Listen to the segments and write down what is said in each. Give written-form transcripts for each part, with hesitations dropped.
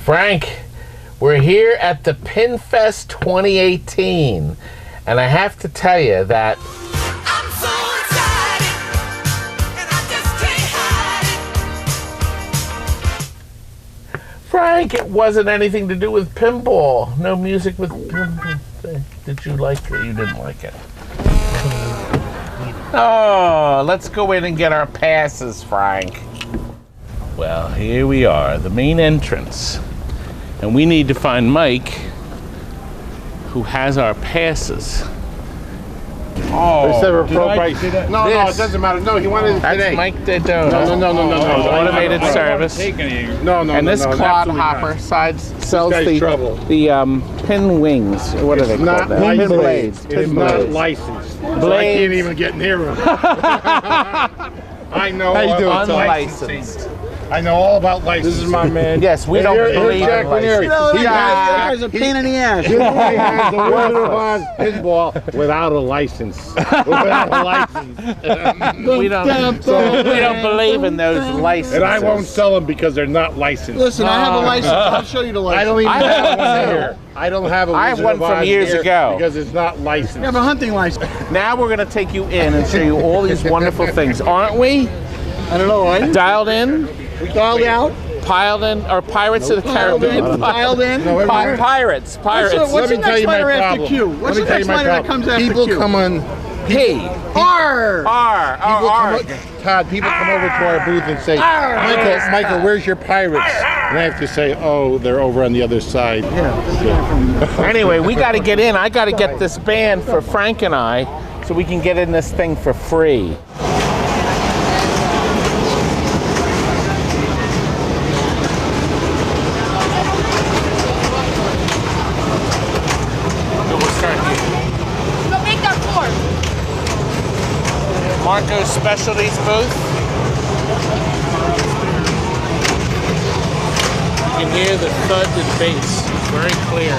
Frank, we're here at the PINFEST 2018, and I have to tell you that I'm so excited, and I just can't hide it. Frank, it wasn't anything to do with pinball. No music with pinball. Did you like it? You didn't like it. Oh, let's go in and get our passes, Frank. Well, here we are, the main entrance. And we need to find Mike, who has our passes. Oh, They said we're pro price. No, it This. doesn't matter. No, he wanted it that's today. Mike Dedona. No. Automated service. No. And this absolutely clodhopper not. side sells guy's trouble. the pin wings. What are they Not called? Now? Pin blades. It is Pin not blades. licensed. So I Blades. can't even get near him. I know. How you doing, Tom? Unlicensed. I know all about licensing. This is my man. Yes, we don't believe in Jack license. Ranieri. He guy's a pain in the ass. This guy has the Wizard of Oz pinball without a license. Without a license. We don't believe in those licenses. And I won't sell them because they're not licensed. Listen, I have a license. I'll show you the license. I don't even I have have one one here. I don't have a I have Wizard one of from Oz years here ago. because it's not licensed. You have a hunting license. Now we're going to take you in and show you all these wonderful things, aren't we? I don't know. Right? Dialed in, We dialed out. piled in, or Pirates of the Caribbean. Dialed in. No, wait, wait. Pirates. What's Let the me tell next you my letter after problem. Q? What's the Let me tell you next my letter that problem. comes after People Q? come on. P. R. R. Todd, people come over to our booth and say, Michael, where's your pirates? And I have to say, oh, they're over on the other side. Anyway, we got to get in. I got to get this band for Frank and I so we can get in this thing for free. Marco's Specialties booth. You can hear the thud and bass. It's very clear.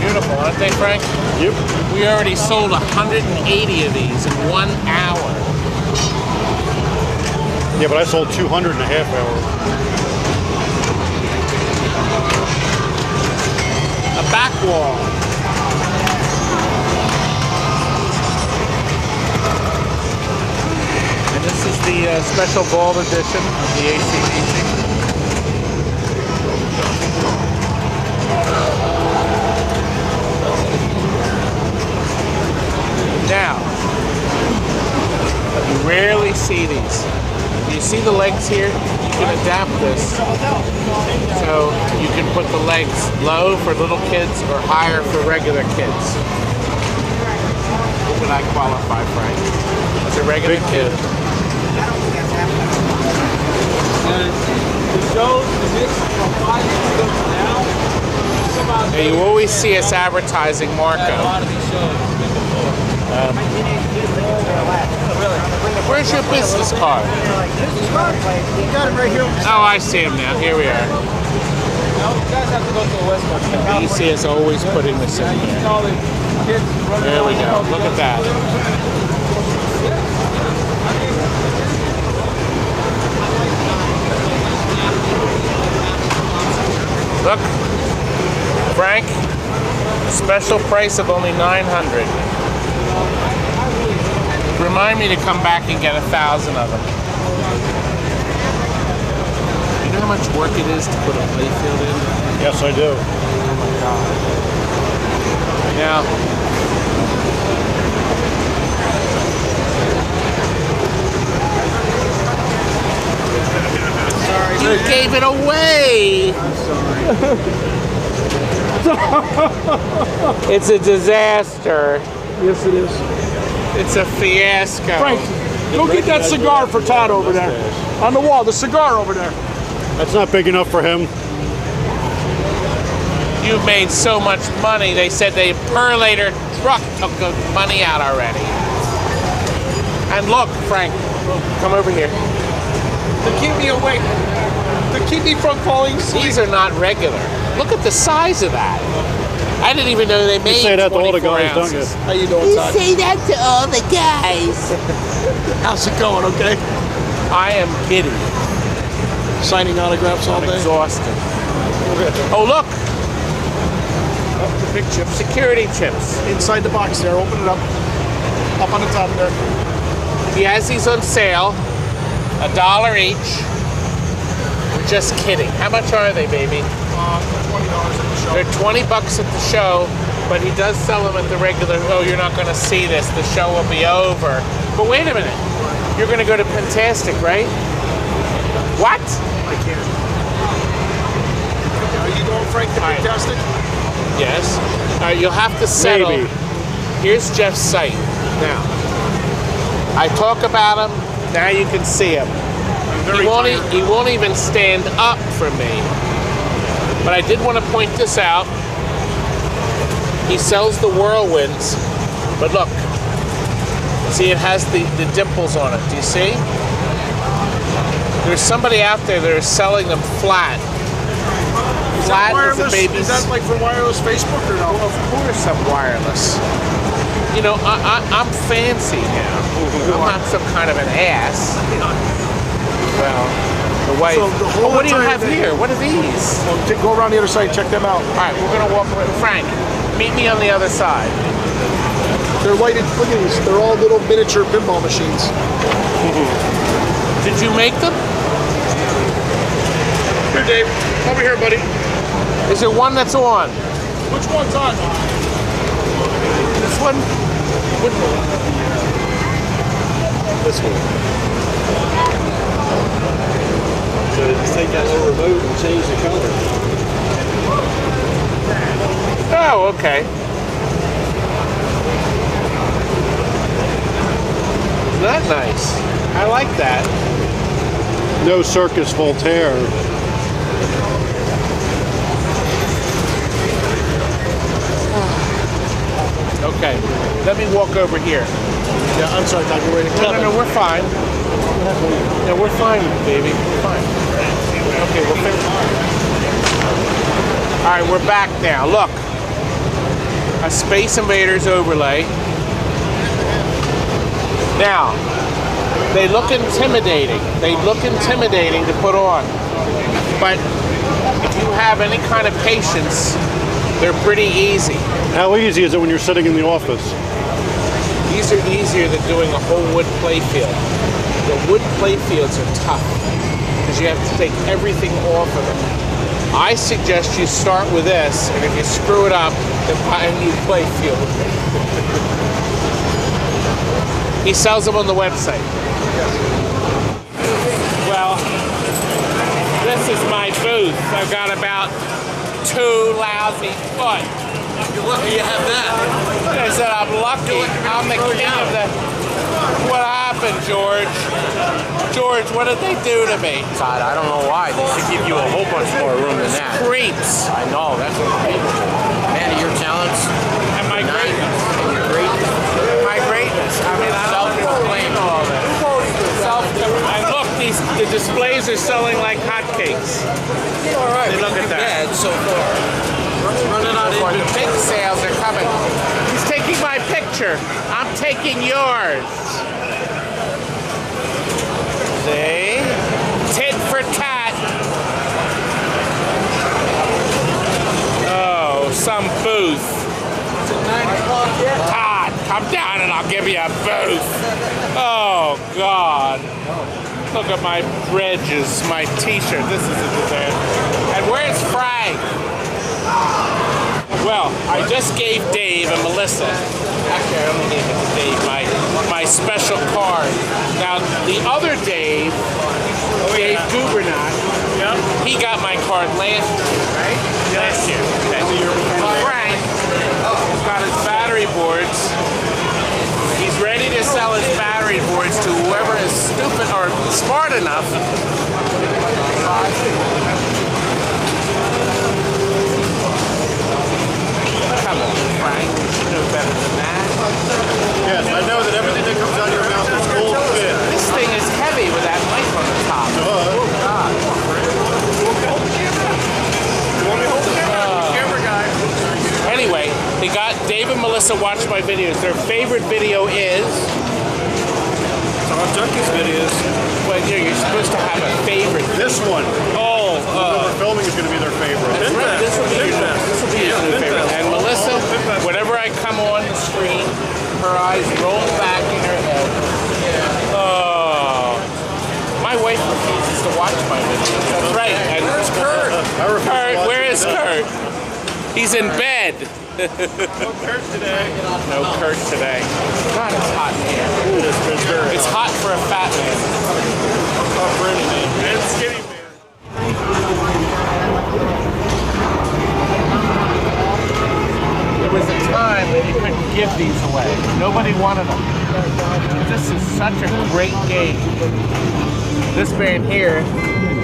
Beautiful, aren't they, Frank? Yep. We already sold 180 of these in 1 hour. Yeah, but I sold 200 in a half hour. A back wall. And this is the special ball edition of the ACDC. Now, you rarely see these. You see the legs here? You can adapt this. So you can put the legs low for little kids or higher for regular kids. What would I qualify, Frank? As a regular kid. Now, you always see us advertising Marco. Where's your business card? You got it right here. Oh, I see him now. Here we are. DC is always putting this in here. There we go. Look at that. Look, Frank, special price of only $900. Remind me to come back and get 1,000 of them. You know how much work it is to put a playfield in? Yes, I do. Oh my God. Now, you gave it away. It's a disaster. Yes, it is. It's a fiasco. Frank, go get that cigar for Todd over there. On the wall, the cigar over there. That's not big enough for him. You've made so much money. They said the perlator truck took the money out already. And look, Frank, come over here. To keep me awake, to keep me from falling asleep. These are not regular. Look at the size of that. I didn't even know they You made say that to all the 24 guys, don't you? ounces. How you doing, Todd? say that to all the guys. How's it going? Okay. I am giddy. Signing autographs all I'm day. exhausted. Oh, look. The big chips. Security chips. Inside the box there. Open it up. Up on the top there. He has these on sale. $1 each. We're just kidding. How much are they, baby? $20 at the show. They're 20 bucks at the show, but he does sell them at the regular. Oh, you're not going to see this. The show will be over. But wait a minute. You're going to go to Fantastic, right? What? I can't. Are you going, Frank, to Fantastic? Yes. All right, you'll have to settle. Maybe. Here's Jeff's site. Now, I talk about him. Now you can see him. very He won't even stand up for me. But I did want to point this out. He sells the whirlwinds. But look. See, it has the dimples on it. Do you see? There's somebody out there that are selling them flat. Flat as a baby's. Is that like for wireless Facebook or no? Of course I'm wireless. You know, I'm fancy now. I'm not some kind of an ass. Well, the wife. So the whole what do you entire have thing- here? What are these? Well, go around the other side, check them out. All right, we're gonna walk away. Frank, meet me on the other side. They're lighted, look at these. They're all little miniature pinball machines. Did you make them? Here, Dave. Over here, buddy. Is there one that's on? Which one's on? This one? This one. So just take that little remote and change the color. Oh, okay. Isn't that nice? I like that. No Circus Voltaire. Okay, let me walk over here. Yeah, I'm sorry, Todd. You're waiting. No, we're fine. No, we're fine, baby. We're fine. Okay, we're finished. All right, we're back now. Look, a Space Invaders overlay. Now, they look intimidating. They look intimidating to put on. But if you have any kind of patience, they're pretty easy. How easy is it when you're sitting in the office? These are easier than doing a whole wood playfield. The wood playfields are tough because you have to take everything off of them. I suggest you start with this, and if you screw it up, then buy a new playfield. He sells them on the website. Well, this is my booth. I've got about 2 lousy foot. You're lucky you have that. I said I'm lucky. I'm the king of the. What happened, George? George, what did they do to me? Todd, I don't know why. They should give you a whole bunch more room than that. Creeps. I know, that's unbelievable. Man, your talents. And my greatness. And your greatness. My greatness. I mean, I don't explain all this. And look, the displays are selling like hotcakes. All right, Look at that. bad so far. Running out The of big sales are coming. He's taking my picture. I'm taking yours. See? Tit for tat. Oh, some booth. Todd, come down and I'll give you a booth. Oh, God. Look at my bridges, my t-shirt. This is a disaster. And where's Frank? Well, I just gave Dave and Melissa, actually I only gave it to Dave, my special card. Now, the other Dave, Dave Gubernat, he got my card last year, right? Last year. Okay. Frank has got his battery boards. He's ready to sell his battery boards to whoever is stupid or smart enough. Come on, Frank. You know better than that. Yes, I know that everything that comes out of your mouth is gold fit. This thing is heavy with that mic on the top. Oh, God. Camera guy. Anyway, Melissa watch my videos. Their favorite video is Tom Junkies videos. well, you're supposed to have a favorite. This one. Oh, we're filming is going to be their favorite. That's right. This will be your new favorite. And Melissa, PINFEST. whenever I come on the screen, her eyes roll back in her head. Oh, my wife refuses to watch my videos. That's right. And where's Kurt? Kurt, where is Kurt? He's in bed. No Kurt today. No Kurt today. God, it's hot in here. It's hot for a fat man. Hot for any man. And skinny man. There was a time that you couldn't give these away. Nobody wanted them. This is such a great game. This man here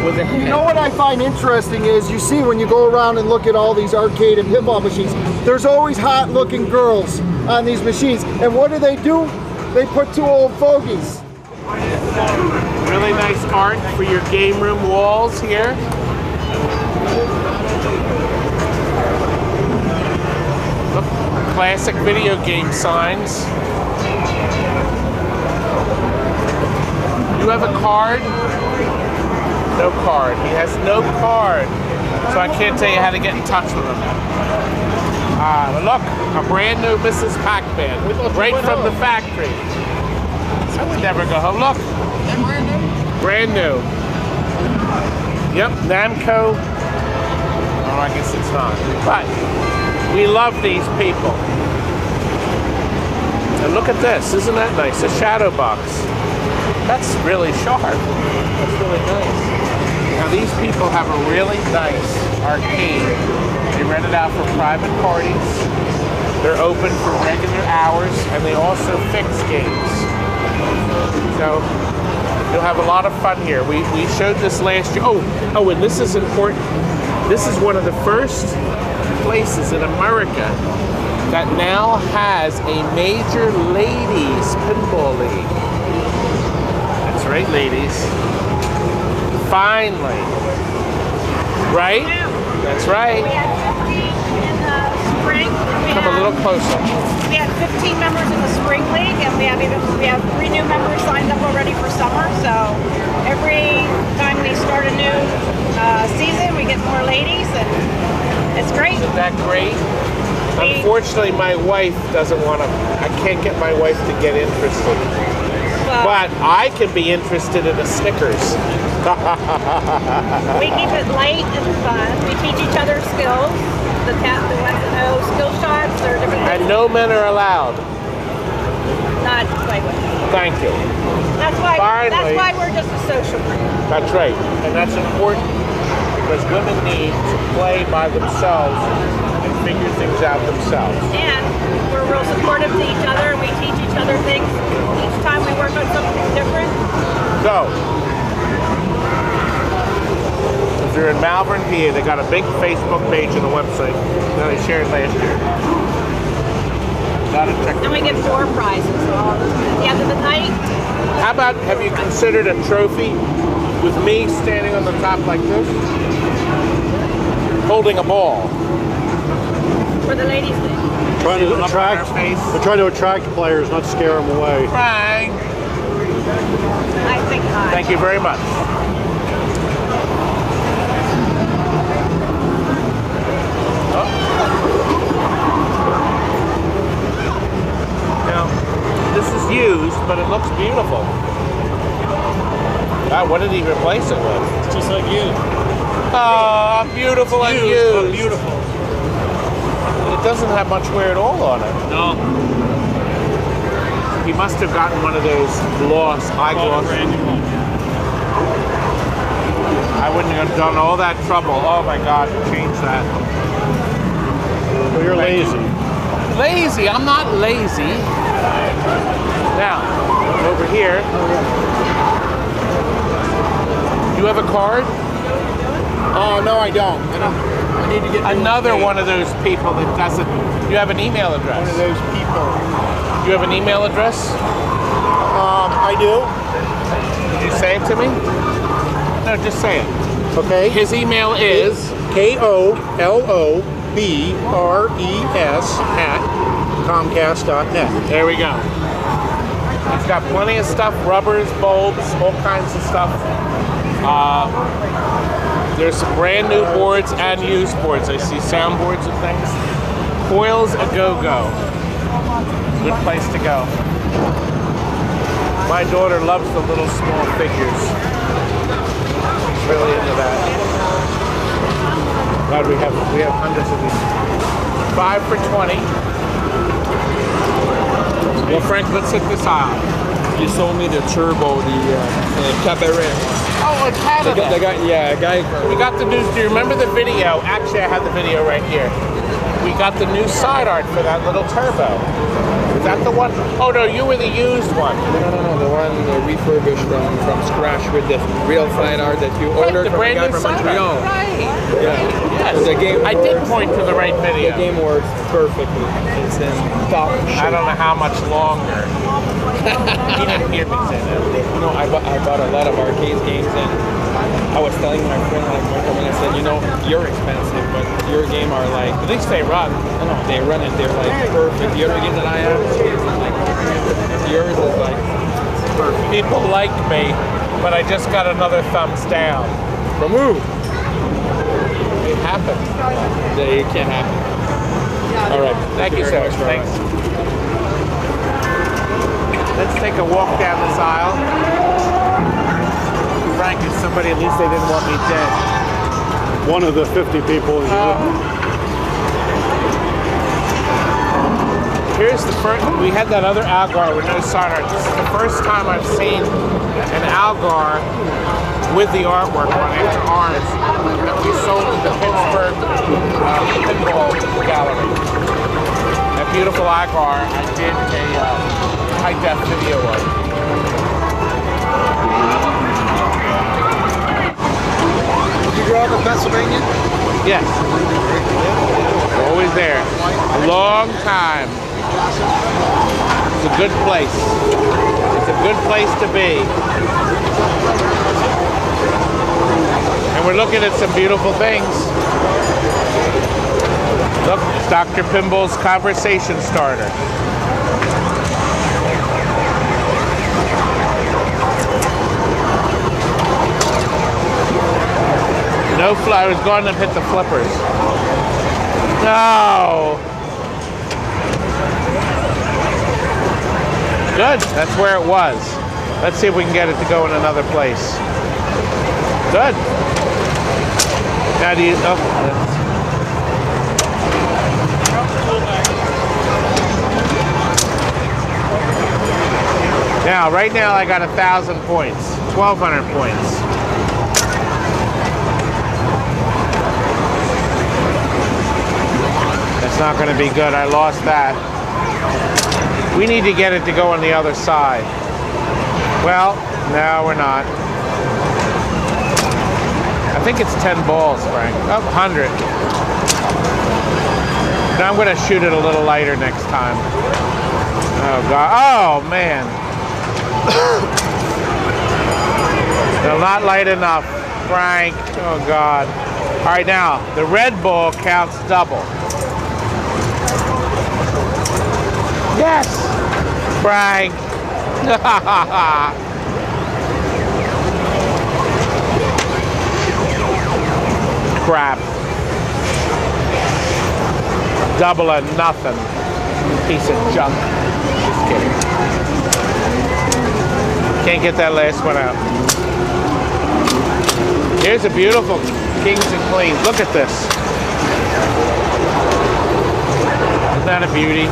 was a hit. You know what I find interesting is you see when you go around and look at all these arcade and pinball machines, there's always hot looking girls on these machines. And what do? They put two old fogies. Really nice art for your game room walls here. Look, classic video game signs. You have a card? No card. He has no card. So I can't tell you how to get in touch with him. Look, a brand new Mrs. Pac-Man. Right from the factory. I would never go home. Look. Brand new. Yep, Namco. Oh, I guess it's not. But we love these people. And look at this. Isn't that nice? A shadow box. That's really sharp. That's really nice. Now these people have a really nice arcade. They rent it out for private parties. They're open for regular hours, and they also fix games. So you'll have a lot of fun here. We showed this last year. Oh, and this is important. This is one of the first places in America that now has a major ladies pinball league. That's right, ladies. Finally. Right? That's right. We had 15 in the spring. Come a little closer. We had 15 members in the spring league, and we have 3 new members signed up already for summer. So every time we start a new season, we get more ladies, and it's great. Isn't that great? Unfortunately, my wife doesn't want to. I can't get my wife to get interested. But I can be interested in a Snickers. We keep it light and fun. We teach each other skills. The ones that know skill shots or different things. And no men are allowed. Not play with. Thank you. That's why. Finally. That's why we're just a social group. That's right. And that's important because women need to play by themselves and figure things out themselves. And we're real supportive to each other, and we teach each other things. Each time we work on something different. So, if you're in Malvern, PA, they got a big Facebook page and a website that I shared last year. Gotta check Then we get 4 prizes at the end of the night. How about, have you considered a trophy with me standing on the top like this? Holding a ball. For the ladies' thing. Trying to Look on attract. their face. We're trying to attract players, not scare them away. Frank. I think not. Thank you very much. Oh. Now, this is used, but it looks beautiful. God, what did he replace it with? It's just like you. Oh, beautiful and used. Beautiful. It doesn't have much wear at all on it. No. He must have gotten one of those gloss, high gloss. I wouldn't have done all that trouble. Oh my God, to change that. Well, you're lazy. Lazy, I'm not lazy. Now, over here. You have a card? Oh, no, I don't. I need to get Another one of those people that doesn't. You have an email address. one of those people. You have an email address? I do. Did you say it to me? No, just say it. Okay. His email is KOLO bres@comcast.net. There we go. It's got plenty of stuff, rubbers, bulbs, all kinds of stuff. There's some brand new boards and used boards. I see soundboards and things. Foils a go-go. Good place to go. My daughter loves the little small figures. She's really into that. God, we have hundreds of these. 5 for $20. Well, Frank, let's hit this aisle. You sold me the turbo, the cabaret. Oh, it's Canada. The guy, yeah, a guy. We got the news. Do you remember the video? Actually, I have the video right here. We got the new side art for that little turbo. Is that the one? Oh no, you were the used one. No, the one refurbished from scratch with the real side art that you Right, ordered the from a brand guy new from side Montreal. art. Right. Yeah. Yes. The game I did works. point to the right video. The game works perfectly. It's in top shape. I don't know how much longer. He didn't hear me say that. You know, I bought a lot of arcade games, and I was telling my friend, like Michael, and I said, you know, you're expensive, but your game are like, At least they run. no, they run it, they're like perfect. The other games that I have, like, yours is like perfect. People like me, but I just got another thumbs down. From who? It happened. They can't happen. All right. Thank you, sir. very much, Brian. Thanks. Let's take a walk down this aisle. Frank is somebody, at least they didn't want me dead. One of the 50 people in here. Here's the first, we had that other Algar with no side art. This is the first time I've seen an Algar with the artwork on it, after ours, that we sold at the Pittsburgh Pinball Gallery. That beautiful Algar, I did a high-def video of. Did you grow up in Pennsylvania? Yes. Always there. A long time. It's a good place. It's a good place to be. And we're looking at some beautiful things. Look, it's Dr. Pinball's conversation starter. No fly. I was going to hit the flippers. No. Good. That's where it was. Let's see if we can get it to go in another place. Good. Now do you? Oh. Now, right now, I got 1,000 points, 1,200 points. That's not going to be good. I lost that. We need to get it to go on the other side. Well, no, we're not. I think it's 10 balls, Frank. Oh, 100. Now I'm going to shoot it a little lighter next time. Oh, God. Oh, man. They're not light enough, Frank. Oh, God. All right, now, the red ball counts double. Yes, Frank. Crap. Double or nothing. Piece of junk. Just kidding. Can't get that last one out. Here's a beautiful Kings and Queens. Look at this. Isn't that a beauty?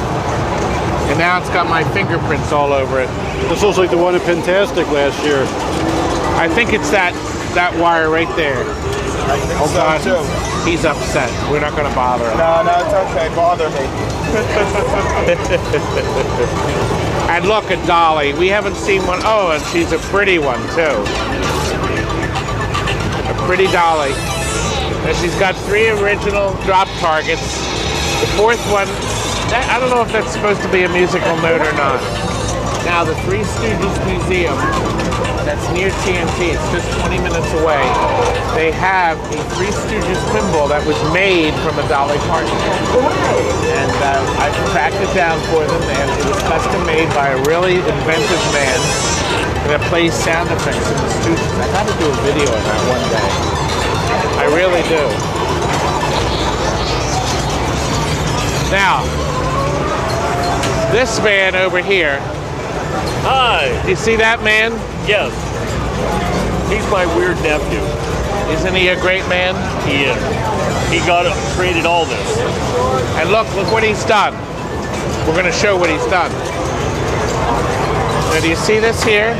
And now it's got my fingerprints all over it. This looks like the one at Pintastic last year. I think it's that wire right there. Oh God, he's upset. We're not going to bother him. No, it's okay. Bother me. And look at Dolly. We haven't seen one. Oh, and she's a pretty one too. A pretty Dolly. And she's got 3 original drop targets. The 4th one, I don't know if that's supposed to be a musical note or not. Now the Three Stooges Museum, that's near TNT, it's just 20 minutes away. They have a Three Stooges pinball that was made from a Dolly Parton. And I tracked it down for them, and it was custom made by a really inventive man that plays sound effects in the Stooges. I got to do a video on that one day. I really do. Now, this man over here. Hi. Do you see that man? Yes. He's my weird nephew. Isn't he a great man? He is. He created all this. And look what he's done. We're going to show what he's done. Now, do you see this here?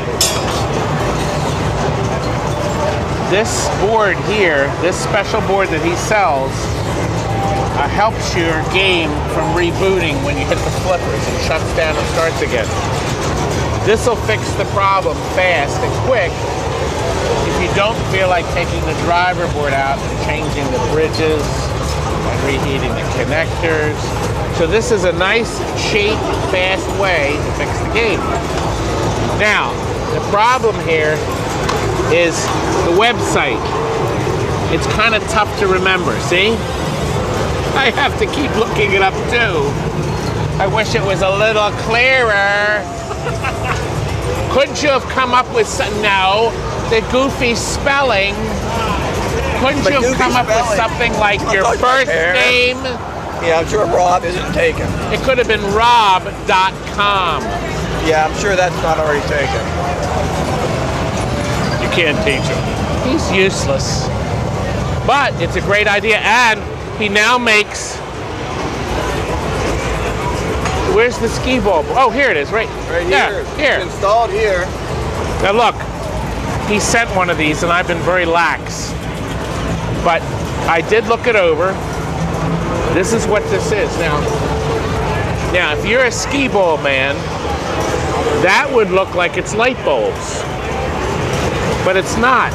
This board here, this special board that he sells, helps your game from rebooting when you hit the flippers. It shuts down and starts again. This will fix the problem fast and quick if you don't feel like taking the driver board out and changing the bridges and reheating the connectors. So this is a nice, cheap, fast way to fix the game. Now, the problem here is the website. It's kind of tough to remember, see? I have to keep looking it up too. I wish it was a little clearer. Couldn't you have come up with some, no, the goofy spelling? Couldn't you have come up with something like your first name? Yeah, I'm sure Rob isn't taken. It could have been rob.com. Yeah, I'm sure that's not already taken. You can't teach him. He's useless. But it's a great idea, and he now makes. Where's the skee ball? Oh, here it is, right Right here. It's installed here. Now look, he sent one of these, and I've been very lax. But I did look it over. This is what this is. Now, if you're a skee ball man, that would look like it's light bulbs, but it's not.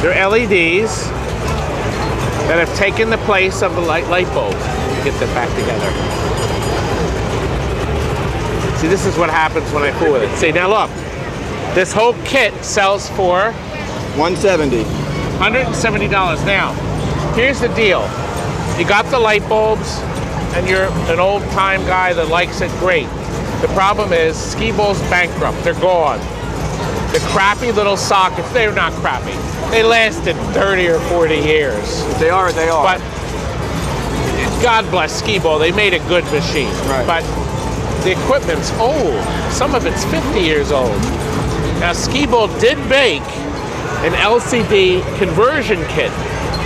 They're LEDs that have taken the place of the light bulbs. Get them back together. See, this is what happens when I fool with it. See, now look, this whole kit sells for $170. $170. Now, here's the deal. You got the light bulbs, and you're an old-time guy that likes it, great. The problem is, skee ball's bankrupt. They're gone. The crappy little sockets, they're not crappy. They lasted 30 or 40 years. They are. But God bless skee ball, they made a good machine. Right. But the equipment's old. Some of it's 50 years old. Now, skee ball did make an LCD conversion kit,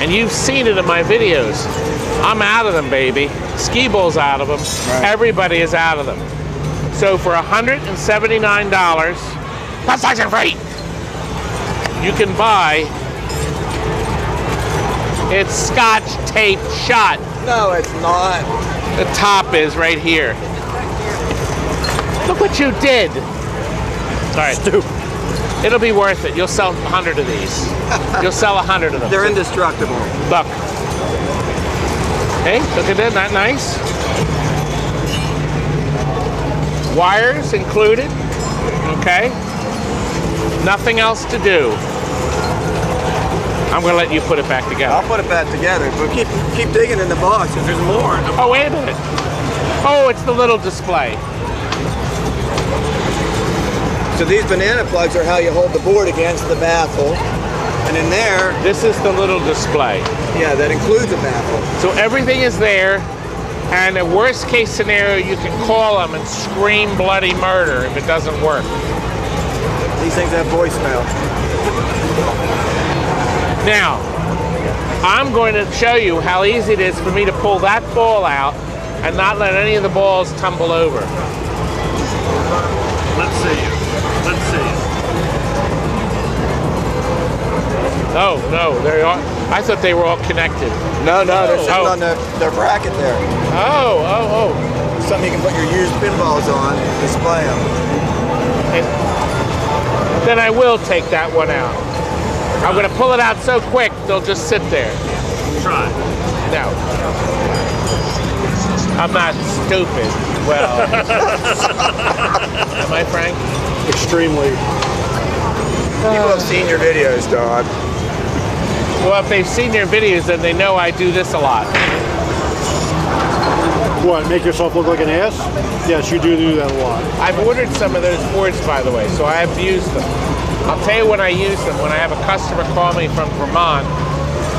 and you've seen it in my videos. I'm out of them, baby. Skee ball's out of them. Right. Everybody is out of them. So for $179, plus tax and freight, you can buy. It's Scotch tape shot. No, it's not. The top is right here. Look what you did. All right. Stupid. It'll be worth it. You'll sell 100 of these. You'll sell 100 of them. They're indestructible. Look. Hey, look at that. Not nice? Wires included. Okay. Nothing else to do. I'm going to let you put it back together. I'll put it back together, but keep digging in the box, and there's more. Oh, wait a minute. Oh, it's the little display. So these banana plugs are how you hold the board against the baffle. And in there, This is the little display. yeah, that includes a baffle. So everything is there, and a worst case scenario, you can call them and scream bloody murder if it doesn't work. These things have voicemail. Now, I'm going to show you how easy it is for me to pull that ball out and not let any of the balls tumble over. Let's see. Oh, no, they are. I thought they were all connected. No, they're sitting Oh. on the bracket there. Oh. Something you can put your used pinballs on and display them. And then I will take that one out. I'm going to pull it out so quick, they'll just sit there. Try. Now. I'm not stupid. Well, am I, Frank? Extremely. People have seen your videos, dog. Well, if they've seen your videos, then they know I do this a lot. What, make yourself look like an ass? Yes, you do that a lot. I've ordered some of those boards, by the way, so I have used them. I'll tell you when I use them. When I have a customer call me from Vermont,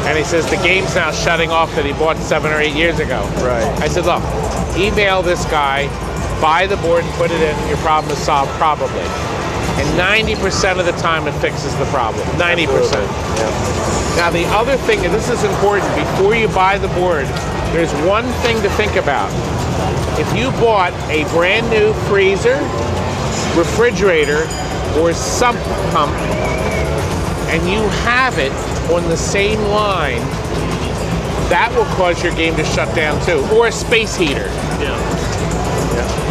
and he says the game's now shutting off that he bought 7 or 8 years ago. Right. I said, look, email this guy, buy the board and put it in, your problem is solved probably. And 90% of the time it fixes the problem. 90%. Now the other thing, and this is important, before you buy the board, there's one thing to think about. If you bought a brand new freezer, refrigerator, or sump pump, and you have it on the same line, that will cause your game to shut down too. Or a space heater. Yeah.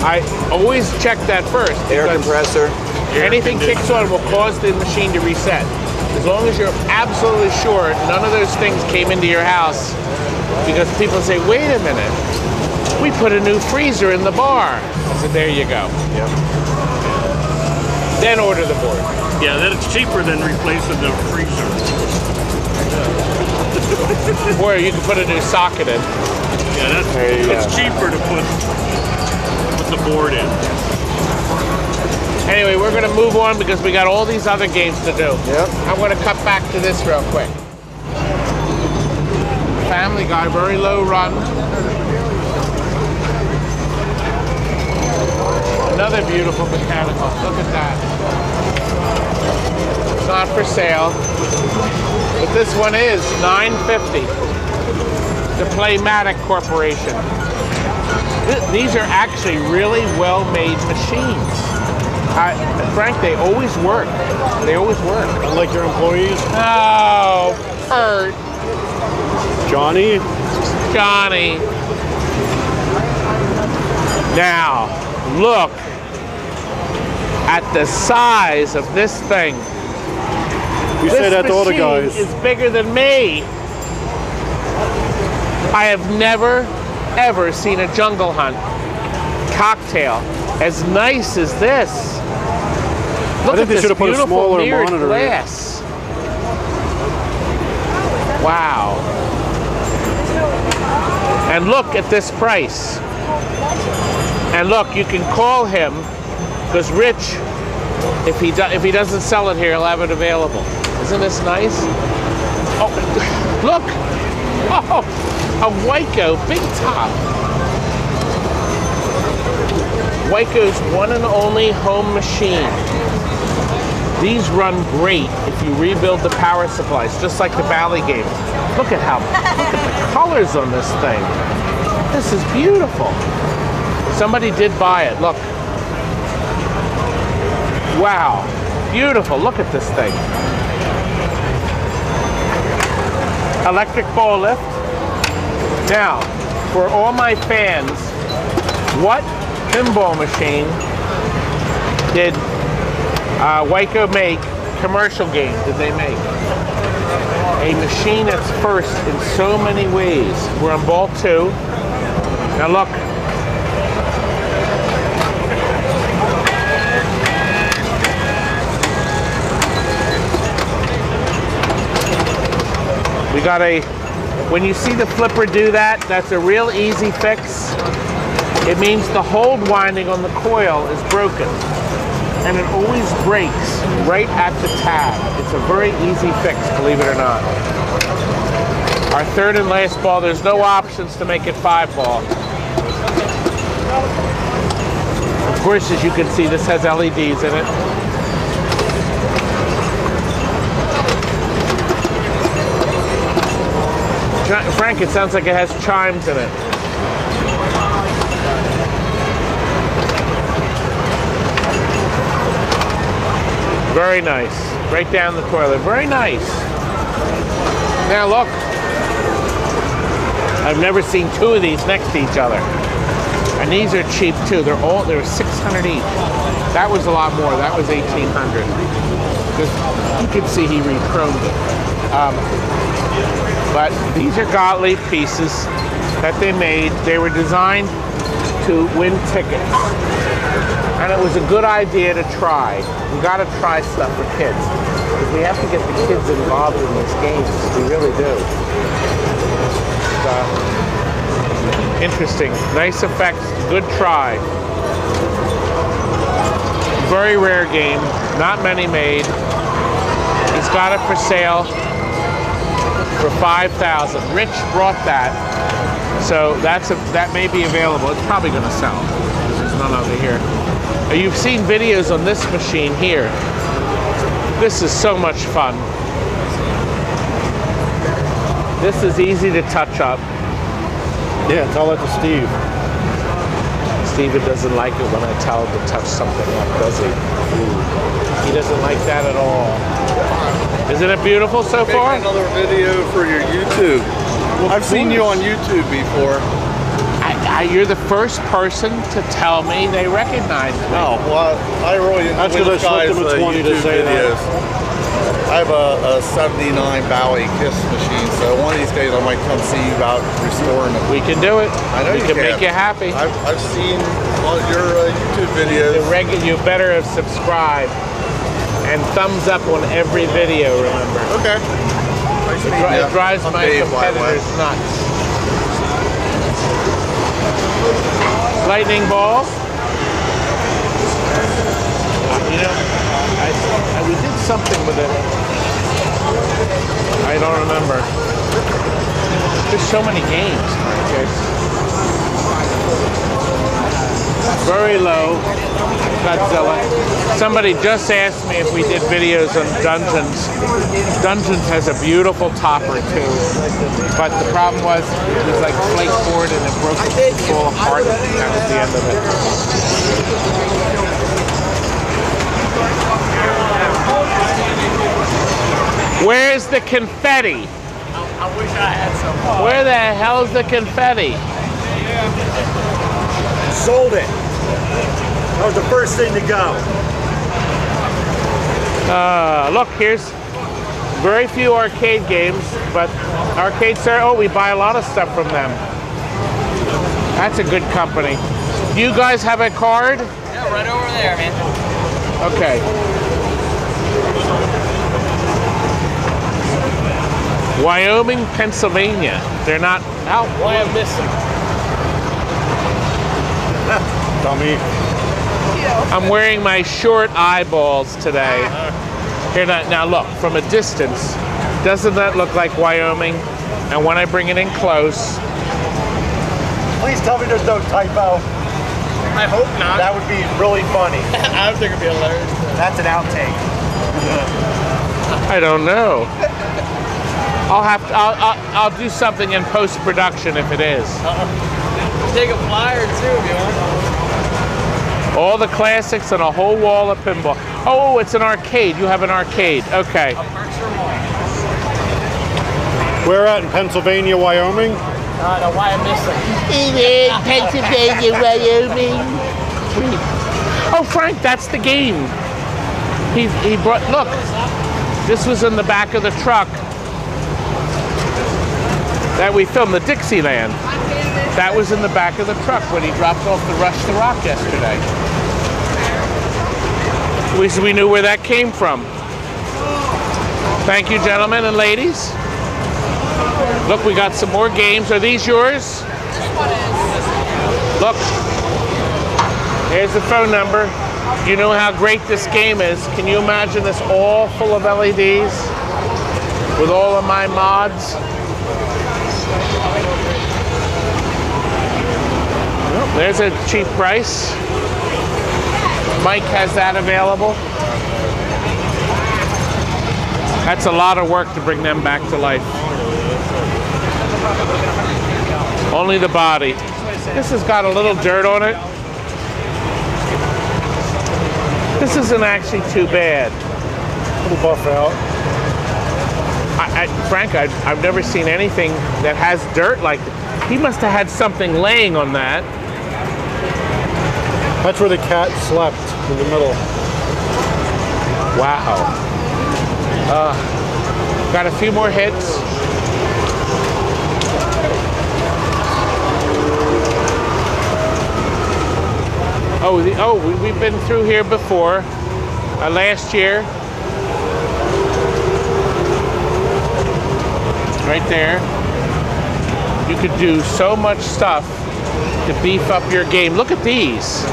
I always check that first. Air compressor. Anything kicks on will cause the machine to reset. As long as you're absolutely sure none of those things came into your house, because people say, wait a minute, we put a new freezer in the bar. I said, there you go. Yep. Then order the board. Yeah, that it's cheaper than replacing the freezer. Or you can put a new socket in. Yeah, it's cheaper to put the board in. Anyway, we're going to move on because we got all these other games to do. Yep. I'm going to cut back to this real quick. Family Guy, very low run. Another beautiful mechanical. Look at that. It's not for sale, but this one is $9.50. The Playmatic Corporation. These are actually really well-made machines. Frank, they always work. They always work. Unlike your employees? Oh, hurt. Johnny? Johnny. Now, look at the size of this thing. You say that to all the guys. This machine is bigger than me. I have never, ever seen a Jungle Hunt cocktail as nice as this. Look I think at they this should have put a beautiful smaller mirrored monitor in. glass. Wow. And look at this price. And look, you can call him, because Rich, if he doesn't sell it here, he'll have it available. Isn't this nice? Oh, look! Oh, a Waco big top. Waco's one and only home machine. These run great if you rebuild the power supplies, just like the Bally game. Look at the colors on this thing. This is beautiful. Somebody did buy it, look. Wow, beautiful, look at this thing. Electric ball lift. Now, for all my fans, what pinball machine did Waco make? Commercial game did they make? A machine that's first in so many ways. We're on ball 2. Now look. We got when you see the flipper do that, that's a real easy fix. It means the hold winding on the coil is broken. And it always breaks right at the tab. It's a very easy fix, believe it or not. Our third and last ball, there's no options to make it 5-ball. Of course, as you can see, this has LEDs in it. Frank, it sounds like it has chimes in it. Very nice. Right down the toilet. Very nice. Now look. I've never seen 2 of these next to each other. And these are cheap too. They're $600 each. That was a lot more. That was $1,800. You can see he re-chromed it. But these are Gottlieb pieces that they made. They were designed to win tickets. And it was a good idea to try. We got to try stuff for kids. Because we have to get the kids involved in these games. We really do. Interesting. Nice effects. Good try. Very rare game. Not many made. He's got it for sale for $5,000. Rich brought that. So that may be available. It's probably going to sell. There's none over here. You've seen videos on this machine here. This is so much fun. This is easy to touch up. Yeah, tell that to Steve. Steven doesn't like it when I tell him to touch something up, does he? He doesn't like that at all. Isn't it beautiful so far? Another video for your YouTube. I've seen you on YouTube before. You're the first person to tell me they recognize me. Oh, well, I really enjoy these guys' YouTube videos. I have a 79 Bowie Kiss machine, so one of these days I might come see you about restoring them. We can do it. I know we you can make you happy. I've seen all your YouTube videos. You better have subscribed and thumbs up on every video, remember. Okay. It drives my competitors nuts. Lightning balls. You know, we did something with it. I don't remember. There's so many games. Okay. Very low. Godzilla. Somebody just asked me if we did videos on Dungeons. Dungeons has a beautiful topper too, but the problem was it was like flake board and it broke all apart. That was the end of it. Where's the confetti? I wish I had some. Where the hell's the confetti? Sold it. That was the first thing to go. Look, here's very few arcade games, but arcade sir. Oh, we buy a lot of stuff from them. That's a good company. Do you guys have a card? Yeah, right over there, man. Okay. Wyoming, Pennsylvania. They're not out. Why am missing? Dummy. I'm wearing my short eyeballs today. Here, now look, from a distance, doesn't that look like Wyoming? And when I bring it in close, Please tell me there's no typo. I hope not. That would be really funny. I would think it'd be hilarious. That's an outtake. I don't know. I'll do something in post-production if it is. Take a flyer too if you want. All the classics and a whole wall of pinball. Oh, it's an arcade. You have an arcade. Okay. Where at in Pennsylvania, Wyoming? No, why I'm missing. Pennsylvania, Wyoming. Oh, Frank, that's the game. He brought. Look, this was in the back of the truck that we filmed, the Dixieland. That was in the back of the truck when he dropped off the Rush to Rock yesterday. We knew where that came from. Thank you, gentlemen and ladies. Look, we got some more games. Are these yours? Look, here's the phone number. You know how great this game is. Can you imagine this all full of LEDs with all of my mods? Well, there's a cheap price. Mike has that available. That's a lot of work to bring them back to life. Only the body. This has got a little dirt on it. This isn't actually too bad. A little buff out. Frank, I've never seen anything that has dirt like that. He must have had something laying on that. That's where the cat slept, in the middle. Wow. Got a few more hits. We've been through here before. Last year. Right there. You could do so much stuff to beef up your game. Look at these.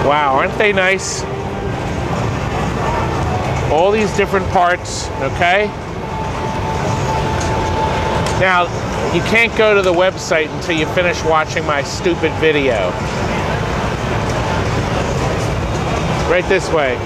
Wow, aren't they nice? All these different parts, okay? Now, you can't go to the website until you finish watching my stupid video. Right this way.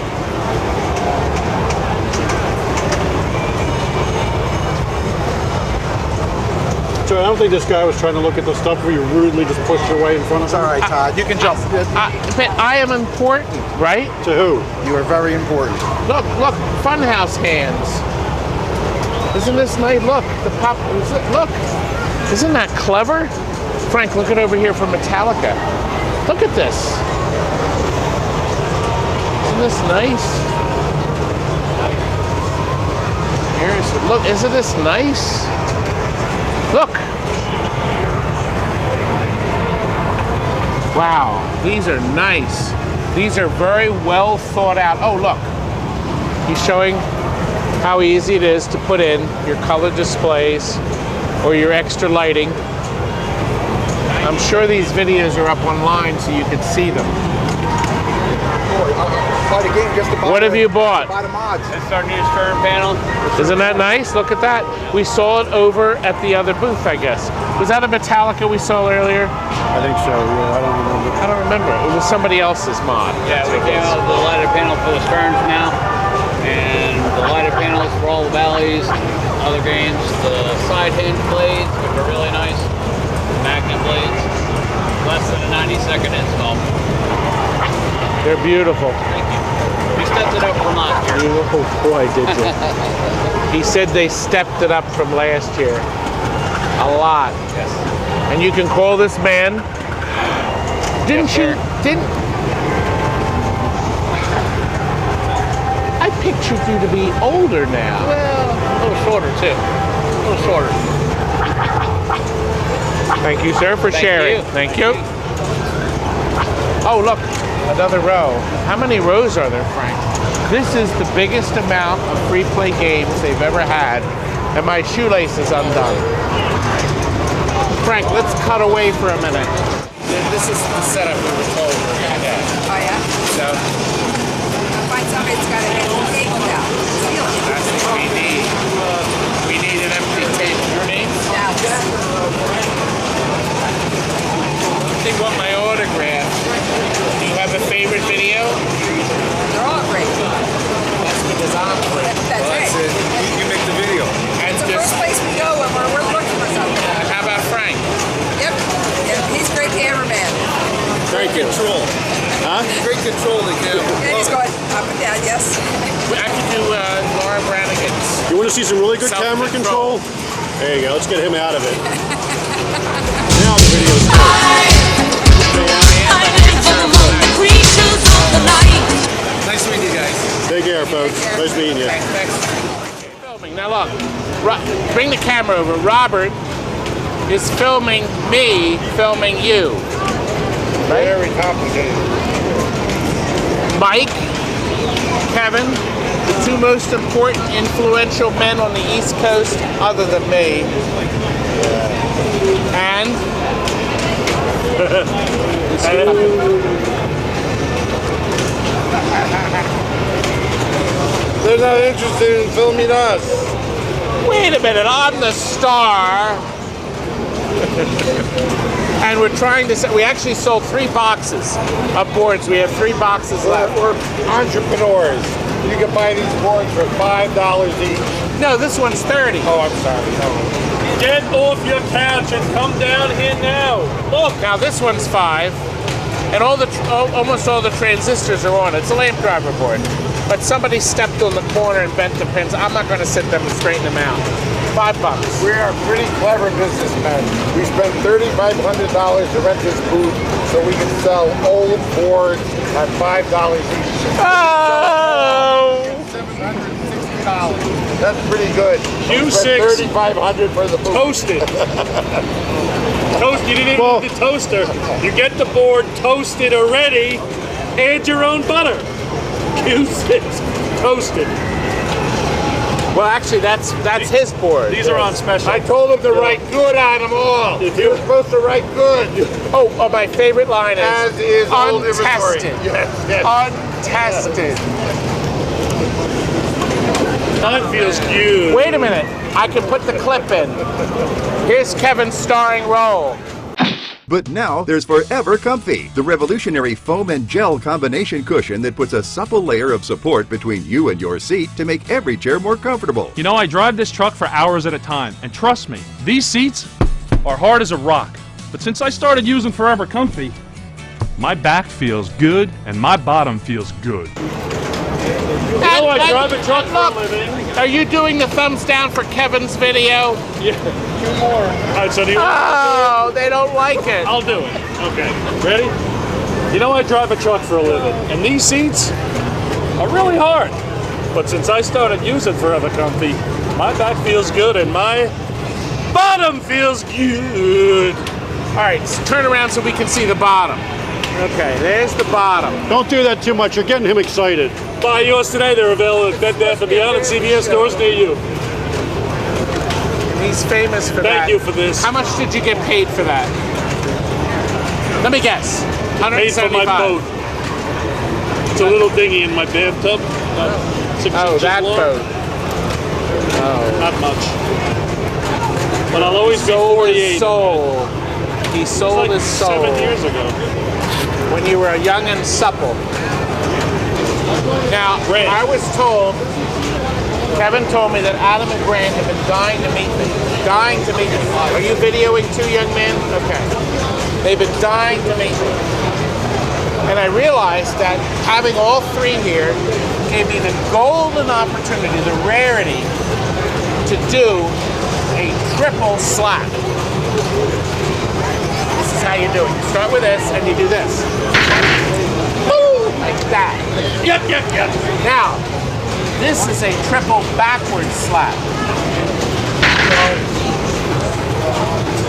So I don't think this guy was trying to look at the stuff where you rudely just pushed your way in front of him. It's all right, Todd. You can jump. But I am important, right? To who? You are very important. Look, funhouse hands. Isn't this nice? Look, the pop. Look, isn't that clever? Frank, look at over here for Metallica. Look at this. Isn't this nice? Look, isn't this nice? Look. Wow, these are nice. These are very well thought out. Oh, look. He's showing how easy it is to put in your color displays or your extra lighting. I'm sure these videos are up online so you can see them. What have you bought? That's our new stern panel. Isn't that nice? Look at that. We saw it over at the other booth, I guess. Was that a Metallica we saw earlier? I think so, yeah, I don't remember. I don't remember. It was somebody else's mod. Yeah, we came out with the lighted panel for the sterns now. And the lighted panels for all the valleys, other games. The side hinge blades, which are really nice. Magnet blades. Less than a 90-second install. They're beautiful. Thank you. We stepped it up from last year. Oh boy, did you. He said they stepped it up from last year. A lot. Yes. And you can call this man. Didn't I pictured you to be older now. Well, a little shorter too. A little shorter. Thank you, sir, for sharing. Thank you. Oh, look. Another row. How many rows are there, Frank? This is the biggest amount of free play games they've ever had, and my shoelace is undone. Frank, let's cut away for a minute. This is the setup we were told we were going to get. Oh, yeah? So, Find somebody that's got a whole table now. that's what we need. We need an empty table. Your name? Yeah. They want my autograph. Do you have a favorite video? They're all great. That's because I'm great. That's right. it. You make the video. And It's the just, first place we go when we're looking for something. how about Frank? Yep. He's a great cameraman. Great control. Huh? Great control, the camera. Yeah, he's going up and down, yes. I could do Laura Branigan's. You want to see some really good camera control? There you go. Let's get him out of it. Now the video's good. Nice meeting you guys. Take care, folks. Nice meeting you. Thanks. Filming. Now look, bring the camera over. Robert is filming me, filming you. Right? Very complicated. Mike, Kevin, the two most important, influential men on the East Coast, other than me. And They're not interested in filming us. wait a minute, I'm the star. And we're trying to we actually sold 3 boxes of boards. We have 3 boxes left. We're entrepreneurs. You can buy these boards for $5 each. No, this one's 30. Oh, I'm sorry. No. Get off your couch and come down here now. Look, now this one's 5, and almost all the transistors are on. It's a lamp driver board, but somebody stepped on the corner and bent the pins. I'm not going to sit them and straighten them out. $5. We are pretty clever businessmen. We spent $3,500 to rent this booth so we can sell old boards at $5 each. Oh! college. That's pretty good. Q6 $3,500 for the booth. toasted. You didn't even need the toaster. You get the board toasted already. Add your own butter. Q6 toasted. Well, actually, that's his board. These are on special. I told him to write good on them all. You're supposed to write good. Oh, my favorite line is As is old inventory. untested. Yes. Untested. That feels good. Wait a minute. I can put the clip in. Here's Kevin's starring role. But now there's Forever Comfy, the revolutionary foam and gel combination cushion that puts a supple layer of support between you and your seat to make every chair more comfortable. You know, I drive this truck for hours at a time, and trust me, these seats are hard as a rock. But since I started using Forever Comfy, my back feels good and my bottom feels good. You know, I drive a truck for a living. Are you doing the thumbs down for Kevin's video? Yeah, 2 more. All right, so do you Oh, they don't like it. I'll do it. Okay, ready? You know, I drive a truck for a living, and these seats are really hard. But since I started using Forever Comfy, my back feels good and my bottom feels good. All right, so turn around so we can see the bottom. Okay, there's the bottom. Don't do that too much. You're getting him excited. Buy yours today. They're available at Bed Bath & Beyond and CVS stores near you. He's famous for that. Thank you for this. How much did you get paid for that? Let me guess. Paid for my boat. It's a little dinghy in my bathtub. 6 inches that long. boat. Oh. Not much. But I'll always be Sold 48. his soul. He sold his soul. 7 years ago. When you were young and supple. Now, I was told, Kevin told me that Adam and Grant have been dying to meet me. Dying to meet me. Are you videoing too, young man? Okay. They've been dying to meet me. And I realized that having all 3 here gave me the golden opportunity, the rarity, to do a triple slap. This is how you do it. You start with this and you do this. Boom! Like that. Yep. Now, this is a triple backward slap.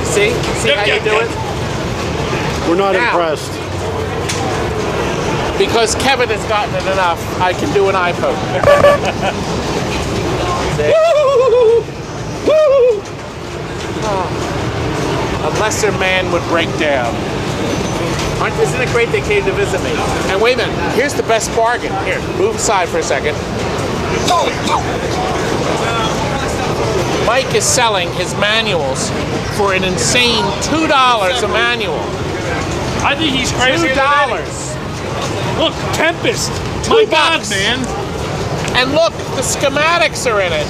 See? See how you do it? We're not Now, impressed. Because Kevin has gotten it enough, I can do an eye poke. A lesser man would break down. Isn't it great they came to visit me? And wait a minute, here's the best bargain. Here, move aside for a second. Mike is selling his manuals for an insane $2 a manual. I think he's crazy. $2. Look, Tempest. $2, My God, man. And look, the schematics are in it.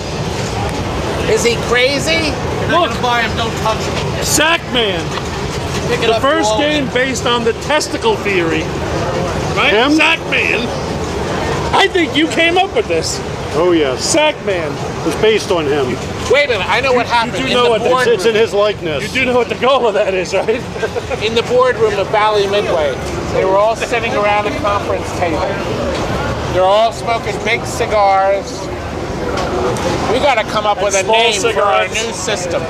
Is he crazy? Look, buy him, don't touch him. Sackman. Pick it The up, first roll it. game based on the testicle theory. Right? Him? Sackman. I think you came up with this. Oh, yes. Sackman. It's based on him. Wait a minute, I know what happened. You do in know the what boardroom, It's in his likeness. You do know what the goal of that is, right? in the boardroom of Valley Midway, they were all sitting around a conference table. They're all smoking big cigars. We got to come up with a small name for our cigarettes. new system.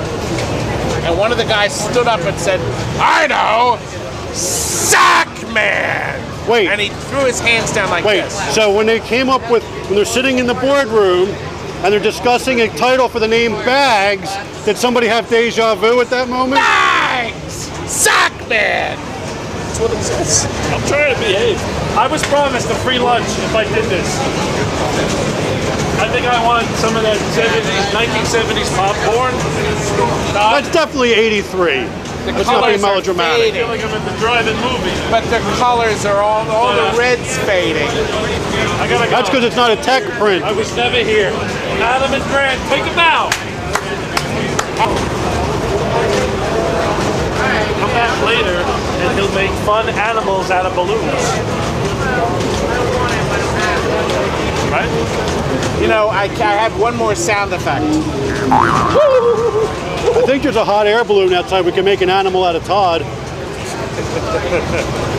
And one of the guys stood up and said, I know, Sackman! Wait. And he threw his hands down like Wait, this. so when they came up with, when they're sitting in the boardroom and they're discussing a title for the name Bags, did somebody have deja vu at that moment? Bags! Sackman! That's what it says. I'm trying to behave. I was promised a free lunch if I did this. I think I want some of that 1970s popcorn. That's definitely 83. Let's not be melodramatic. I feel like I'm at the drive-in movie. But the colors are all the red's fading. I gotta go. That's because it's not a tech print. I was never here. Adam and Grant, take a bow. Come back later and he'll make fun animals out of balloons. Right? You know, I have one more sound effect. I think there's a hot air balloon outside. We can make an animal out of Todd.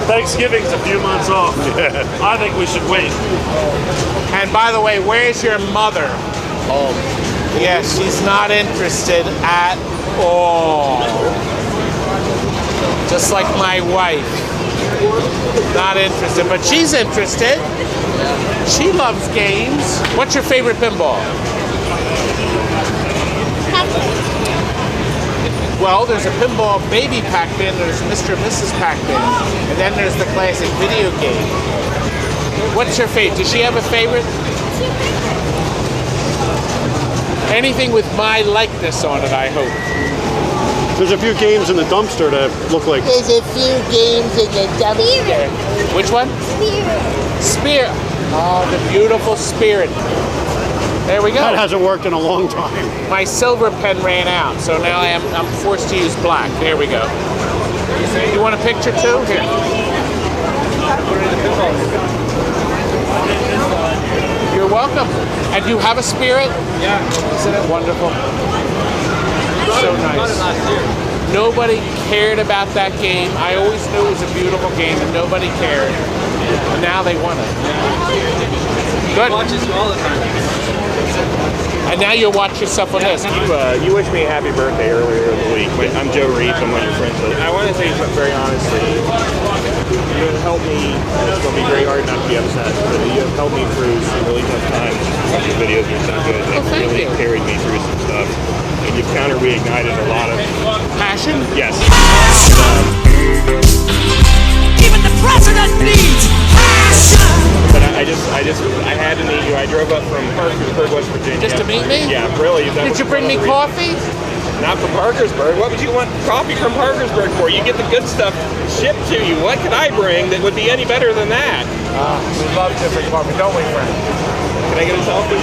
Thanksgiving's a few months off. I think we should wait. And by the way, where's your mother? home. Yeah, she's not interested at all. Just like my wife. Not interested, but she's interested. She loves games. What's your favorite pinball? Well, there's a pinball baby Pac-Man, there's Mr. and Mrs. Pac-Man, and then there's the classic video game. What's your favorite? Does she have a favorite? Anything with my likeness on it, I hope. There's a few games in the dumpster that look like... There's a few games in the dumpster. Which one? Spirit. Oh, the beautiful Spirit. There we go. That hasn't worked in a long time. My silver pen ran out, so now I'm forced to use black. There we go. You want a picture too? Here. You're welcome. And you have a Spirit? Yeah. Isn't it wonderful? So nice. Nobody cared about that game. I always knew it was a beautiful game, and nobody cared. And now they won it. Good. Watches you all the time. And now you'll watch yourself on this. You wished me a happy birthday earlier in the week. I'm Joe Reeves. I'm one of your friends. I want to say very honestly, you have helped me. It's going to be very hard not to be upset, but you have helped me through some really tough times. Your videos are so good. They've really carried me through some stuff. And you've kind of reignited a lot of passion. Yes. Even the president needs passion. But I had to meet you. I drove up from Parkersburg, West Virginia. Just to meet me? Yeah, really. Did you bring me coffee? Not from Parkersburg. What would you want coffee from Parkersburg for? You get the good stuff shipped to you. What could I bring that would be any better than that? We love different coffee, don't we, friend? Can I get a selfie?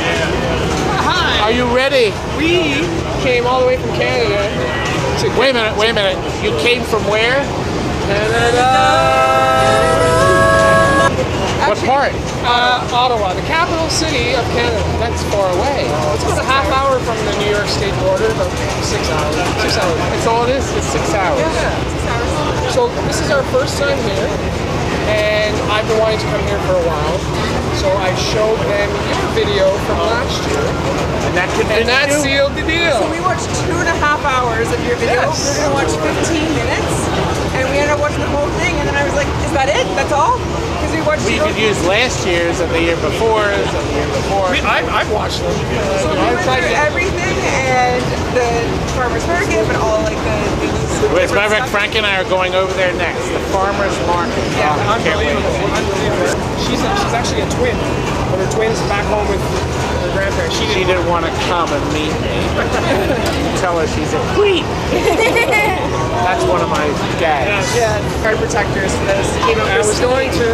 Hi. Are you ready? We came all the way from Canada. Wait a minute. You came from where? Canada. What part? Ottawa, the capital city of Canada. That's far away. It's about a half hour from the New York State border, about 6 hours. 6 hours. That's all it is? It's 6 hours. Yeah, 6 hours. So this is our first time here, and I've been wanting to come here for a while. So I showed them your video from last year. And that sealed the deal. So we watched 2.5 hours of your video. Yes. We were going to watch 15 minutes, and we ended up watching the whole thing, and then I was like, is that it? That's all? Because we watched You could use last year's and the year before and the year before. I've watched them. So we went through everything, and the farmer's market, but all like the As a matter of fact, Frank and I are going over there next. The farmer's market. Yeah, Oh, can't wait. unbelievable. She's actually a twin, but her twin's back home with her grandparents. She didn't want to come and meet me. Tell her she's a queen. That's one of my gags. Yeah, card protectors for this. I was going to,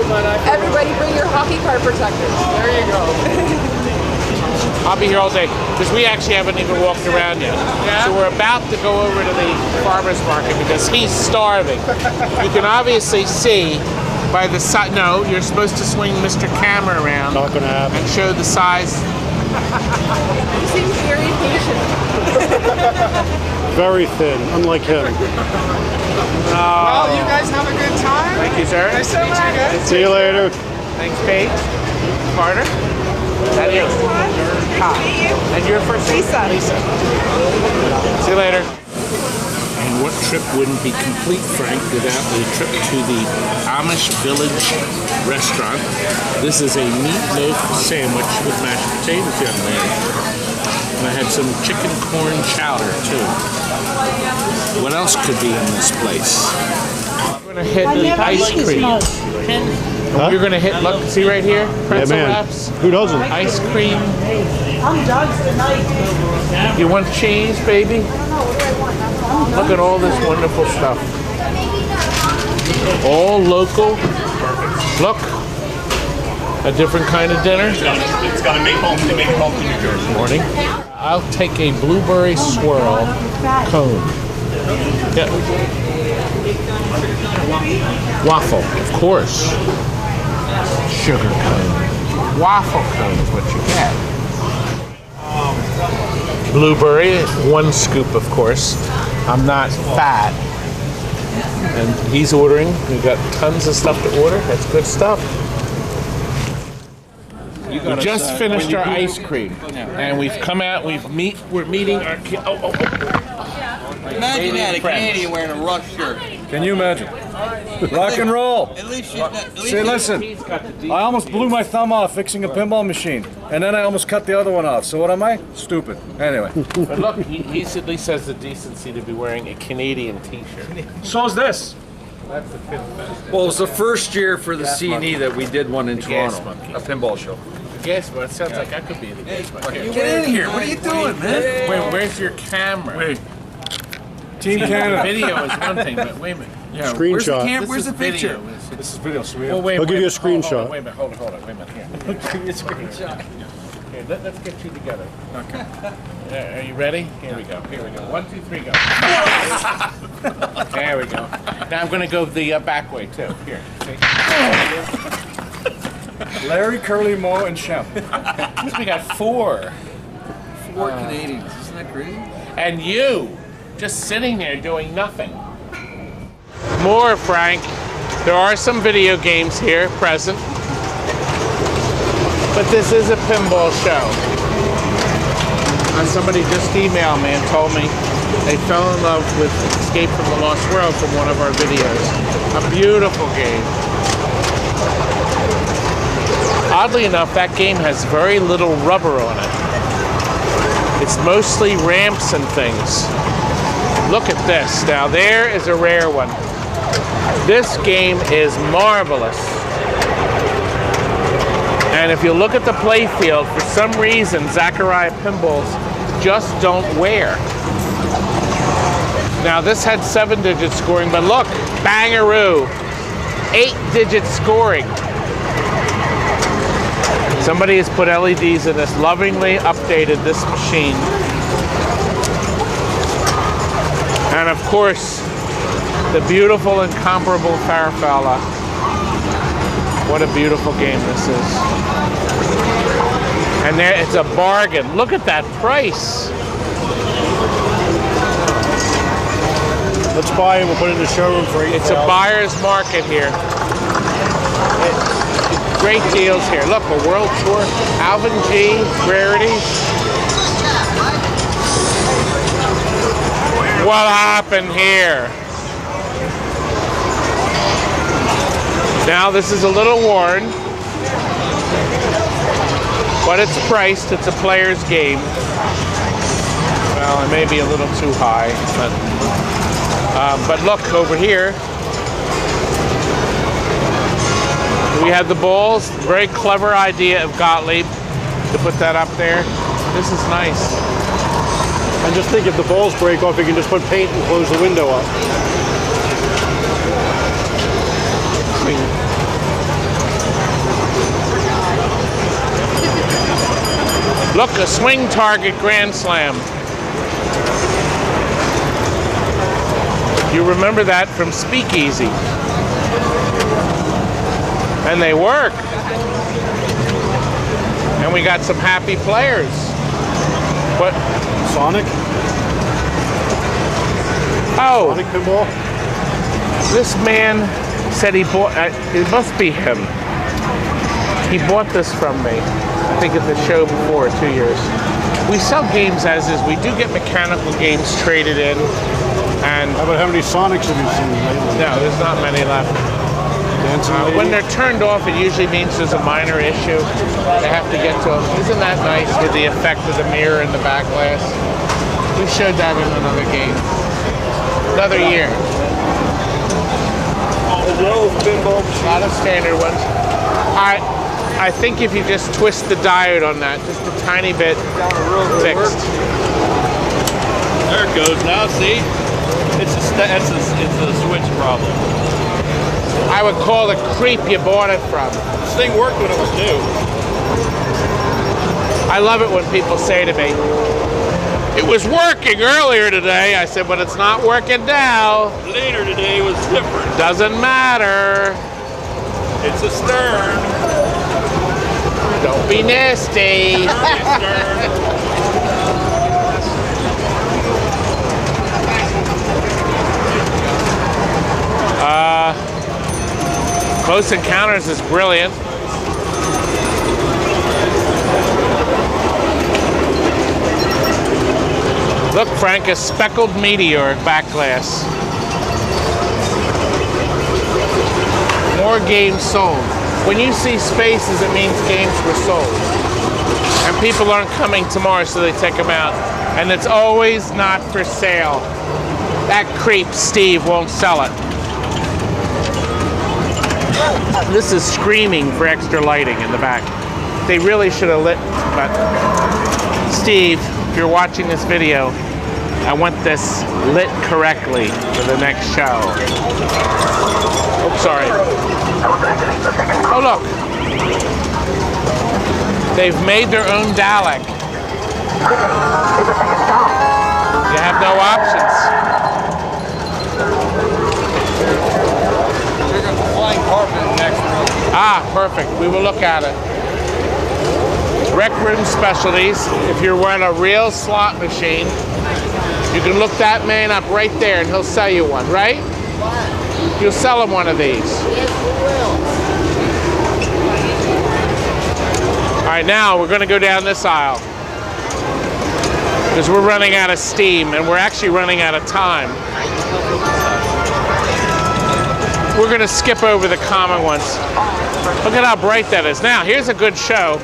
but everybody bring your hockey card protectors. There you go. I'll be here all day because we actually haven't even walked around yet. Yeah? So we're about to go over to the farmer's market because he's starving. You can obviously see by the side. No, you're supposed to swing Mr. Camera around. Not gonna happen. And show the size. You seem very patient. Very thin, unlike him. Well, you guys have a good time. Thank you, sir. Nice to meet you guys. See you later. Thanks, Paige. Carter. That is. Hi. And your first name? Lisa. See you later. And what trip wouldn't be complete, Frank, without a trip to the Amish Village restaurant? This is a meatloaf sandwich with mashed potatoes, young man. And I had some chicken corn chowder, too. What else could be in this place? We're going to hit the ice cream. Huh? You're going to hit, look, see right here? Pretzel man. wraps. Who doesn't? Ice cream. I'm done tonight. You want cheese, baby? Look at all this wonderful stuff. All local. Look. A different kind of dinner. It's got to make home to New Jersey. Morning. I'll take a blueberry swirl cone. Yeah. Waffle, of course. Sugar cone. Waffle cone is what you get. Blueberry, 1 scoop, of course. I'm not fat. And he's ordering. We've got tons of stuff to order. That's good stuff. We just finished our ice cream, and we've come out. We're meeting our. Imagine that, a Canadian wearing a Rush shirt. Can you imagine? Rock and roll. At least Say, listen, I almost blew my thumb off fixing a pinball machine, and then I almost cut the other one off. So what am I? Stupid. Anyway. But look, he at least has the decency to be wearing a Canadian T-shirt. So's this. That's the PINFEST. Well, it was the first year for the C&E that we did one in Gas Toronto, Monkey. a pinball show. Gas Monkey. It sounds like I could be the Gas Monkey. Get in here. What are you doing, man? Wait, where's your camera? Wait. Team Canada. Video is one thing, but wait a minute. Yeah, Screenshot. Where's the picture? This is video, so we have... Wait, I'll give you a hold on, screenshot. wait a minute, hold on, wait a minute, here. Give me a screenshot. Okay, let's get you together. Okay. Are you ready? Here we go. 1, 2, 3, go. There we go. Now I'm going to go the back way, too. Here. See? Larry, Curly, Moe, and Shemp. We got 4. 4 Canadians. Isn't that crazy? And you, just sitting there doing nothing. More, Frank. There are some video games here present. But this is a pinball show. Somebody just emailed me and told me they fell in love with Escape from the Lost World from one of our videos. A beautiful game. Oddly enough, that game has very little rubber on it. It's mostly ramps and things. Look at this. Now there is a rare one. This game is marvelous. And if you look at the play field, for some reason, Zachariah pinballs just don't wear. Now this had 7-digit scoring, but look, bangaroo, 8-digit scoring. Somebody has put LEDs in this, lovingly updated this machine. And of course, the beautiful, incomparable Farfalla. What a beautiful game this is. And there, it's a bargain. Look at that price. Let's buy it. We'll put it in the showroom for $8,000. It's a buyer's market here. Great deals here. Look, a world tour. Alvin G. Rarities. What happened here? Now this is a little worn, but it's priced. It's a player's game. Well, it may be a little too high, but look over here. We have the balls. Very clever idea of Gottlieb to put that up there. This is nice. And just think, if the balls break off, you can just put paint and close the window up. Look, a swing target grand slam. You remember that from Speakeasy. And they work. And we got some happy players. What? Sonic? Oh. Sonic pinball? This man said he bought, it must be him. He bought this from me. I think at the show before, 2 years. We sell games as is. We do get mechanical games traded in. And how many Sonics have you seen lately? No, there's not many left. When they're turned off, it usually means there's a minor issue. They have to get to them. Isn't that nice with the effect of the mirror and the back glass? We showed that in another game. Another year. A lot of standard ones. I think if you just twist the diode on that, just a tiny bit, fixed. There it goes now, see? It's a switch problem. I would call the creep you bought it from. This thing worked when it was new. I love it when people say to me, it was working earlier today. I said, but it's not working now. Later today was different. Doesn't matter. It's a Stern. Don't be nasty. Close Encounters is brilliant. Look, Frank, a speckled meteor back glass. More games sold. When you see spaces, it means games were sold. And people aren't coming tomorrow, so they take them out. And it's always not for sale. That creep Steve won't sell it. This is screaming for extra lighting in the back. They really should have lit, but Steve, if you're watching this video, I want this lit correctly for the next show. Oh, sorry. Oh, look. They've made their own Dalek. You have no options. Flying carpet next room. Ah, perfect. We will look at it. Rec Room Specialties. If you're running a real slot machine, you can look that man up right there and he'll sell you one, right? You'll sell him one of these. Yes, we will. All right, now we're going to go down this aisle because we're running out of steam and we're actually running out of time. We're going to skip over the common ones. Look at how bright that is. Now, here's a good show.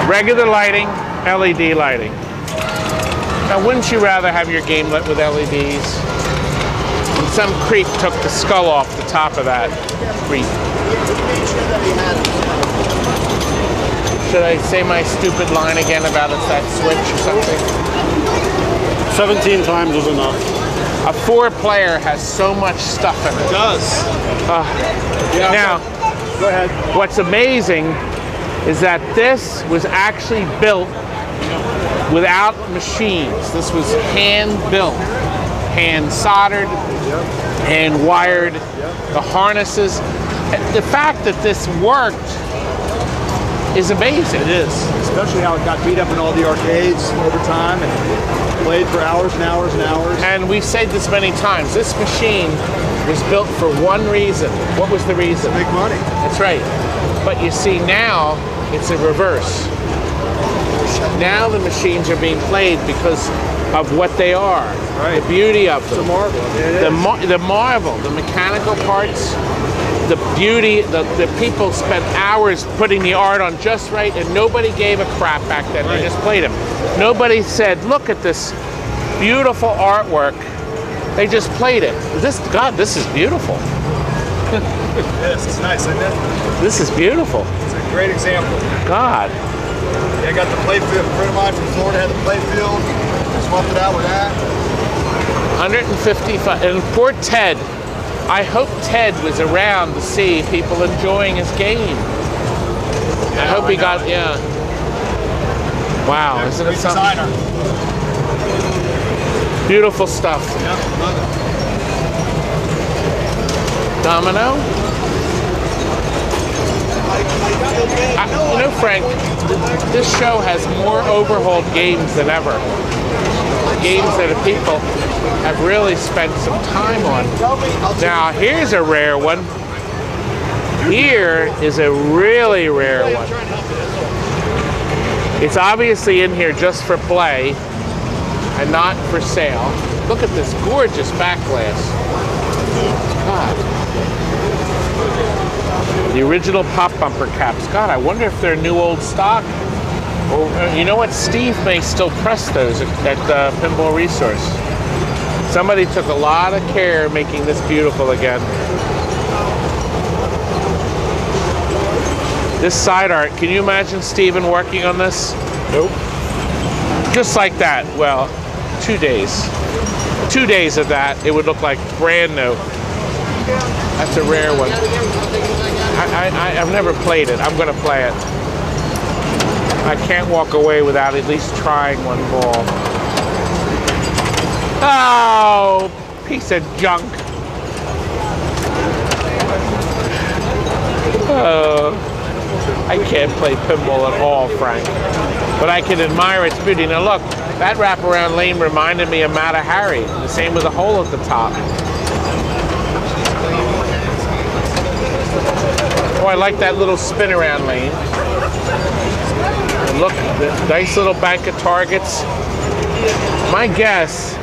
Regular lighting, LED lighting. Now, wouldn't you rather have your game lit with LEDs? And some creep took the skull off the top of that creep. Should I say my stupid line again about it's that switch or something? 17 times was enough. A 4-player has so much stuff in it. It does. Yeah, now, go ahead. What's amazing is that this was actually built without machines. This was hand built, hand soldered, hand wired, the harnesses. The fact that this worked is amazing. It is, especially how it got beat up in all the arcades over time and played for hours and hours and hours. And we've said this many times, this machine was built for one reason. What was the reason? Make money. That's right. But you see now, it's a reverse. Now the machines are being played because of what they are. Right. The beauty of them. It's a marvel. The marvel, the mechanical parts, the beauty, the people spent hours putting the art on just right, and nobody gave a crap back then. They just played them. Nobody said, look at this beautiful artwork. They just played it. God, this is beautiful. Yes, it's nice, isn't it? This is beautiful. It's a great example. God. Yeah, I got the play field. A friend of mine from Florida had the play field. Swapped it out with that. 155. And poor Ted. I hope Ted was around to see people enjoying his game. I hope he got, yeah. Wow, isn't it something? Beautiful stuff. Yeah, love it. Domino? You know, Frank, this show has more overhauled games than ever. Games that people have really spent some time on. Now, here's a rare one. Here is a really rare one. It's obviously in here just for play and not for sale. Look at this gorgeous back glass. God. The original pop bumper caps. God, I wonder if they're new old stock. Or, you know what? Steve may still press those at Pinball Resource. Somebody took a lot of care making this beautiful again. This side art, can you imagine Steven working on this? Nope. Just like that. Well, 2 days. 2 days of that, it would look like brand new. That's a rare one. I've never played it. I'm going to play it. I can't walk away without at least trying one ball. Oh, piece of junk. I can't play pinball at all, Frank. But I can admire its beauty. Now look, that wraparound lane reminded me of Mata Hari. The same with the hole at the top. Oh, I like that little spin around lane. And look, the nice little bank of targets. My guess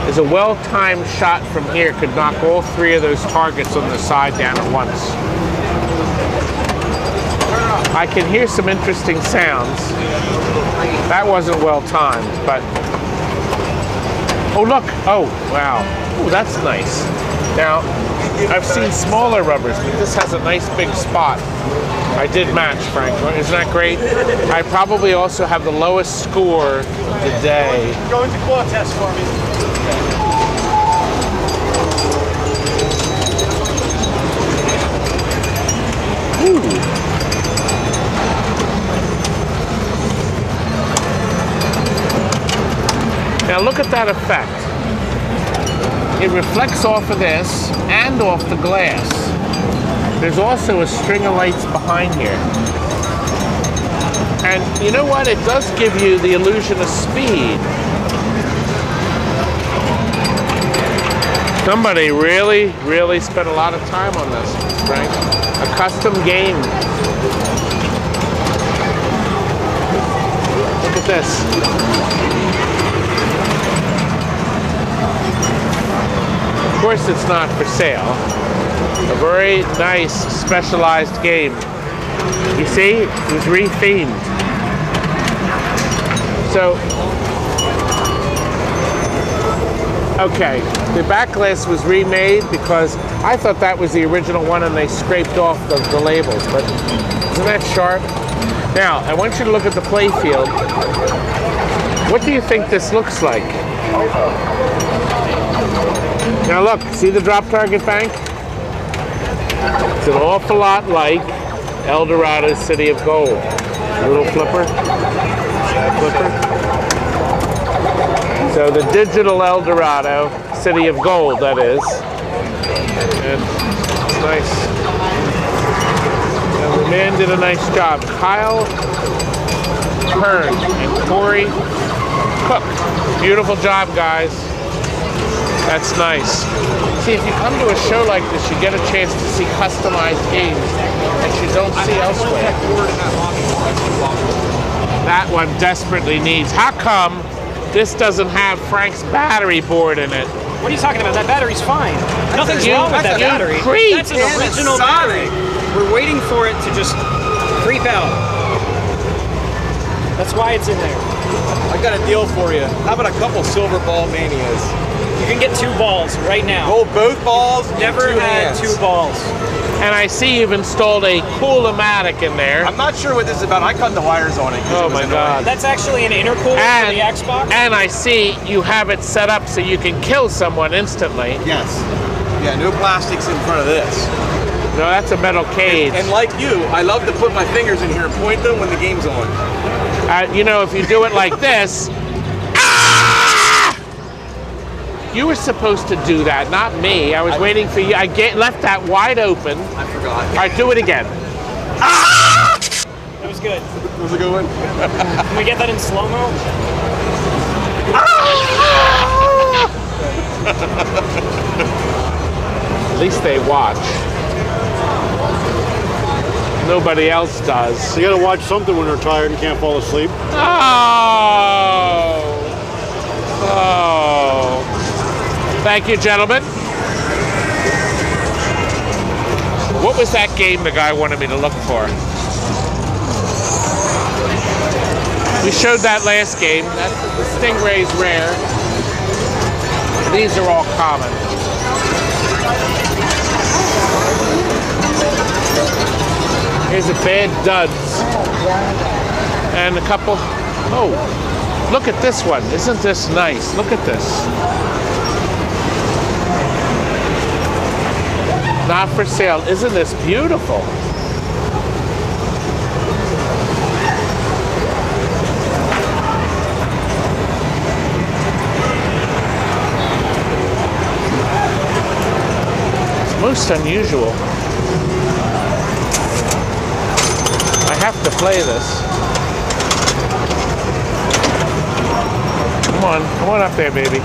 is a well-timed shot from here could knock all three of those targets on the side down at once. I can hear some interesting sounds. That wasn't well-timed, but... Oh, look! Oh, wow. Oh, that's nice. Now, I've seen smaller rubbers, but this has a nice big spot. I did match, Frank. Isn't that great? I probably also have the lowest score of the day. Go into claw test for me. Ooh. Now look at that effect. It reflects off of this and off the glass. There's also a string of lights behind here. And you know what? It does give you the illusion of speed. Somebody really, really spent a lot of time on this, Frank. A custom game. Look at this. Of course it's not for sale. A very nice specialized game. You see, it was re-themed. So, okay, the back glass was remade because I thought that was the original one and they scraped off the labels, but isn't that sharp? Now, I want you to look at the play field. What do you think this looks like? Now look, see the drop target bank? It's an awful lot like El Dorado's City of Gold. Little flipper. So the digital El Dorado, City of Gold, that is. And it's nice. And the man did a nice job. Kyle Hearn and Corey Cook. Beautiful job, guys. That's nice. See, if you come to a show like this, you get a chance to see customized games that you don't see elsewhere. That one desperately needs. How come this doesn't have Frank's battery board in it? What are you talking about? That battery's fine. Nothing's wrong with that battery. That's an original battery. We're waiting for it to just creep out. That's why it's in there. I got a deal for you. How about a couple silver ball manias? You can get 2 balls right now. Hold both balls. Never had 2 balls. And I see you've installed a Cool-O-Matic in there. I'm not sure what this is about. I cut the wires on it. Oh my God. That's actually an intercooler for the Xbox. And I see you have it set up so you can kill someone instantly. Yes. Yeah, no plastics in front of this. No, that's a metal cage. And like you, I love to put my fingers in here and point them when the game's on. You know, if you do it like this, you were supposed to do that, not me. I was waiting for you. I left that wide open. I forgot. All right, do it again. That was good. That was a good one. Can we get that in slow-mo? At least they watch. Nobody else does. You gotta watch something when they're tired and can't fall asleep. Oh! Oh. Thank you, gentlemen. What was that game the guy wanted me to look for? We showed that last game. The Stingray's rare. These are all common. Here's a Bad Duds. And a couple. Oh, look at this one. Isn't this nice? Look at this. Not for sale. Isn't this beautiful? It's most unusual. I have to play this. Come on up there, baby.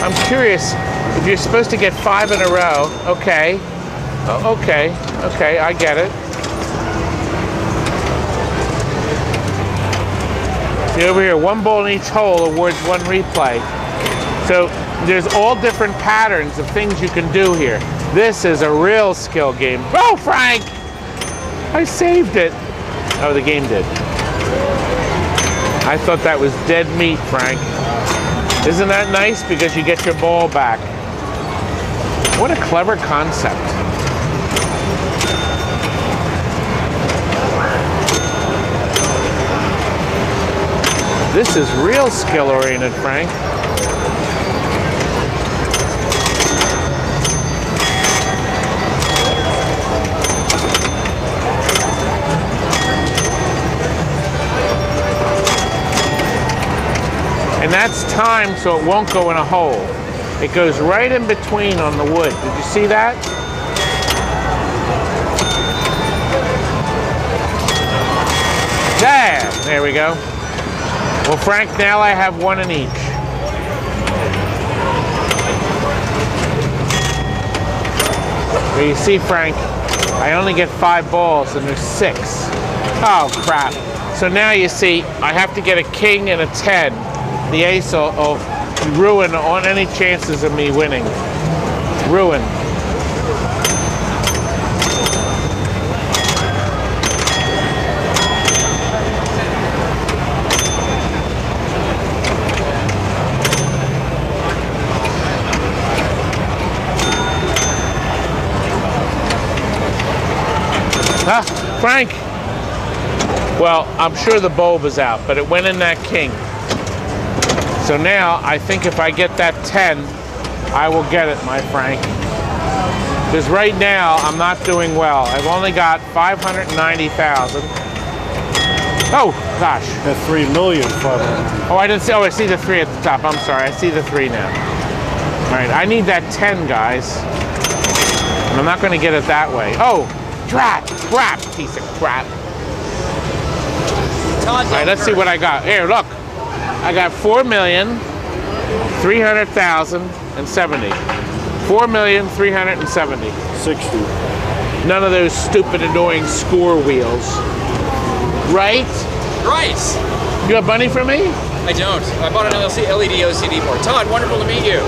I'm curious if you're supposed to get 5 in a row. Okay. Okay, I get it. See over here, 1 ball in each hole awards 1 replay. So there's all different patterns of things you can do here. This is a real skill game. Oh, Frank! I saved it. Oh, the game did. I thought that was dead meat, Frank. Isn't that nice? Because you get your ball back. What a clever concept. This is real skill-oriented, Frank. And that's timed so it won't go in a hole. It goes right in between on the wood. Did you see that? There we go. Well, Frank, now I have 1 in each. Well, you see, Frank, I only get 5 balls and there's 6. Oh, crap. So now you see, I have to get a king and a 10. The ace will ruin on any chances of me winning. Ruin. Ah, Frank. Well, I'm sure the bulb is out, but it went in that king. So now, I think if I get that 10, I will get it, my Frank. Because right now, I'm not doing well. I've only got 590,000. Oh, gosh. At 3,500,000. Oh, I didn't see, oh, I see the 3 at the top. I'm sorry, I see the 3 now. All right, I need that 10, guys. And I'm not gonna get it that way. Oh, crap, piece of crap. All right, let's see what I got. Here, look. I got 4,300,070. 4,370,000. 60. None of those stupid, annoying score wheels. Right? Right. You have money for me? I don't. I bought an LED OCD board. Todd, wonderful to meet you.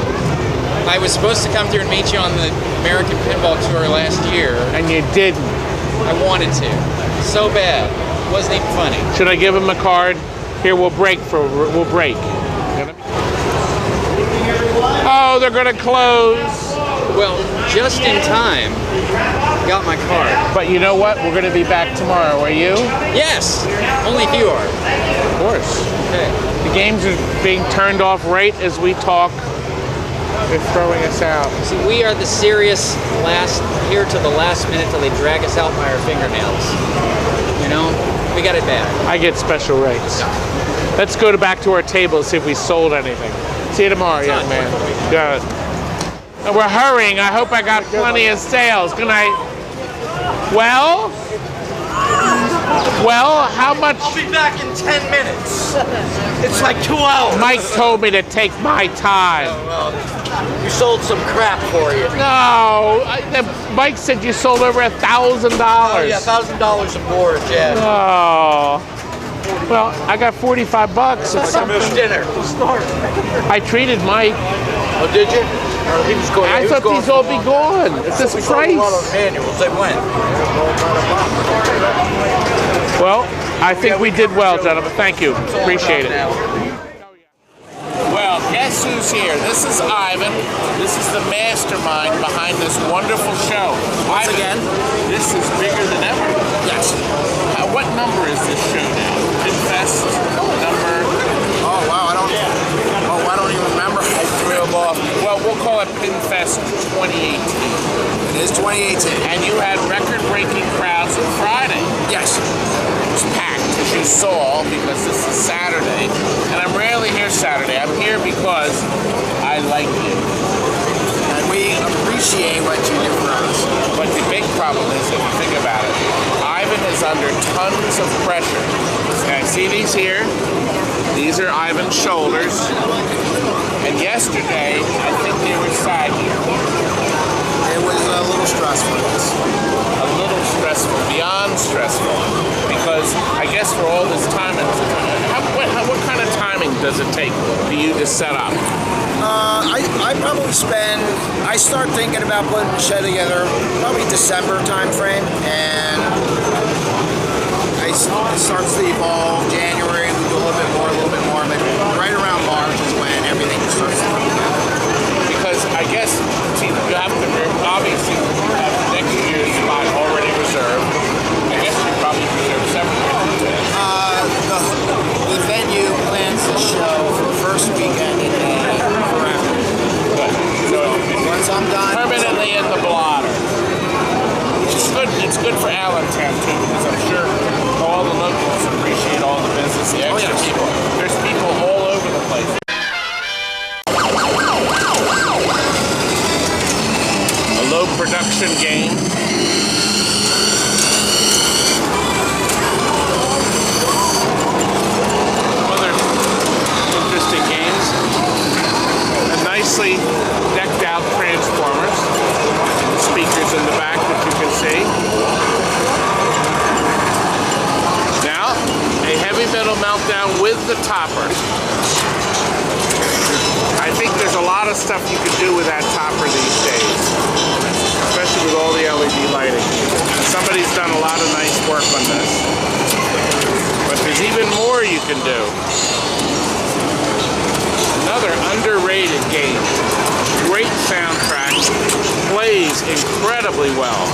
I was supposed to come through and meet you on the American Pinball Tour last year. And you didn't. I wanted to. So bad. It wasn't even funny. Should I give him a card? Here, we'll break. Oh, they're gonna close. Well, just in time. Got my card. But you know what? We're gonna be back tomorrow. Are you? Yes. Only if you are. Of course. Okay. The games are being turned off right as we talk. They're throwing us out. See, we are the serious here to the last minute till they drag us out by our fingernails. You know, we got it bad. I get special rates. Let's go back to our table and see if we sold anything. See you tomorrow, young man. Good. And we're hurrying. I hope I got plenty of sales. Good night. Well, how much? I'll be back in 10 minutes. It's like 2 hours. Mike told me to take my time. Well, you sold some crap for you. No, Mike said you sold over $1,000. Oh, yeah, $1,000 a board, yeah. Oh. Well, I got 45 bucks. It's some dinner. I treated Mike. Oh, did you? He was going. I thought these all be gone. At this price. They went. Well, I think we did well, gentlemen. Thank you. Appreciate it. Well, guess who's here? This is Ivan. This is the mastermind behind this wonderful show. Once again, this is bigger than ever. Yes. What number is this show now? PINFEST number? Oh wow, I don't even remember. I threw them off. Well, we'll call it PINFEST 2018. It is 2018. And you had record-breaking crowds on Friday. Yes. It was packed, as you saw, because this is Saturday. And I'm rarely here Saturday. I'm here because I like you. And we appreciate what you do for us. But the big problem is, if you think about it, Ivan is under tons of pressure. Okay, see these here? These are Ivan's shoulders. And yesterday, I think they were saggy. It was a little stressful. A little stressful, beyond stressful. Because I guess for all this time, what what kind of timing does it take for you to set up? I probably spend, I start thinking about putting the shed together probably December time frame, and it starts to evolve. January, we do a little bit more, but right around March is when everything starts to come together. Because I guess, see, you have to, obviously, you have next year's spot already reserved. I guess you probably reserved several. The venue plans the show for the first weekend in May forever. Good. So once I'm done, permanently in the blotter. It's good. It's good for Allentown too, because I'm sure all the locals appreciate all the business. The extra people. There's people all over the place. A low production game. Games and nicely decked out transformers, speakers in the back that you can see. Now a heavy metal meltdown with the topper. I think there's a lot of stuff you could do with that topper these days, especially with all the LED lighting. Somebody's done a lot of nice work on this, but there's even more you can do. Another underrated game. Great soundtrack. Plays incredibly well.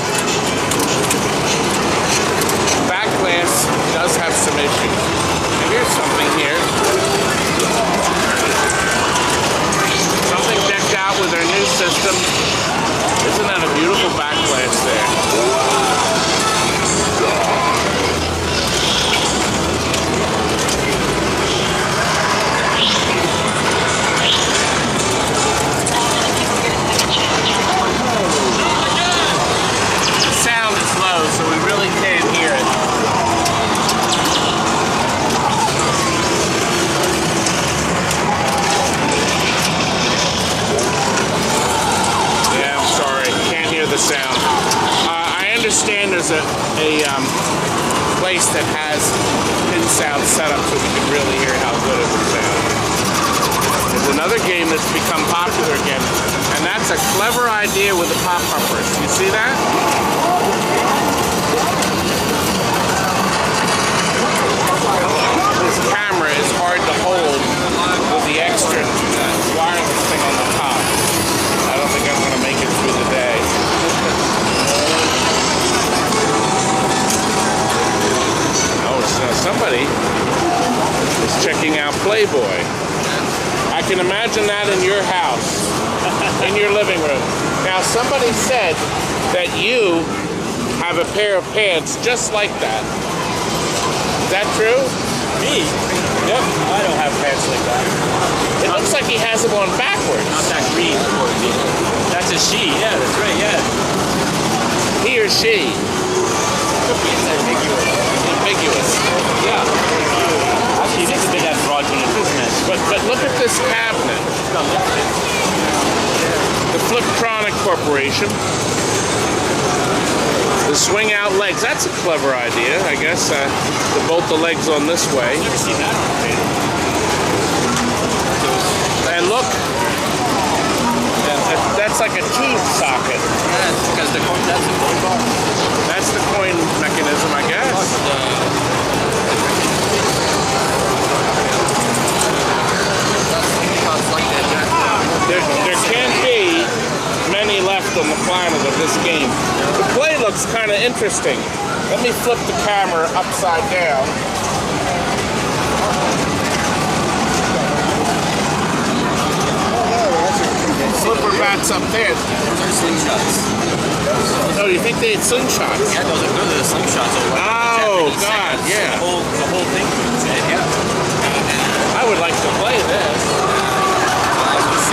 Back glass does have some issues. And here's something here. Something decked out with their new system. Isn't that a beautiful back glass there? So we really can't hear it. Yeah, I'm sorry, can't hear the sound. I understand there's a place that has pin sound set up so we can really hear how good it would sound. There's another game that's become popular again, and that's a clever idea with the pop pumpers. You see that? This camera is hard to hold with the extra wireless thing on the top. I don't think I'm going to make it through the day. Oh, so somebody is checking out Playboy. I can imagine that in your house, in your living room. Now, somebody said that you have a pair of pants just like that. Is that true? Me? Yep. I don't have pants like that. It looks like he has them on backwards. Not that green. That's a she. Yeah, that's right. Yeah. He or she? Could be. It's ambiguous. Ambiguous. Yeah. Actually, this is a bit androgynous, isn't it? But look at this cabinet. The Fliptronic Corporation. The swing out legs. That's a clever idea, I guess. To bolt the legs on this way. I've never seen that on a table. And look. That's like a tube socket. Yeah, because that's the coin bar. That's the coin mechanism, I guess. There can't be many left on the planet of this game. The play looks kind of interesting. Let me flip the camera upside down. Flipper bats up there. Those are slingshots. Oh, you think they had slingshots? Yeah, those are the slingshots. Oh, God, yeah. The whole thing was it, yeah. I would like to play this.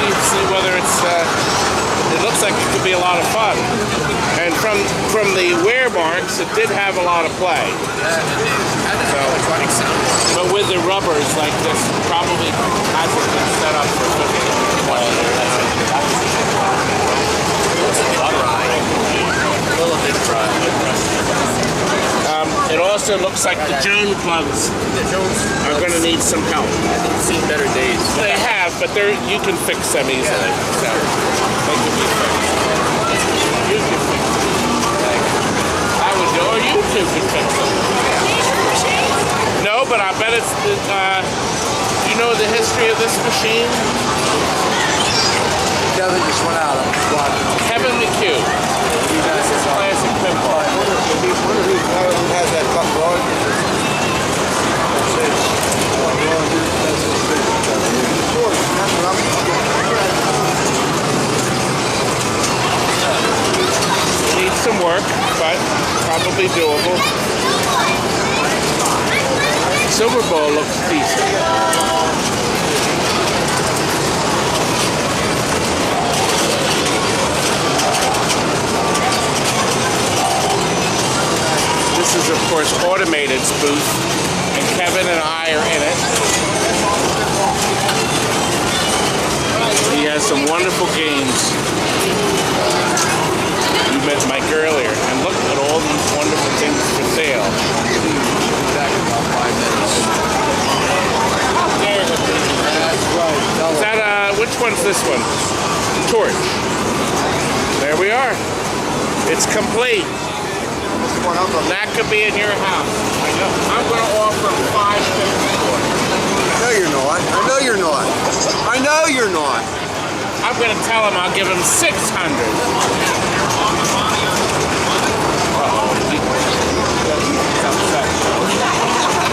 See whether it's. It looks like it could be a lot of fun. And from the wear marks, it did have a lot of play. Electronic sound. But with the rubbers like this, probably hasn't been set up for 20 years. It also looks like the Joan plugs are we're going to need some help. I've seen better days. They have, but you can fix them easily. So they can be fixed. You can fix them. I would go, or you two can fix them. No, but I bet it's the, you know the history of this machine? Kevin just went out. Kevin McHugh. This is classic pinball. Who has that cup going? Needs some work, but probably doable. Silver Bowl looks decent. This is, of course, Automated's booth, and Kevin and I are in it. He has some wonderful games. You met Mike earlier, and look at all these wonderful things for sale. Back in about 5 minutes. Is that, which one's this one? Torch. There we are. It's complete. That could be in your house. I know. I'm going to offer $550. No, you're not. I know you're not. I know you're not. I'm going to tell him I'll give him $600.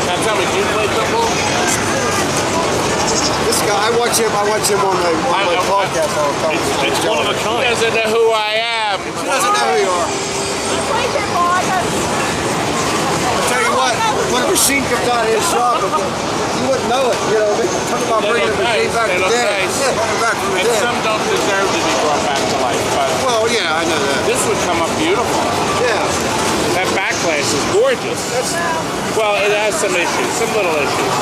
Now tell me, do you play pinball? This guy, I watch him on my podcast all the time. It's one of a kind. He doesn't know who I am. He doesn't know who you are. I'll tell you what, when a machine comes out of his shop, you wouldn't know it. You know, talk about bringing a machine back from the dead. Yeah, coming back from the dead. And some don't deserve to be brought back to life. But well, yeah, I know that. This would come up beautiful. Yeah. That backlash is gorgeous. Well, it has some issues, some little issues.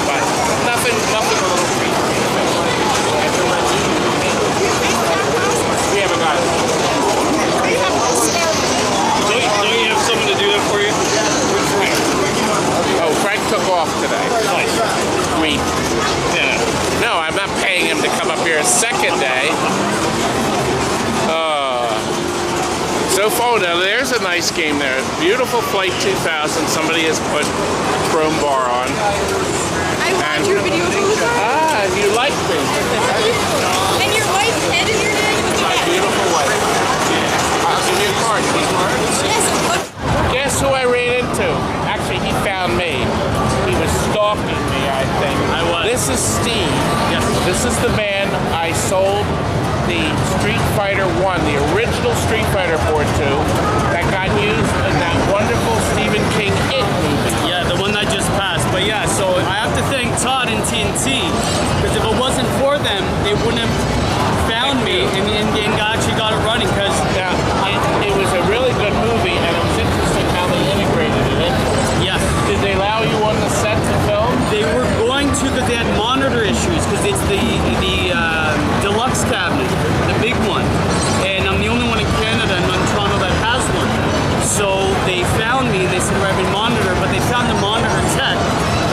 But nothing a little creepy. We have a guy. Don't you have someone to do that for you? Oh, Frank took off today. Sweet. Yeah. No, I'm not paying him to come up here a second day. So far, now there's a nice game there. Beautiful Flight 2000. Somebody has put a chrome bar on. I watched your video too. You like me. And your wife's head in your neck. My beautiful wife. I'll give you a card. Yes. Guess who I ran into? Actually, he found me. He was stalking me, I think. This is Steve. Yes. This is the man I sold the Street Fighter 1, the original Street Fighter board to, that got used in that wonderful Stephen King It movie. Yeah, the one that just passed. But yeah, so I have to thank Todd and TNT, because if it wasn't for them, they wouldn't have found me and actually got it running. Because it was a really good movie, and it was interesting how they integrated it. Yes. Did they allow you on the set to film? They were going to, because they had monitor issues, because it's the deluxe cabinet, the big one. And I'm the only one in Canada and in Toronto that has one. So they found me, they said, we're having monitor, but they found the monitor tech,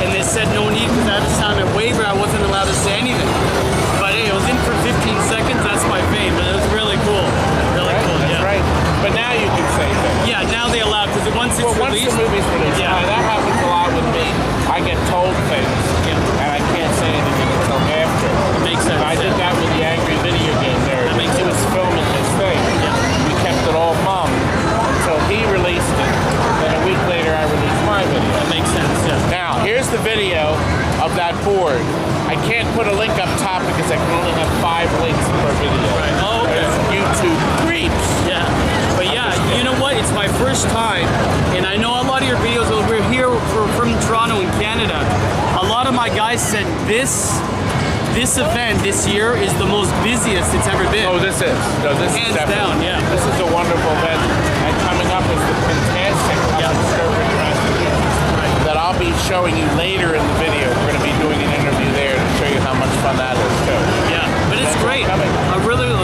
and they said no need, because I had to sign a waiver, I wasn't allowed to say anything. But hey, it was in for 15 seconds, that's my fame, but it was really cool. Really cool, yeah. Right. But now you can say things. Yeah, now they allow, because once it's released. Once the movie's released, yeah. That happens a lot with me. I get told things, and I can't say anything until after. It makes sense. I did that with the Angry Video Game there. He was filming his thing. We kept it all mum until he released it. Then a week later, I released my video. That makes sense, yeah. Now, here's the video of that board. I can't put a link up top because I can only have 5 links per video. Right. Oh, okay. YouTube creeps. Yeah. But yeah, you know what? It's my first time, and I know a lot of your videos, we're here from Toronto in Canada. A lot of my guys said this event this year is the most busiest it's ever been. Oh, this is. No, this Hands is definitely. down, yeah. This is a wonderful event. And coming up is the fantastic that I'll be showing you later in the video. We're going to be doing an interview there to show you how much fun that is too. Yeah, but it's great. A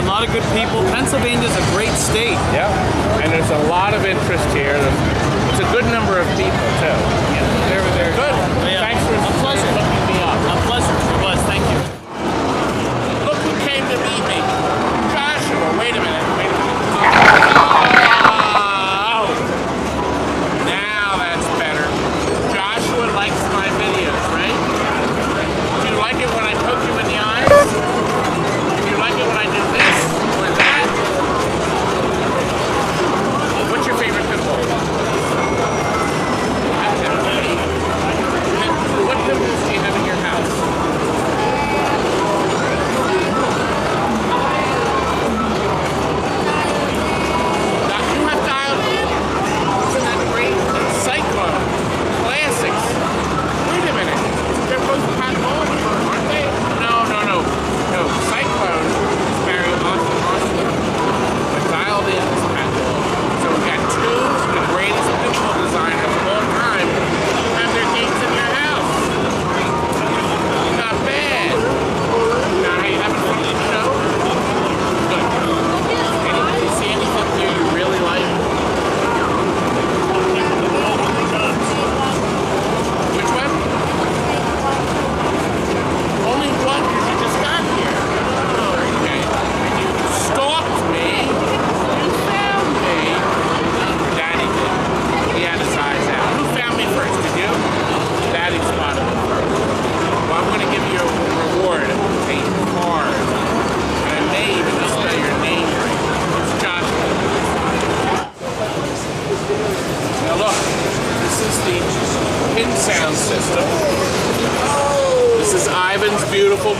lot of good people. Pennsylvania's a great state. Yeah, and there's a lot of interest here. It's a good number of people too. Yeah, very, very good. Yeah. Thanks for a pleasure.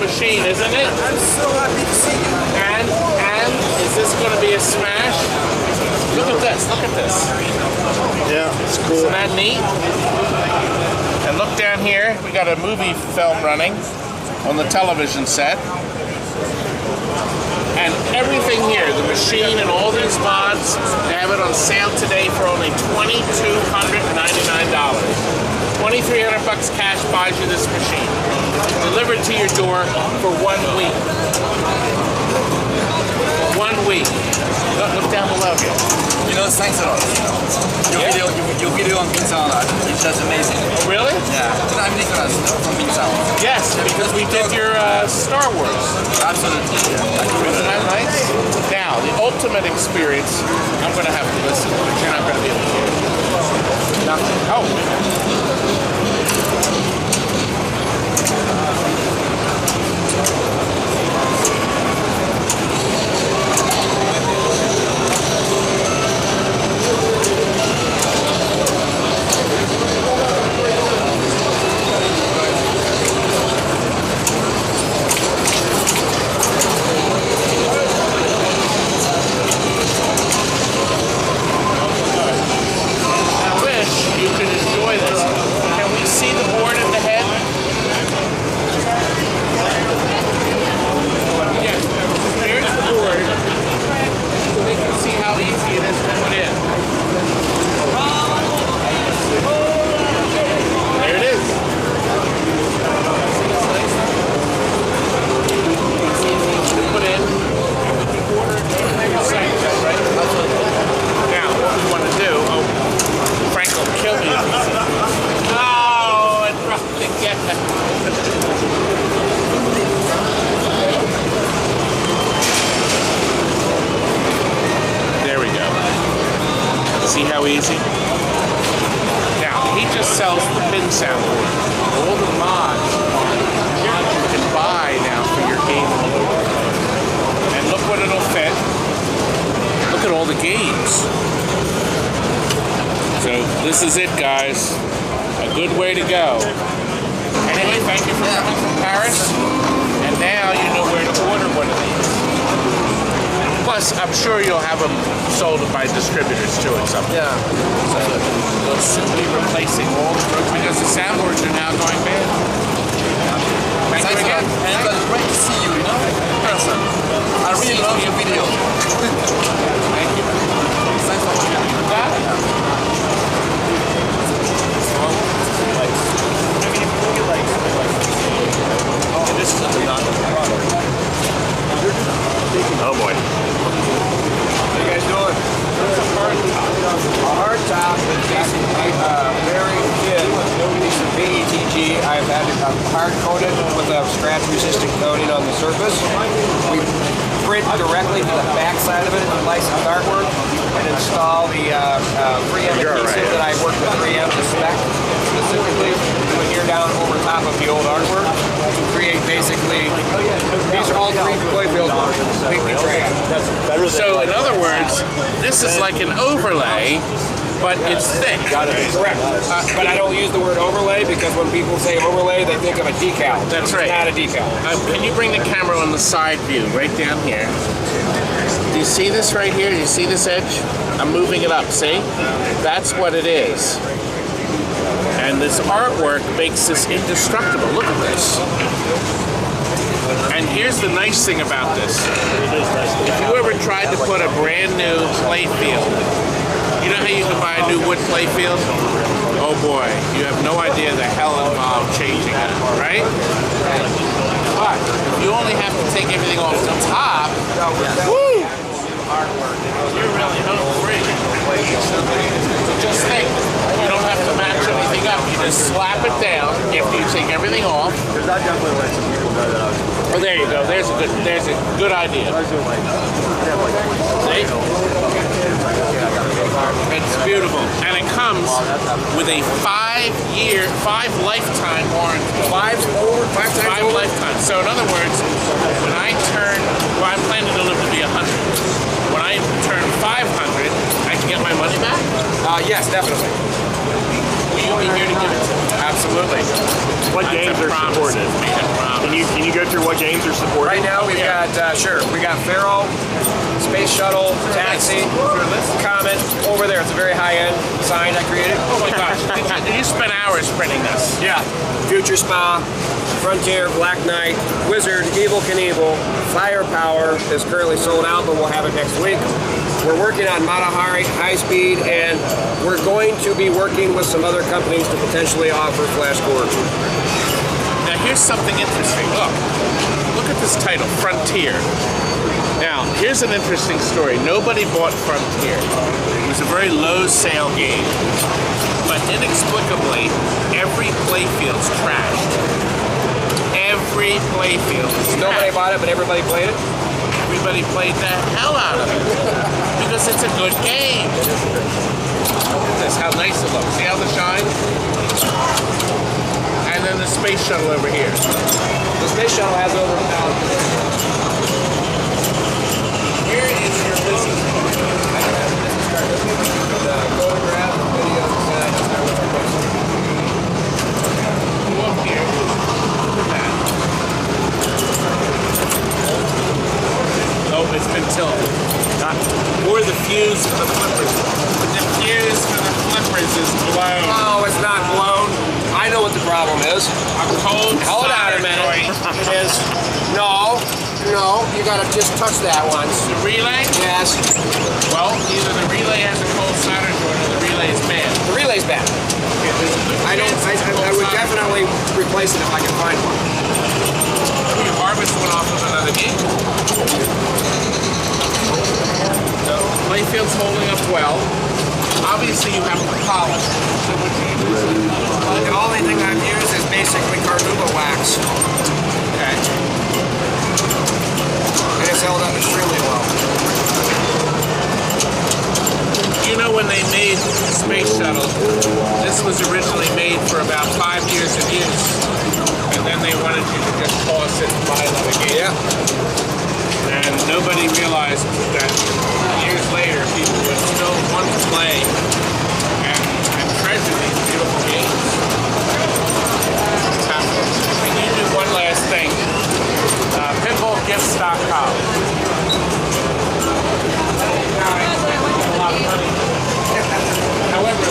machine, isn't it? I'm so happy to see you. And is this going to be a smash? Look at this. Look at this. Yeah, it's cool. Isn't that neat? And look down here. We got a movie film running on the television set. And everything here, the machine and all these mods, they have it on sale today for only $2,299. $2,300 cash buys you this machine. Delivered to your door for 1 week. 1 week. Look down below here. You know, thanks a lot. Your video on Pinball, it's just amazing. Oh, really? Yeah. I'm Nicholas from Pinball. Yes, because we did your Star Wars. Absolutely. Isn't that nice? Now, the ultimate experience, I'm going to have to listen. You're not going to be able to hear. Nothing. Oh. There we go. See how easy? Now, he just sells the pin sound board. All the mods you can buy now for your game. And look what it'll fit. Look at all the games. So this is it, guys. A good way to go. Anyway, thank you for coming from Paris. And now you know where to order one of these. Plus, I'm sure you'll have them sold by distributors too at some point. Yeah. So they'll soon be replacing all the books because the soundboards are now going bad. Thank you again. And it was great to see you, person. I really love your video. Thank you. Thanks for watching. This is Oh boy. What are you guys doing? A hard top is basically very thin piece of PETG. I've had it hard coated with a scratch resistant coating on the surface. We print directly to the back side of it in licensed artwork and install the 3M adhesive that I work with 3M to spec specifically to adhere down over top of the old artwork to create basically, these are all green coil versions, completely trans. So in other words, this is like an overlay, but it's thick. Correct. But I don't use the word overlay because when people say overlay, they think of a decal. That's right. It's not a decal. Can you bring the camera on the side view, right down here? Do you see this right here? Do you see this edge? I'm moving it up, see? That's what it is. And this artwork makes this indestructible. Look at this. And here's the nice thing about this. If you ever tried to put a brand new play field, you know how you can buy a new wood play field? Oh boy, you have no idea the hell involved changing it, right? But you only have to take everything off the top. Woo! You're really home free. So just think, you don't have to match anything up. You just slap it down after you take everything off. Oh, there you go. There's a good idea. See? It's beautiful. And it comes with a 5 lifetime warranty. Five lifetime. So in other words, when I turn, well, I'm planning to live to be 100. When I turn 500, I can get my money back? Yes, definitely. Will you be here to give it to me? Absolutely. What games are supported? Can you go through what games are supported? Right now we've got, sure, we got Pharaoh, Space Shuttle, Taxi, Comet, over there. It's a very high-end sign I created. Oh my gosh, you spent hours printing this. Yeah. Future Spa, Frontier, Black Knight, Wizard, Evil Knievel, Firepower is currently sold out, but we'll have it next week. We're working on Matahari, High Speed, and we're going to be working with some other companies to potentially offer Flash Core. Now here's something interesting. Look at this title, Frontier. Now, here's an interesting story. Nobody bought Frontier. It was a very low sale game. But inexplicably, every playfield's trashed. Every playfield is trashed. Nobody bought it, but everybody played it? Everybody played the hell out of it. Because it's a good game. Look at this, how nice it looks. See how the shine? And then the space shuttle over here. The space shuttle has over 1,000. Where is your business card? I don't have a business card. The photograph, video, Go up here. Look at that. Oh, it's been tilted. Or the fuse for the flippers. The fuse for the flippers is blown. Oh, it's not blown. I know what the problem is. A cold Hold on a minute. It is. No, you gotta just touch that once. The relay? Yes. Well, either the relay has a cold solder joint or the relay is bad. The relay's bad. I would definitely replace it if I can find one. You harvest one off of another game. So, playfield's holding up well. Obviously, you have to polish. So what do you use? The only thing I've used is basically carnauba wax. Okay. And it's held up extremely well. You know, when they made the Space Shuttle, this was originally made for about 5 years of use. And then they wanted you to just toss it and buy another game. Yeah. And nobody realized that years later, people would still want to play and treasure these beautiful games. And you do one last thing. Pinballgifts.com. A lot of money. However,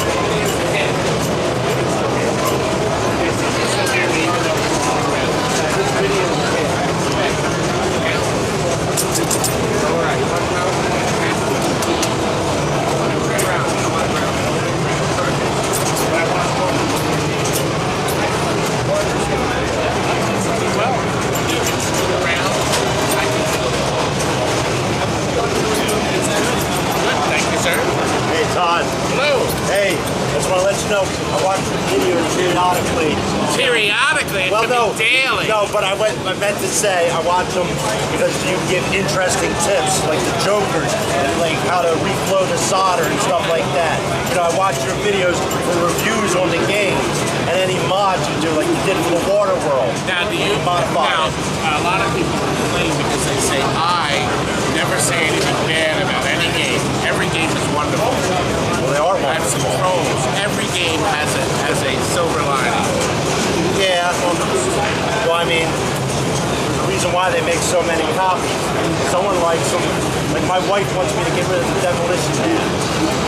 Hey, Todd. Hello. Hey, I just want to let you know, I watch the video periodically. Periodically? It Well, should no. be daily. No, but I meant to say I watch them because you give interesting tips, like the jokers, and like how to reflow the solder and stuff like that. You know, I watch your videos for reviews on the games and any mods you do, like you did for the Water World. Now, do you modify? Now, a lot of people complain because they say, I never say anything bad about any game. Every game is wonderful. Well, they are Has some trolls. Every game has a silver lining. Yeah. Well, I mean, the reason why they make so many copies, someone likes them. Like my wife wants me to get rid of the Demolition Man.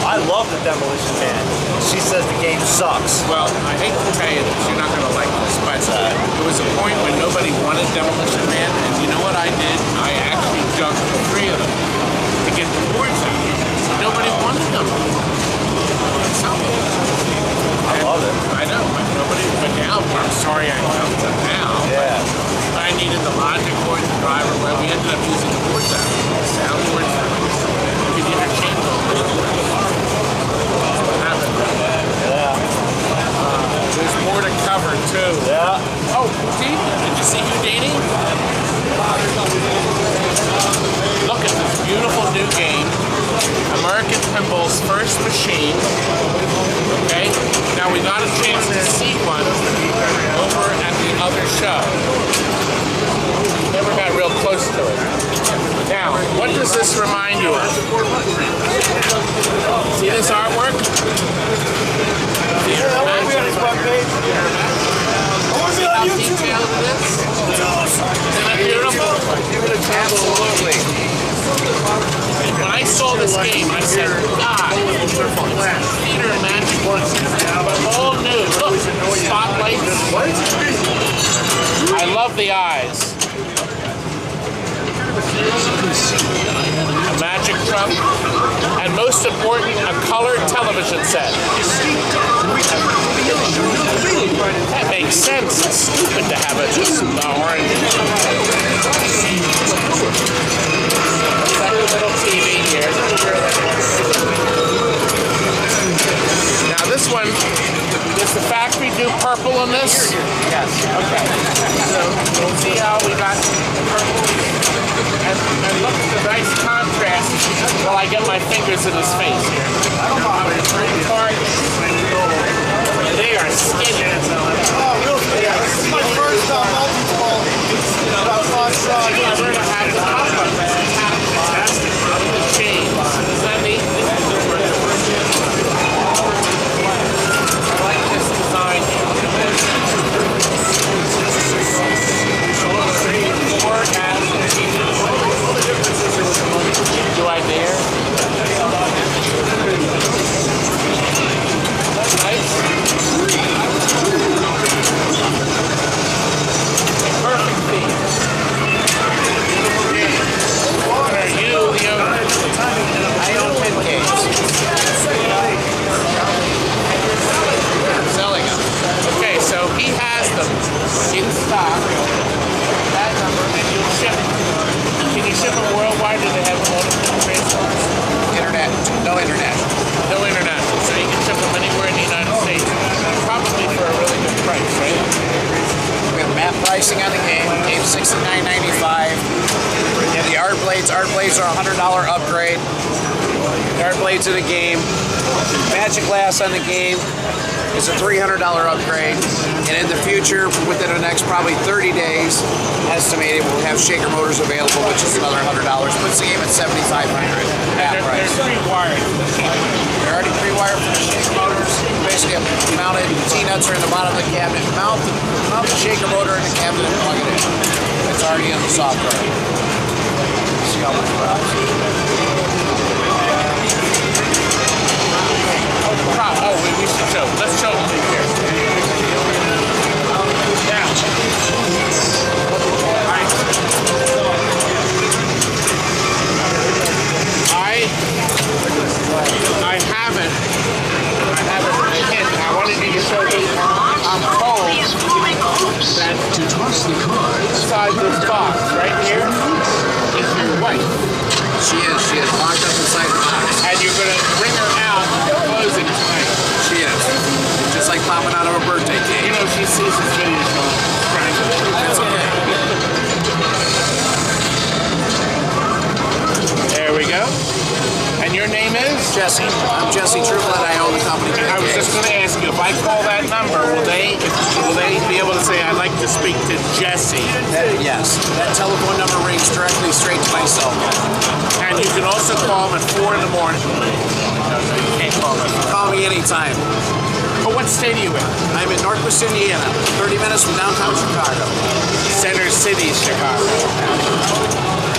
I love the Demolition Man. She says the game sucks. Well, I hate to tell you this, you're not going to like this, but there was a point when nobody wanted Demolition Man, and you know what I did? I actually junked 3 of them to get the boards out. Nobody wanted them. I love it. I know, but now, I'm sorry I jumped them now. Yeah. But I needed the logic board, the driver, well, we ended up using the boards out. Sound boards out. You could interchange all those boards. That's what happened. Yeah. There's more to cover, too. Yeah. Oh, see? Did you see Houdini? Look at this beautiful new game. American Pinball's first machine. Okay? Now we got a chance to see one over at the other show. Never got real close to it. Now, what does this remind you of? See this artwork? Yeah, I want to be on his front page. I want to be like Absolutely. When I saw this game, I said, God, theater magic works. But all new. Look, spotlights. I love the eyes. A magic trump, and most important, a colored television set. That makes sense. It's stupid to have it just orange. Little TV here. Now this one, does the factory do purple on this? Yes. Okay. So we'll see how we got the purple. And look at the nice contrast while I get my fingers in his face here. I don't know how to turn it apart. They are skinny. Oh, real skinny. This is my first multi-ball. I learned to have the top one. Fantastic. The chains. Is that neat? I like this design. Do I dare? That's nice. Perfect theme. What are you, the owner? I own Pin Games. Selling them. Okay, so he has them in stock. That number, and you ship them. Can you ship them worldwide? Do they have them on the transport? Internet. No internet. No international. So you can ship them anywhere in the United States. Probably for a really good price, right? We have map pricing on the game. Game $69.95. And the art blades are a $100 upgrade. The art blades in the game. Magic glass on the game is a $300 upgrade. And in the future, within the next probably 30 days, estimated, we'll have shaker motors available, which is another $100. Puts the game at $7,500. Map price. They're pre-wired. They're already pre-wired for the shaker motors. Basically, mounted T-nuts are in the bottom of the cabinet. Mount the shaker motor in the cabinet and plug it in. It's already in the software. See how much we should show. Let's show them here. Now, I haven't hint. I wanted you to show you. I'm told that to toss the cards inside this box right here is your wife. She is locked up inside the box. And you're going to bring her out at closing tonight. She is. Just like popping out of a birthday cake. You know, she sees this video, so that's okay. There we go. And your name is? Jesse. I'm Jesse Triplet. I own the company. I was just going to ask you, if I call that number, will they be able to say, I'd like to speak to Jesse? Yes. That telephone number rings directly straight to my cell phone. And you can also call them at 4 in the morning. You can't call them. Call me anytime. But what state are you in? I'm in Northwest Indiana, 30 minutes from downtown Chicago. Center City, Chicago.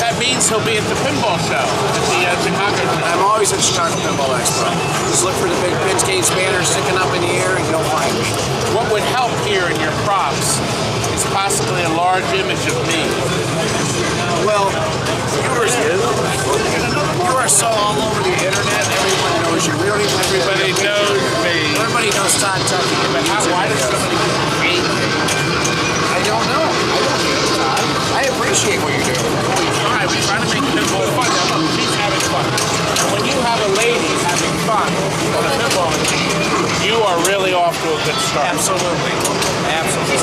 That means he'll be at the pinball show at the Chicago. I'm always at Chicago Pinball Expo. Just look for the big Pin Games banner sticking up in the air and you'll find me. What would help here in your props is possibly a large image of me. Well, you are so all over the internet, everyone knows you. We don't even Everybody knows me. Everybody knows Todd Tucky. But why does somebody hate me? I don't know. I don't hate you, Todd. I appreciate what you're doing. We try to make pinball fun. Now look, she's having fun. And when you have a lady having fun on a pinball machine, you are really off to a good start. Absolutely. Absolutely.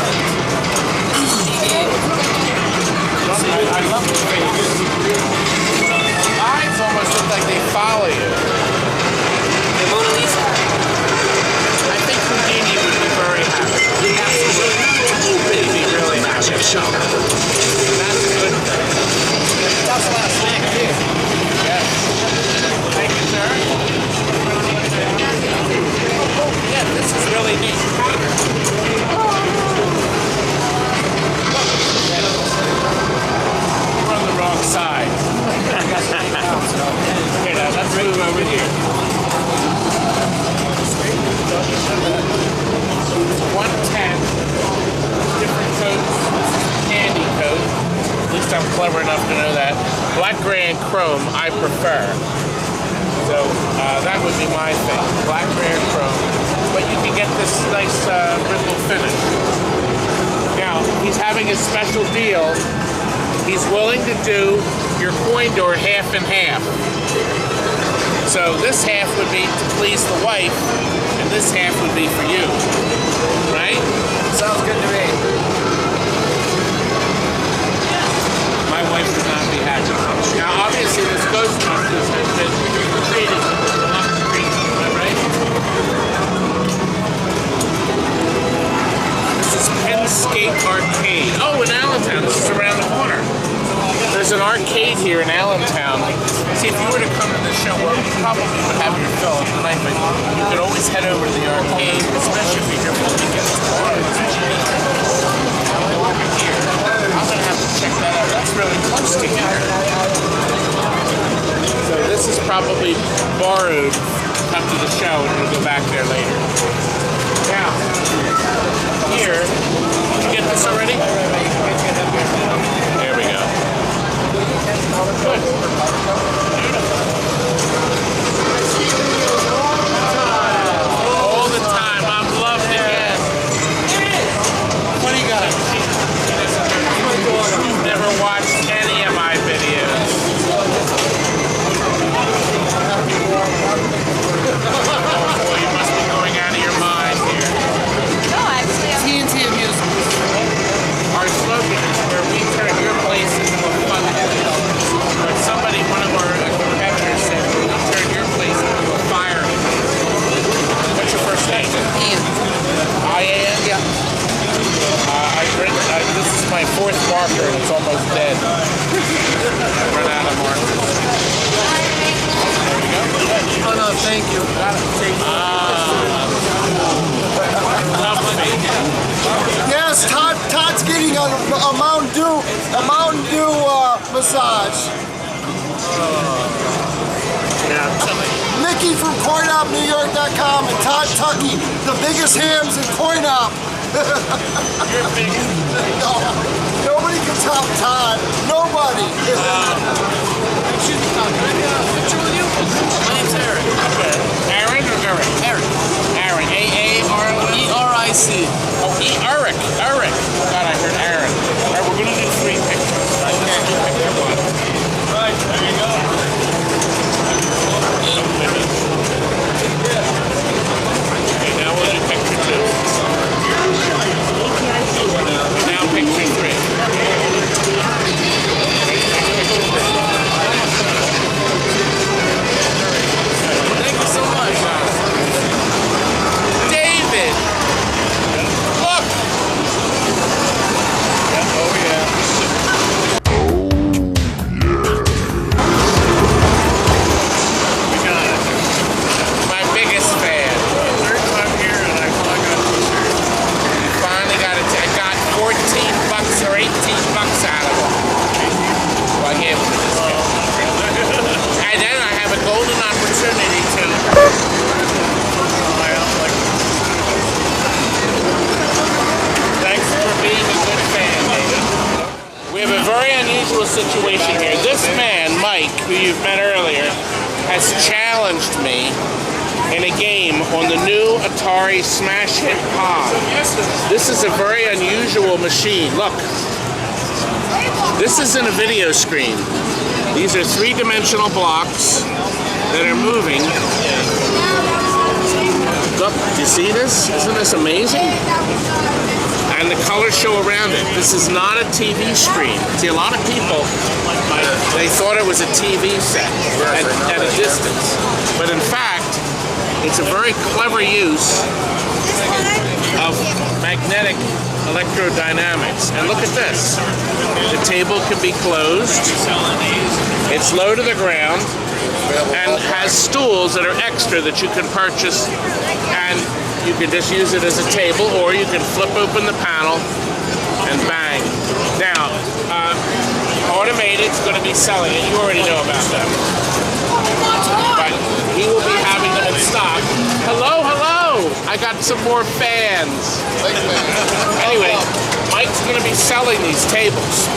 I love the face. Eyes almost look like they follow you. The Mona Lisa. I think Houdini would be very happy. Absolutely. He'd be really happy. That's a good thing. That's a lot of snack, too. Yes. Thank you, sir. Yeah, this is really neat. brand chrome I prefer. So that would be my thing, black brand chrome. But you can get this nice ripple finish. Now, he's having a special deal. He's willing to do your coin door half and half. So this half would be to please the wife, and this half would be for you. Right? Sounds good to me. My wife would not be happy. Now, obviously, this Ghostbusters has been created with a lot of trees. Is that right? This is Penn Skate Arcade. Oh, in Allentown. This is around the corner. There's an arcade here in Allentown. See, if you were to come to the show, well, you probably would have your fill of the night, but you could always head over to the arcade, especially if you're here for the weekend. I'm going to have to check that out. That's really close to here. So this is probably borrowed. Come to the show and we'll go back there later. Now, here, did you get this already? There we go. Good. All the time, I'm loving it. What do you got? You've never watched any of my videos. Oh boy, you must be going out of your mind here. No, actually, TNT Amusements. Our slogan is where we turn your place into a fun place. But somebody, one of our competitors said, we turn your place into a fire. What's your first name? Ian. I-A-N? Yeah. This is my fourth marker and it's almost dead. I run out of markers. There we go. Oh no, thank you. Yes, Todd's getting a Mountain Dew massage. Mickey from CoinOpNewYork.com and Todd Tucky, the biggest hams in CoinOp. You're big. No, nobody can top Todd. Nobody. Excuse me, Todd. Can I get a picture with you? My name's Aaron. Okay. Aaron or Eric? Aaron. Aaron. A-A-R-O-N? E-R-I-C. Oh, Eric. Eric. God, I heard Aaron. All right, we're going to do 3 pictures. All right, this is picture 1. Right, there you go. Okay, now we'll do picture 2. Now picture 3. Thank you so much. David! Look! Oh, yeah. My biggest fan. Third time here and I got a t-shirt. Finally got it. I got 14 bucks or 18 bucks out of it. So I gave him a discount. And then I have a golden opportunity to. Thanks for being a good fan, David. We have a very unusual situation here. This man, Mike, who you've met earlier, has challenged me in a game on the new Atari Smash Hit Pod. This is a very unusual machine. Look, this isn't a video screen. These are 3-dimensional blocks that are moving. Look, do you see this? Isn't this amazing? And the colors show around it. This is not a TV screen. See, a lot of people, they thought it was a TV set at a distance. But in fact, it's a very clever use of magnetic electrodynamics. And look at this. The table can be closed. It's low to the ground and has stools that are extra that you can purchase, and you can just use it as a table, or you can flip open the panel and bang. Now, Automated's going to be selling it. You already know about them. But he will be having them in stock. Hello, hello! I got some more fans. Anyway, Mike's going to be selling these tables.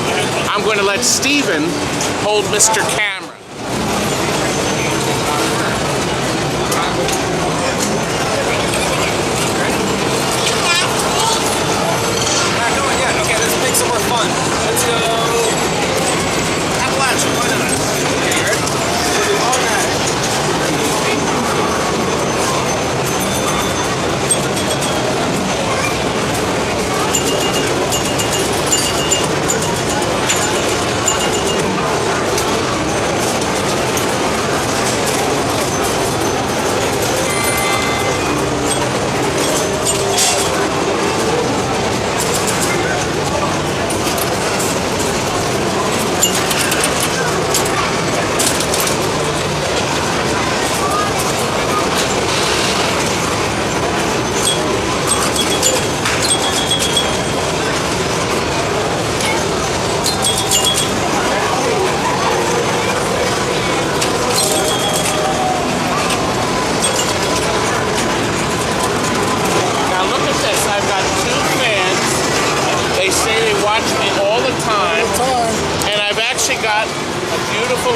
I'm going to let Steven hold Mr. Camera. Okay, let's make some more fun. Let's go. Appalachian, why not? Okay, you ready? We'll do all that.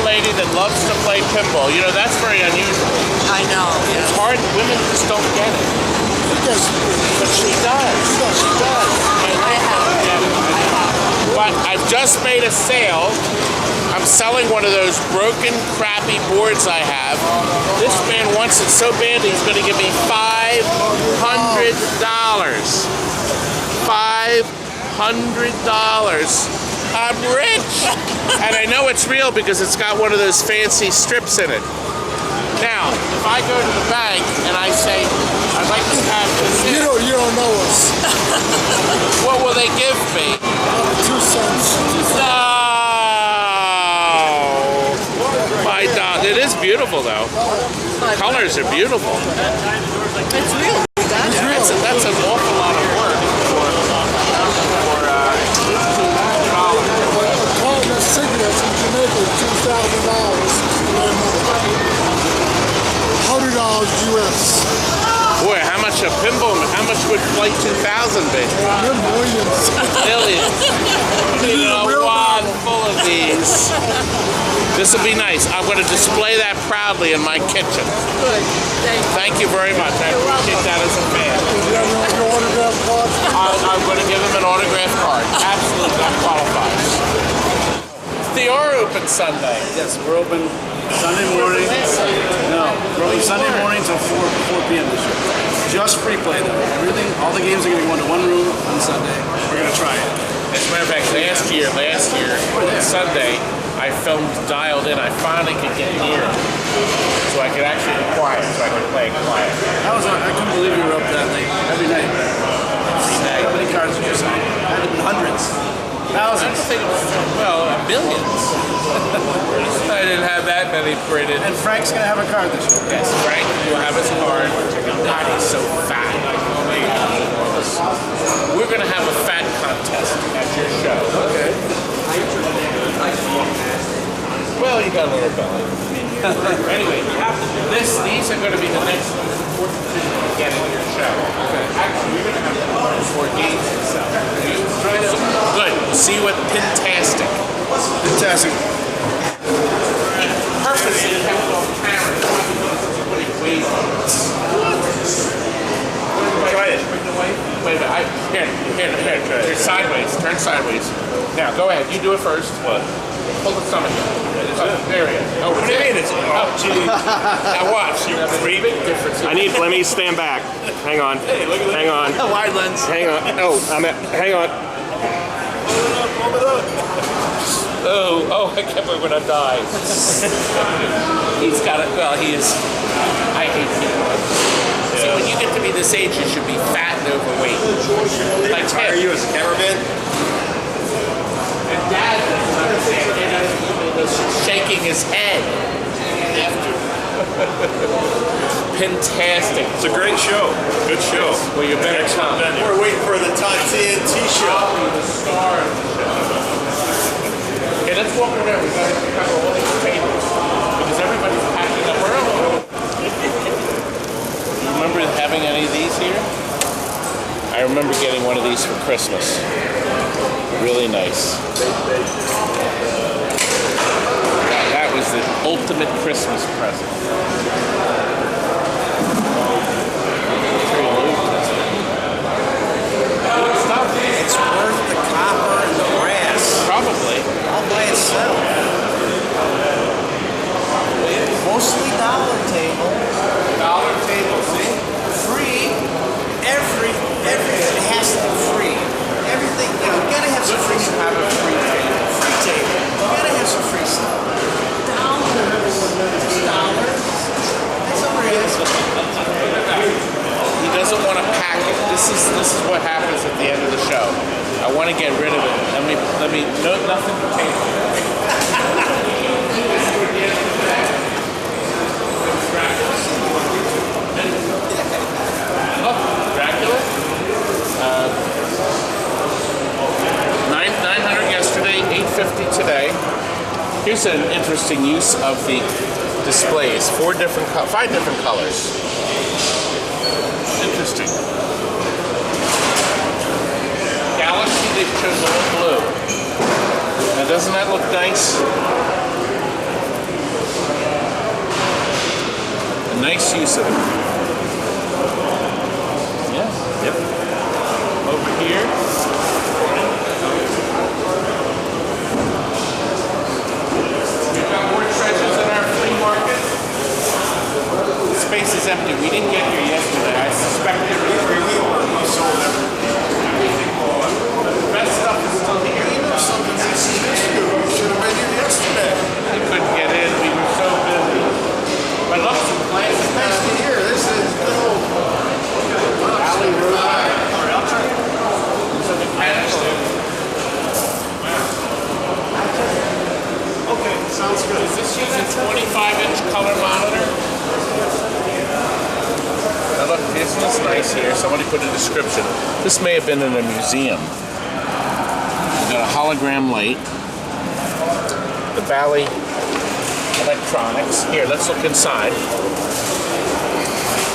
Lady that loves to play pinball. You know, that's very unusual. I know. It's hard. Women just don't get it. But she does. She does. I have. But I've just made a sale. I'm selling one of those broken, crappy boards I have. This man wants it so badly, he's going to give me $500. $500. I'm rich! And I know it's real because it's got one of those fancy strips in it. Now, if I go to the bank and I say, I'd like to have this. You don't know us. What will they give me? 2 cents. No! My dog. It is beautiful though. The colors are beautiful. It's real. That's an awful lot of work for cigarettes in Jamaica, $2,000. $100 US. Boy, how much a pinball? How much would Flight 2000 be? Millions. Millions. You know, one full of these. This will be nice. I'm going to display that proudly in my kitchen. Good. Thank you very much. I appreciate that as a fan. Your autograph card? I'm going to give him an autograph card. Absolutely, that qualifies. They are open Sunday. Yes, we're open Sunday morning. No, we're open Sunday morning till 4 p.m. this year. Just free play though. Everything, all the games are going to go into one room on Sunday. We're going to try it. As a matter of fact, last year, on Sunday, I filmed Dialed In. I finally could get near it. So I could actually be quiet, so I could play quiet. I couldn't believe you were up that late. Every night. How many cards did you sign? Hundreds. Thousands. Well, millions. I didn't have that many printed. And Frank's going to have a card this year. Yes, Frank will have his card. God, he's so fat. We're going to have a fat contest at your show. Okay. Well, you got a little belly. Anyway, these are going to be the next most important thing to get in your show. Okay. Actually, we're going to have more games to sell. Good. See what Pintastic. Fantastic. Purposely kept off camera. Try it. Wait a minute. Here. Turn sideways. Turn sideways. Now, go ahead. You do it first. What? Hold the stomach. There we go. Oh, what do you mean? Oh, gee. Now watch. You're a big difference. Let me stand back. Hang on. Hey, look at that. Hang on. Wide lens. Hang on. Oh, hang on. Oh, I can't believe when I die. He's got it. Well, he is. I hate people. See, when you get to be this age, you should be fat and overweight. Like Are you as a cameraman? And Dad doesn't understand. He was shaking his head after. Pintastic. It's a great show. Good show. Well, you better come. We're waiting for the TNT show. The star of the show. Okay, let's walk around. We got to cover all these tables because everybody's packing up early. You remember having any of these one of these for Christmas. Really nice. That was the ultimate Christmas present. It's worth the copper and the brass. Probably. All by itself. Mostly dollar table. Dollar table, see? Free. It has to be free. Everything, you know, you gotta have some free stuff. Have a free table. Free table. You gotta have some free stuff. Dollars. That's all it is. He doesn't want to pack it. This is what happens at the end of the show. I want to get rid of it. Let me no, nothing to take. Look, Dracula. 900 yesterday, 850 today. Here's an interesting use of the displays. 5 different colors. Interesting. Galaxy, they've chosen all blue. Now, doesn't that look nice? A nice use of it. Yes. Yep. Over here. We've got more treasures in our flea market. The space is empty. We didn't get here yesterday. I suspect we sold everything. The best stuff is still here. You know something I should have been here yesterday. I couldn't get in. We were so busy. But look, some plants. It's nice to hear. This is good old alley road. Alright, I'll try it. Okay, sounds good. Is this using 25-inch color monitor? Now look, isn't this nice here? Somebody put a description. This may have been in a museum. We've got a hologram light. The Bally electronics. Here, let's look inside.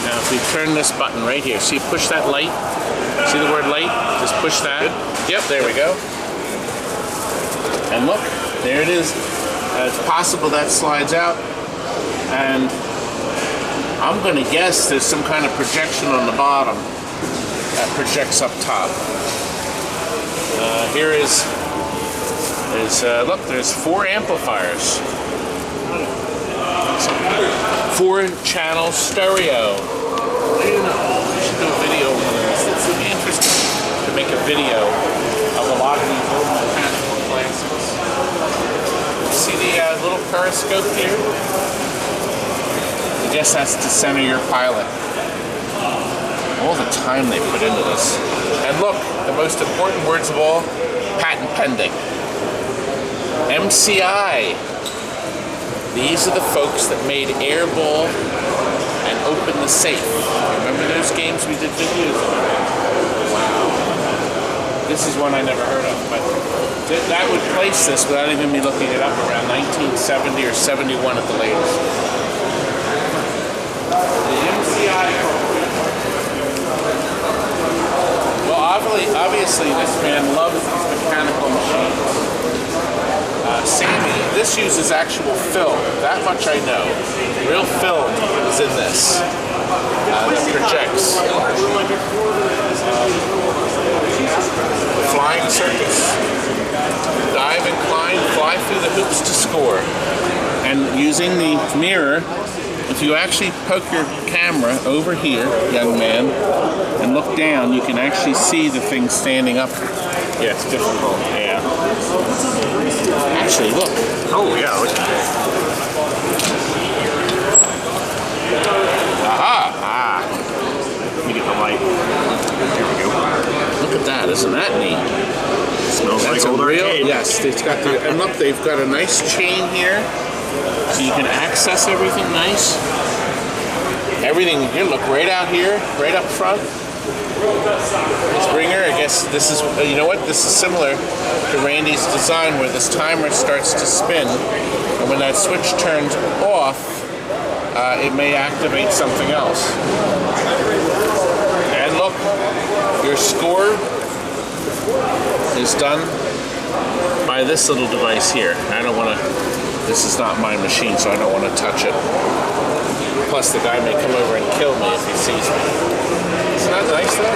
Now if we turn this button right here, see, push that light. See the word light? Just push that. Yep, there we go. And look, there it is. It's possible that slides out. And I'm going to guess there's some kind of projection on the bottom that projects up top. Here is look, there's 4 amplifiers. 4-channel stereo. We should do a video on this. It's interesting to make a video of a lot of these old mechanical classics. See the little periscope here? I guess that's to center your pilot. All the time they put into this. And look, the most important words of all, patent pending. MCI. These are the folks that made Airball and Open the Safe. Remember those games we did videos on? Wow. This is one I never heard of, but that would place this without even me looking it up around 1970 or 71 at the latest. The MCI program. Well, obviously this man loves these mechanical machines. Sammy, this uses actual film. That much I know. Real film is in this that projects. Flying circus. Dive and climb, fly through the hoops to score. And using the mirror, if you actually poke your camera over here, young man, and look down, you can actually see the thing standing up. Yeah, it's difficult. Yeah. Actually, look. Oh, yeah. Aha! Ah. Let me get the light. Here we go. Look at that. Isn't that neat? Smells That's like old a real, arcade. yes, it's got the, and look, they've got a nice chain here, so you can access everything nice. Everything here, look, right out here, right up front. Springer, I guess this is, you know what, this is similar to Randy's design where this timer starts to spin, and when that switch turns off, it may activate something else. And look, your score is done by this little device here. I don't want to, this is not my machine, so I don't want to touch it. Plus the guy may come over and kill me if he sees me. Isn't that nice though?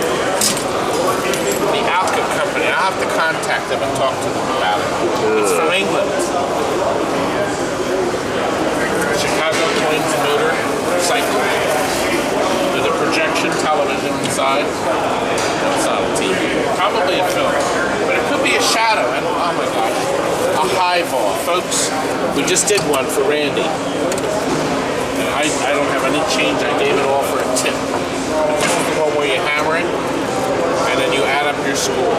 The Alka company, I'll have to contact them and talk to them about it. It's from England. Chicago Twins motor cycle with a projection television inside. No, it's not a TV. Probably a film. But it could be a shadow. And, oh my gosh. A highball. Folks, we just did one for Randy. And I don't have any change. I gave it all for a tip. This is the one where you hammer it and then you add up your score.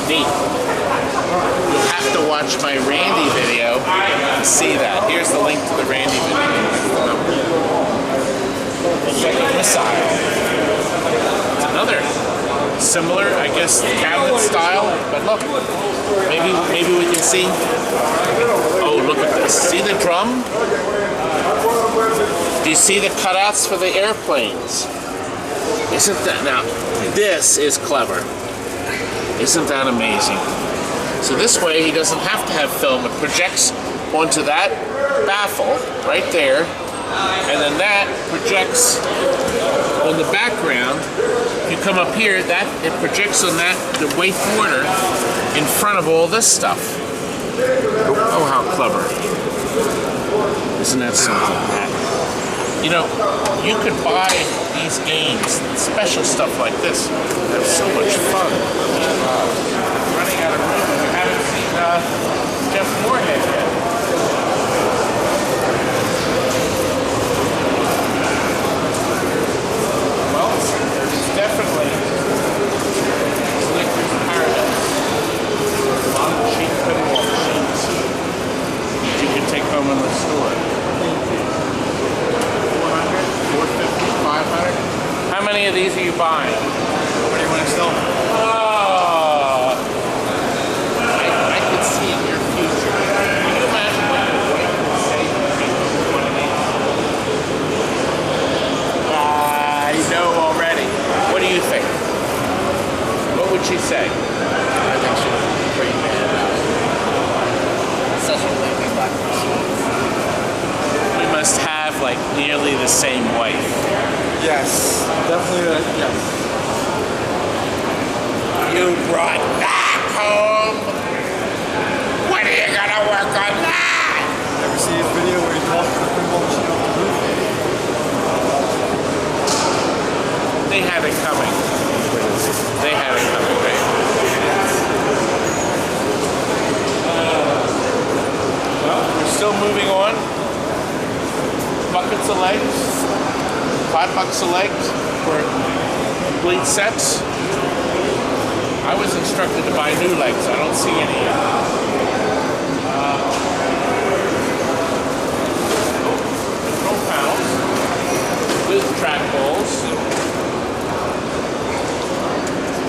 Neat. You'll have to watch my Randy video to see that. Here's the link to the Randy video. It's like a missile. It's another similar, I guess, cabinet style. But look, maybe we can see. Oh, look at this. See the drum? Do you see the cutouts for the airplanes? Isn't that, now, this is clever. Isn't that amazing? So this way he doesn't have to have film. It projects onto that baffle right there, and then that projects on the background. If you come up here, that it projects on that, the way border in front of all this stuff. Oh, how clever. Isn't that something? You know, you could buy these games, special stuff like this. Have so much fun. Running out of room. We haven't seen Jeff Moorhead yet. Well, there's definitely Slicker's Paradise. A lot of cheap pinball machines that you can take home and restore. 500? How many of these are you buying? What do you want to sell? Oh, I could see in your future. Can you imagine what your wife would say to one of these? I know already. What do you think? What would she say? I think she would be pretty mad about it. Such a lazy black machine. We must have like nearly the same wife. Yes, definitely. Yes. You brought that home. When are you gonna work on that? Ever see his video where he's walking the pinball machine off the roof? They had it coming. They had it coming, right? Well, we're still moving on. Buckets of legs. $5 a leg for complete sets. I was instructed to buy new legs. I don't see any yet. Control panels with trackballs.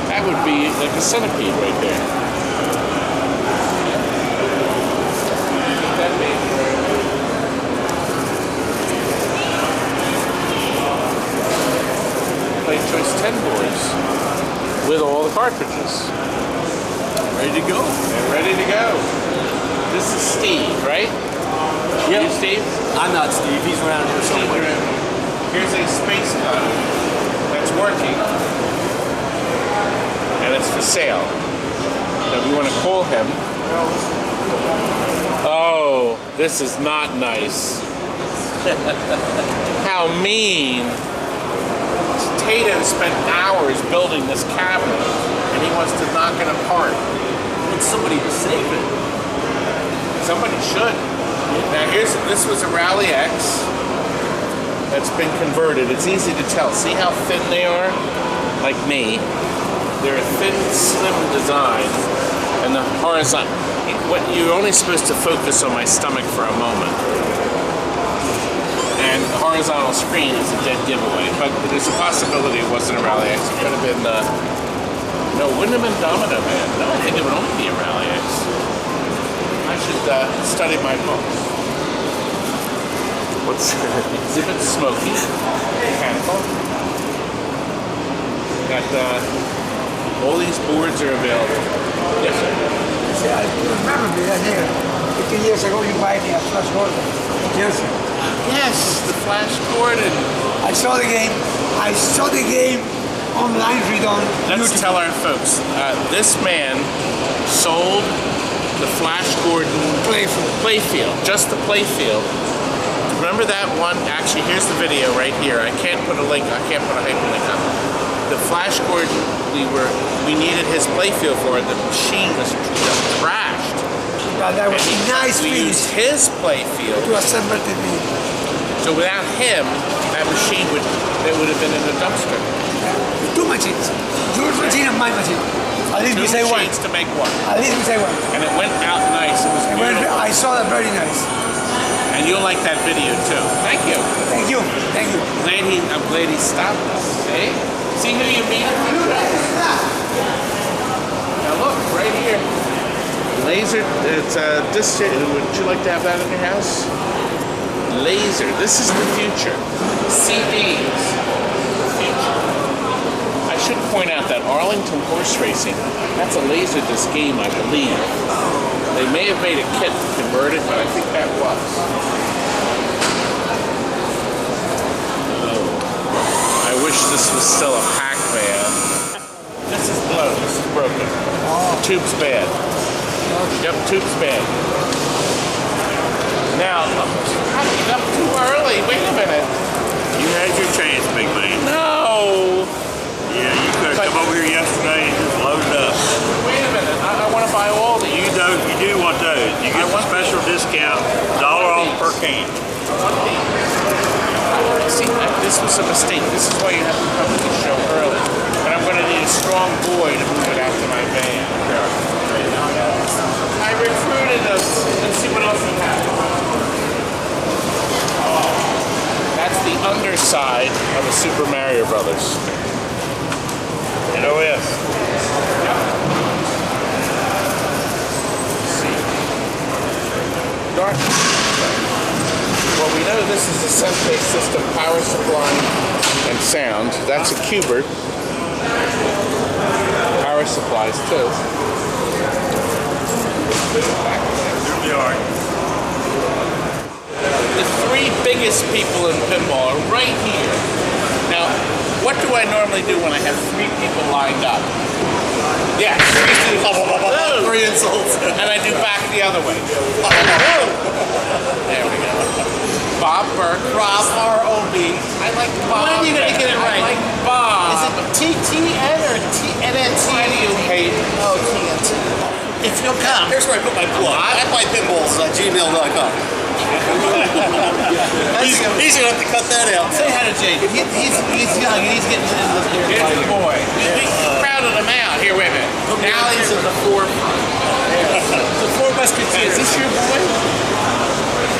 That would be like a centipede right there. That means. Choice 10 boards with all the cartridges. Ready to go. They're ready to go. This is Steve, right? Yep. You Steve? I'm not Steve. He's around here somewhere. Here's a space gun that's working. And it's for sale. Now we want to call him. Oh, this is not nice. How mean. Tato spent hours building this cabinet, and he wants to knock it apart. Wants somebody to save it. Somebody should. Now this was a Rally X that's been converted. It's easy to tell. See how thin they are? Like me. They're a thin, slim design, and the horizontal. You're only supposed to focus on my stomach for a moment. And the horizontal screen is a dead giveaway, but there's a possibility it wasn't a Rally X. It could have been, no, it wouldn't have been Domino Man. No, I think it would only be a Rally X. I should study my books. What's Exhibit Smoky, mechanical. Got All these boards are available. Yes, sir. Yeah, I remember me that here. 15 years ago, you buy me a Flash Gordon. Yes. Yes, the Flash Gordon. I saw the game. I saw the game online read on Let's YouTube. tell our folks. This man sold the Flash Gordon playfield, just the playfield. Remember that one? Actually, here's the video right here. I can't put a link. I can't put a hyperlink on it. The Flash Gordon, we needed his playfield for it. The machine was just trashed. But that was nice we finish. used his playfield To assemble the video. So without him, that machine would have been in the dumpster. Two machines. Your machine and my machine. At least we say one. 2 machines to make one. At least we say one. And it went out nice. It was beautiful. I saw that very nice. And you'll like that video too. Thank you. Thank you. Thank you. I'm glad he stopped us. See who you meet? Now look, right here. Laser, it's a disc. Would you like to have that in your house? Laser. This is the future. CDs. The future. I should point out that Arlington horse racing, that's a laser disc game, I believe. They may have made a kit to convert it, but I think that was. I wish this was still a Pac-Man. This is blown. This is broken. Tube's bad. Yep, tube's bad. Now, I'm up too early. Wait a minute. You had your chance, big man. No. Yeah, you could have come over here yesterday and just loaded up. Wait a minute. I want to buy all these. You do want those. You get the special discount, $1 off per can. See, this was a mistake. This is why you have to come to the show early. But I'm going to need a strong boy to move it out to my van. I recruited us. Let's see what else we have. That's the underside of a Super Mario Brothers. NOS. Yep. Dark. Well, we know this is a Sensei system, power supply and sound. That's a Cubert. Power supplies too. Here we are. The 3 biggest people in pinball are right here. Now, what do I normally do when I have 3 people lined up? Yes. 3 insults. And I do back the other way. There we go. Bob Burke. Rob R.O.B. I like Bob. When are you going to get it right? I like Bob. Is it TTN or TNT? Why do you hate it? Oh, TNT. If you'll come. Here's where I put my plug. I buy pinballs at gmail.com. He's going to have to cut that out. Say hi to Jake. He's young. He's getting into this here. Here's the boy. We crowded him out. Here, wait a minute. Now he's in the forefront. The 4 Musketeers. Is this your boy?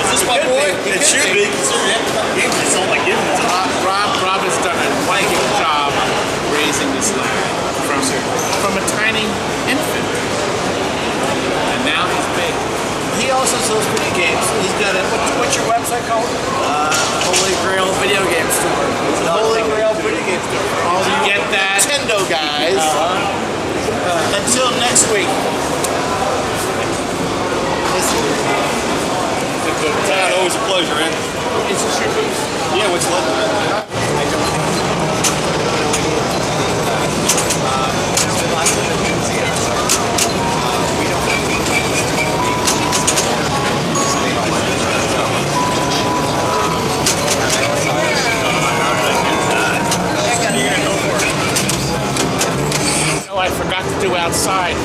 Is this my boy? It should be. It's all like giving it. Rob has done a wonderful job raising this lad from a tiny infant. And now he's big. He also sells video games. He's got a, what's your website called? Holy Grail Video Game Store. The Holy Grail Video Game Store. All you get that? Nintendo guys. Until next week. Always a pleasure, man. Is this your booth? Yeah, what's left? Oh, I forgot to do outside.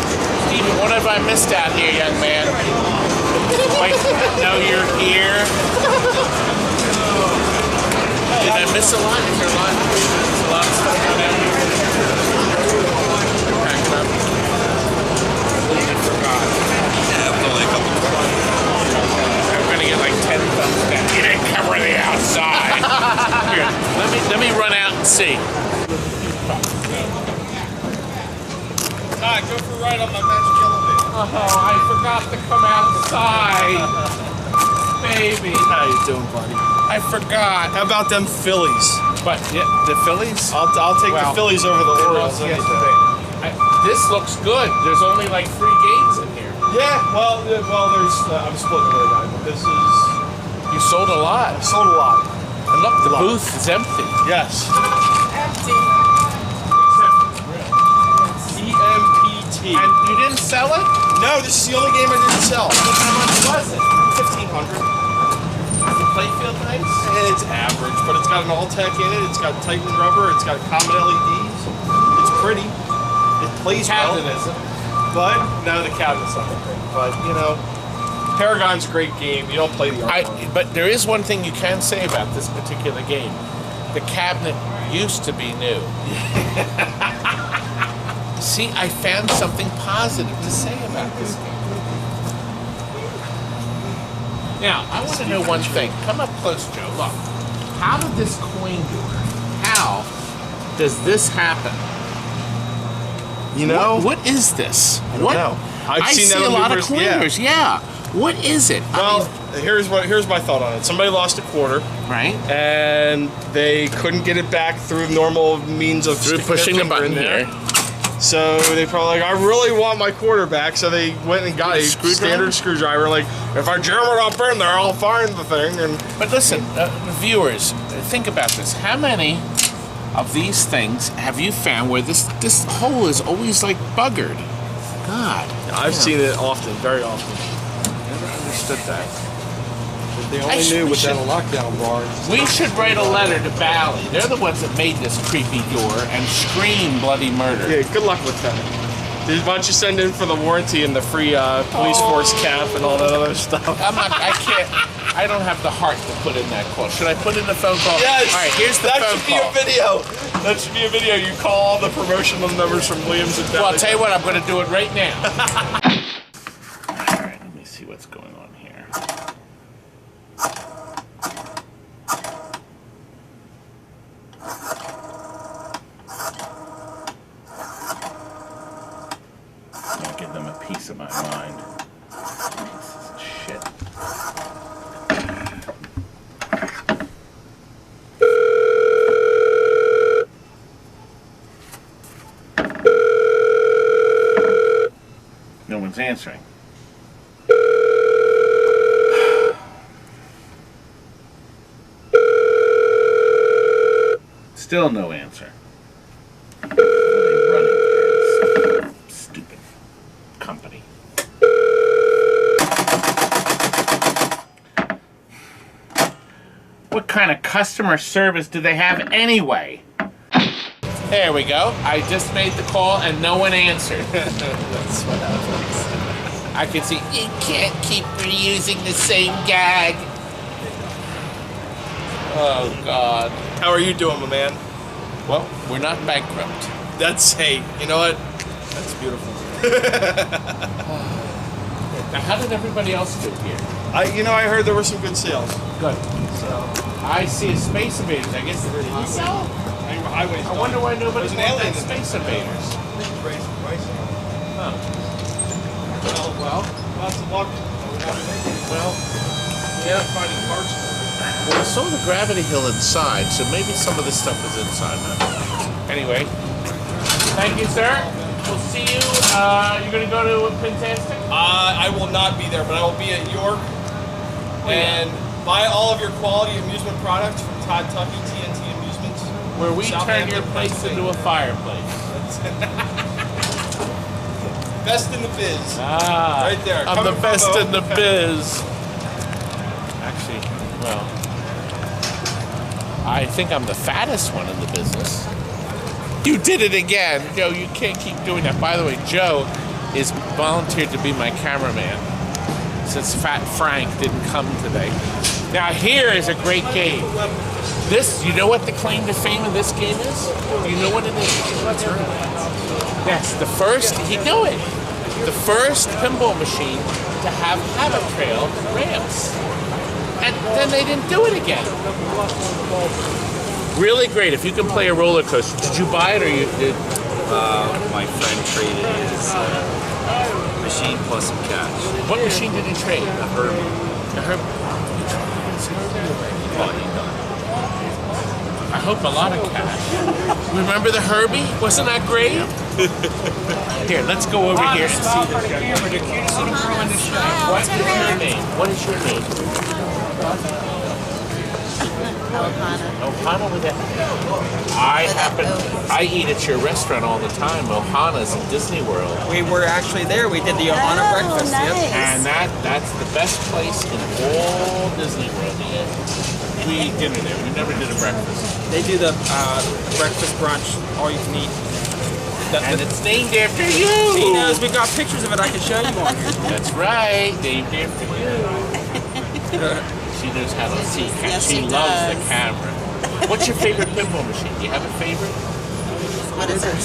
Steven, what have I missed out here, young man? Like, know you're here. Did I miss a lot? Is there a lot? There's a lot of stuff going on here. Packed up. I forgot. Yeah, only a couple. I'm gonna get like 10 thumbs down. You didn't cover the outside. Here, let me run out and see. Go for a ride on my magic elevator. Oh, I forgot to come outside. Baby. How you doing, buddy? I forgot. How about them Phillies? But yeah, the Phillies? I'll take the Phillies over the Orioles. Yesterday. This looks good. There's only like 3 games in here. Yeah, well, there's, I'm splitting with a guy, but this is... You sold a lot. I sold a lot. And look, the booth is empty. Yes. Empty. TMPT. And you didn't sell it? No, this is the only game I didn't sell. How much was it? 1,500. Is the playfield nice? It's average, but it's got an all-tech in it. It's got Titan rubber. It's got common LEDs. It's pretty. It plays well. Cabinet isn't. But no, the cabinet's not that great. But you know, Paragon's a great game. You don't play the art. But there is one thing you can say about this particular game. The cabinet used to be new. See, I found something positive to say about this game. Now, I want to know one thing. Come up close, Joe. Look, how did this coin do it? How does this happen? You know, what is this? I don't know. I seen see that a on lot of numerous- coiners. Yeah. What is it? Well, here's my thought on it. Somebody lost a quarter, right? And they couldn't get it back through normal means of Through sticking pushing their the finger button in there. here. So they probably like, I really want my quarter back. So they went and got a standard screwdriver. Like, if I jam it up in there, I'll find the thing. And But listen, viewers, think about this. How many of these things have you found where this hole is always like buggered? God. I've seen it often, very often. Never understood that. If they only knew without a lockdown bar. We should write a letter to Bally. They're the ones that made this creepy door and scream bloody murder. Yeah, good luck with that. Why don't you send in for the warranty and the free police force cap and all that other stuff? I can't. I don't have the heart to put in that call. Should I put in the phone call? Yes. All right, here's the that phone should be call. a video. That should be a video. You call all the promotional numbers from Williams and Well, I'll tell you what. I'm going to do it right now. All right, let me see what's going on here. I'll give them a piece of my mind. Pieces of shit. No one's answering. Still no answer. What are they running here? This stupid company. What kind of customer service do they have anyway? There we go. I just made the call and no one answered. That's what happens. I can see, you can't keep reusing the same gag. Oh, God. How are you doing, my man? Well, we're not bankrupt. That's, hey, you know what? That's beautiful. Now, how did everybody else do here? I heard there were some good sales. Good. So I see a Space Invaders. I guess they're sell. I wonder why nobody bought that Space Invaders. Huh. Well, lots of luck. Well, yeah, finding parts. Well, I saw the Gravity Hill inside, so maybe some of this stuff is inside now. Anyway, thank you, sir. We'll see you. You're going to go to Pintastic? I will not be there, but I will be at York and buy all of your quality amusement products from Todd Tucky, TNT Amusements. Where we turn your place into a fireplace. Best in the biz. Ah, right there. I'm the best in the biz. Actually, well, I think I'm the fattest one in the business. You did it again. Joe, you can't keep doing that. By the way, Joe is volunteered to be my cameraman since Fat Frank didn't come today. Now, here is a great game. This, you know what the claim to fame of this game is? You know what it is? Yes, the first, he knew it. The first pinball machine to have habit trail ramps. And then they didn't do it again. Really great. If you can play a roller coaster. Did you buy it or you did? My friend traded his machine plus some cash. What machine did he trade? A Herbie. A Herbie. Oh, he done. I hope a lot of cash. Remember the Herbie? Wasn't that great? Here, let's go over here and see the camera. The cutest little girl in the show. What is your name? What is your name? Ohana with that. I eat at your restaurant all the time. Ohana's in Disney World. We were actually there. We did the Ohana breakfast. Nice. Yep. And that's the best place in all Disney World to eat. We eat dinner there. We never did a breakfast. They do the breakfast brunch, all you can eat. And it's named after you. She knows. We got pictures of it. I can show you on here. That's right. Named after you. She knows how to see. Yes, she she loves does. the camera. What's your favorite pinball machine? Do you have a favorite? What is it?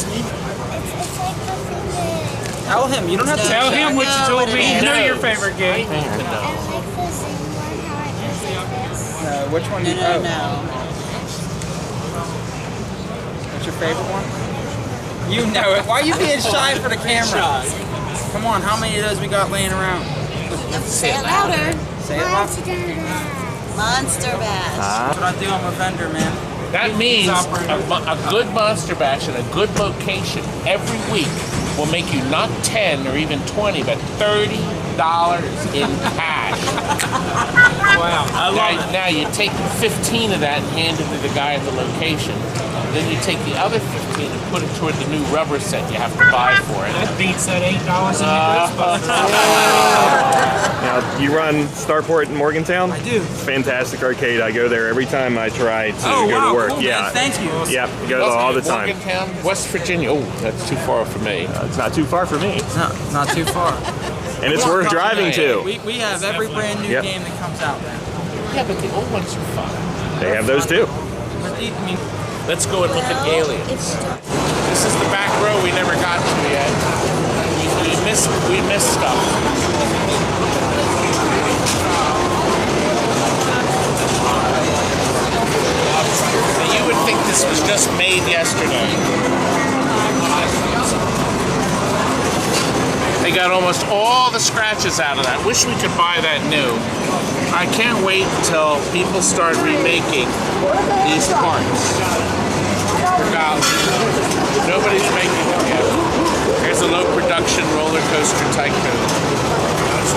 Tell him. You don't have to Tell him what you told me. You know your favorite game. I need to know. Which one? No. What's your favorite one? You know it. Why are you being shy for the camera? Come on. How many of those we got laying around? Say it louder. Say it loud. Monster Bash. That's what I do. I'm a vendor, man. That means a good Monster Bash in a good location every week will make you not 10 or even 20, but $30 in cash. Wow. I love it. Now you take 15 of that and hand it to the guy at the location. Then you take the other 15 and put it toward the new rubber set you have to buy for it. That beats that $8 in the Now, you run Starport in Morgantown? I do. Fantastic arcade. I go there every time I try to go to work. Cool, yeah. Man. Thank you. Yep, go there all the time. Morgantown, West Virginia. Oh, that's too far for me. It's not too far for me. It's not too far. And it's worth driving to. We have every brand new game that comes out now. Yeah, but the old ones are fun. They have those too. Let's go and look at aliens. This is the back row we never got to yet. We missed stuff. Now you would think this was just made yesterday. They got almost all the scratches out of that. Wish we could buy that new. I can't wait until people start remaking these parts. Nobody's making them yet. Here's a low production roller coaster tycoon.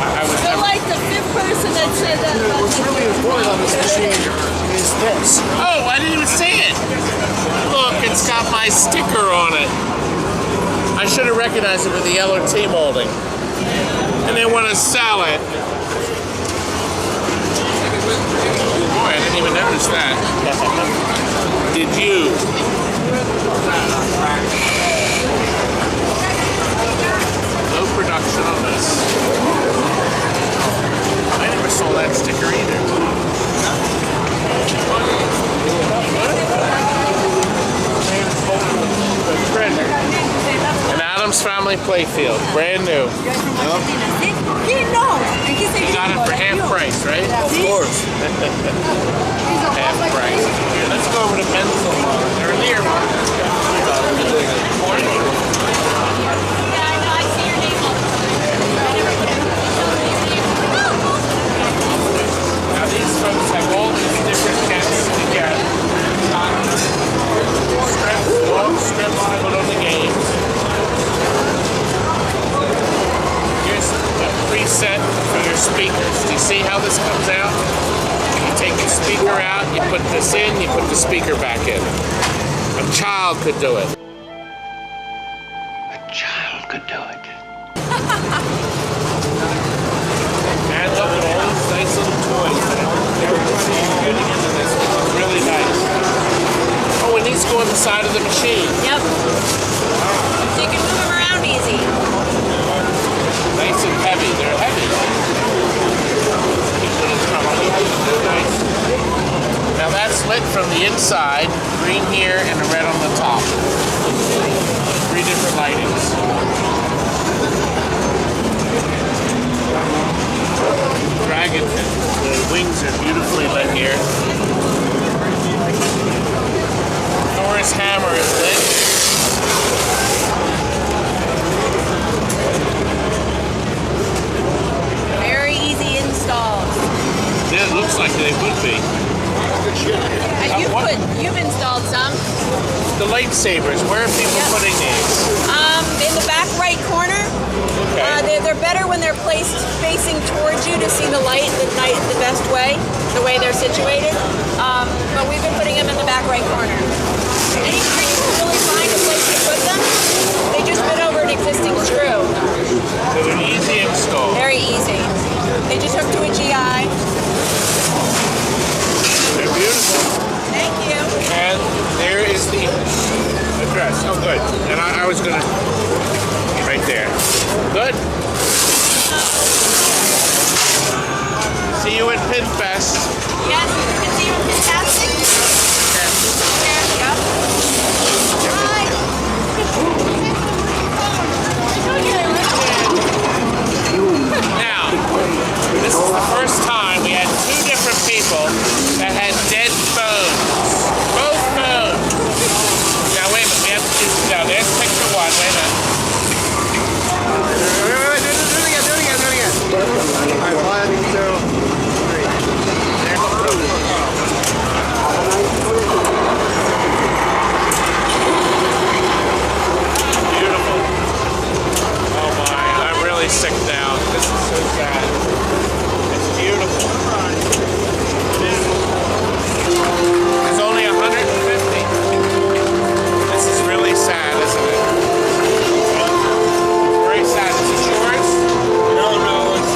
I was You're like the fifth person that said that. What's really important on this machine is this. Oh, I didn't even see it. Look, it's got my sticker on it. I should have recognized it with the LRT molding. And they want to sell it. Boy, I didn't even notice that. Did you? Low production on this. I never saw that sticker either. Treasure. An Adams Family playfield, brand new. He knows. You got it for half price, right? Of course. Half price. Here, let's go over to Pencil. They're near. Now these folks have all these different kits to get. Long strips to put on the games. Here's a preset for your speakers. Do you see how this comes out? You take the speaker out, you put this in, you put the speaker back in. A child could do it. A child could do it. And look at all these nice little toys. Everybody's getting into this. It's really nice. Oh, and these go on the side of the machine. Yep. So you can move them around easy. Nice and heavy. They're heavy. Nice. Now that's lit from the inside, green here and the red on the top. 3 different lightings. Dragon, the wings are beautifully lit here. Thor's hammer is lit. Very easy installs. Yeah, it looks like they would be. You've installed some. The lightsabers, where are people putting these? In the back right corner. Okay. They're better when they're placed facing towards you to see the light the best way, the way they're situated. But we've been putting them in the back right corner. And you can really find a place to put them. They just fit over an existing screw. So they're easy install. Very easy. They just hook to a GI. They're beautiful. Thank you. And there is the address. Oh, good. And I was going to... Right there. Good. See you at PINFEST. Yes, and see you at PINFEST. Now, this is the first time we had two different people that had dead phones. Both phones. Now, wait a minute. We have to do... Now, there's picture one. Wait a minute. Do it again. All right, 1, 2, 3. Beautiful. Oh my, I'm really sick now. This is so sad. It's beautiful. It's only 150. This is really sad, isn't it? Very sad. Is it yours? No, it's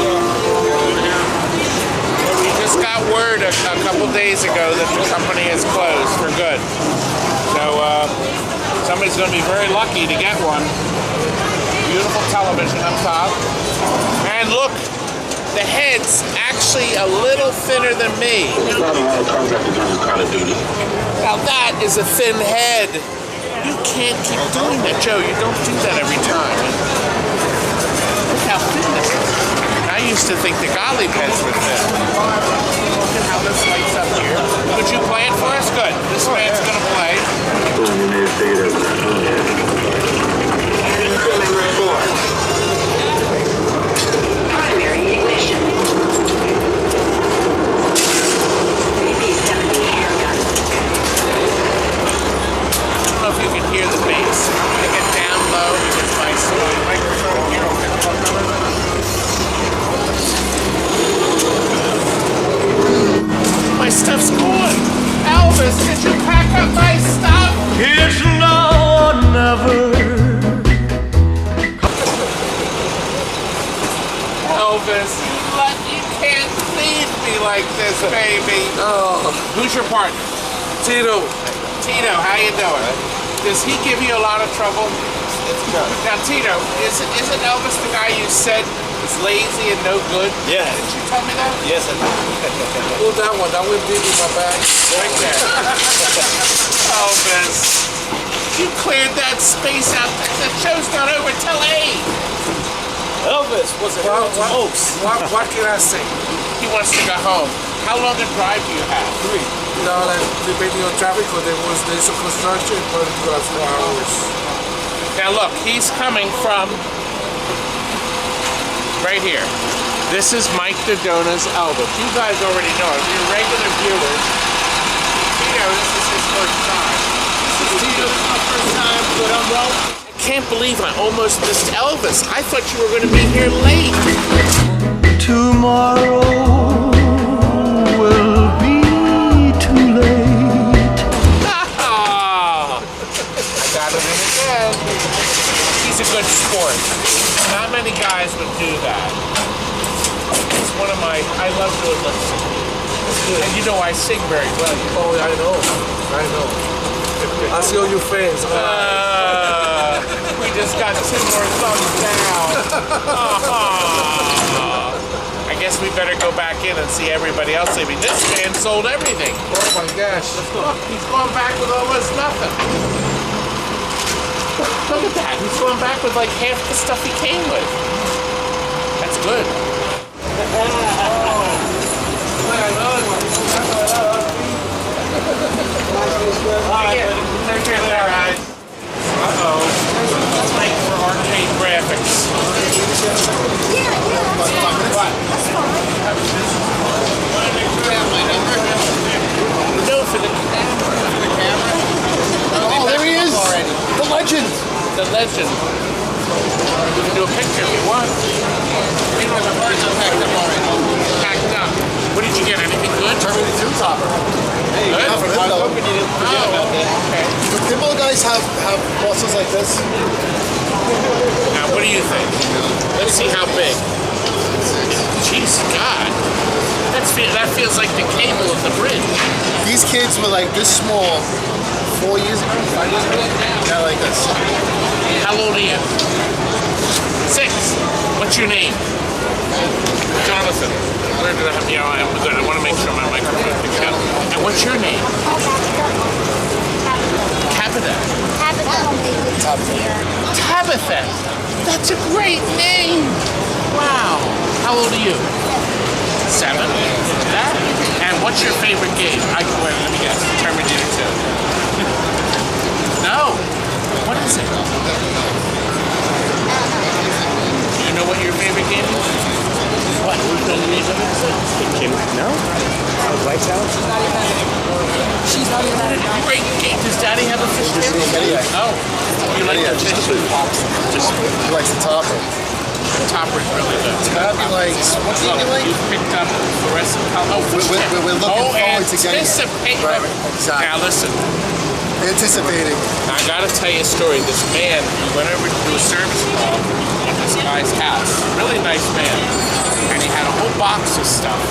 we just got word a couple days ago that the company is closed for good. So somebody's going to be very lucky to get one. Beautiful television up top. And look, the head's actually a little thinner than me. Now that is a thin head. You can't keep doing that, Joe. You don't do that every time. Look how thin this is. I used to think the gottlieb heads were thin. Look at how this lights up here. Would you play it for us? Good. This man's going to play. Primary ignition. BP-70 handgun. I don't know if you can hear the bass. I'm going to get down low because my microphone here will pick up. My stuff's gone. Elvis, did you pack up my stuff? It's now or never. Elvis, you can't leave me like this, baby. Oh. Who's your partner? Tito. Tito, how you doing? Does he give you a lot of trouble? Now, Tito, isn't Elvis the guy you said is lazy and no good? Yeah. Didn't you tell me that? Yes, I did. Pull that one. That one deep in my bag. Right there. Elvis, you cleared that space out. The show's not over till 8. Elvis was a hero to most. What can I say? He wants to go home. How long a drive do you have? 3. Like, depending on traffic, because there's some construction, but it was 4 hours. Now look, he's coming from right here. This is Mike Dodona's Elvis. You guys already know it. You're regular viewers. Tito, this is his first time. This is Tito's first time, but I'm well. I can't believe I almost missed Elvis. I thought you were going to be here late. Tomorrow will be too late. I got it in again. He's a good sport. Not many guys would do that. It's one of my, I love doing lip sync. And you know I sing very well. Oh, I know. I see all your fans. We just got 2 more thumbs down. I guess we better go back in and see everybody else leaving. This man sold everything. Oh my gosh. Look, he's going back with almost nothing. Look at that. He's going back with like half the stuff he came with. That's good. Uh-oh. That's like for arcade graphics. What? No, legend. We can do a picture if you want. You know, the birds are packed up already. Packed up. What did you get? Anything good? Terminator 2 topper. Hey, good? Not for him, though. Okay. The pinball guys have bosses like this. Now, what do you think? Let's see how big. Jeez, God. That feels like the cable of the bridge. These kids were like this small 4 years ago, 5 years ago. Now like this. How old are you? 6. What's your name? Jonathan. Yeah, I'm good. I want to make sure my microphone picks up. And what's your name? Tabitha. Tabitha. That's a great name. Wow. How old are you? 7. That? And what's your favorite game? Wait, let me guess. Terminator 2. No. What is it? Do you know what your favorite game is? What? Who's done the reason? No? White House? She's not even that great game. Does Daddy have a fish tank? Oh. You like that fish? Just he likes the topper. The topper is really good. Tabby likes, what do you like? You picked up fluorescent color. Oh, we're looking forward to getting it. Right, exactly. Now listen. Anticipating. I gotta tell you a story. This man, we went over to do a service call at this guy's house. Really nice man. And he had a whole box of stuff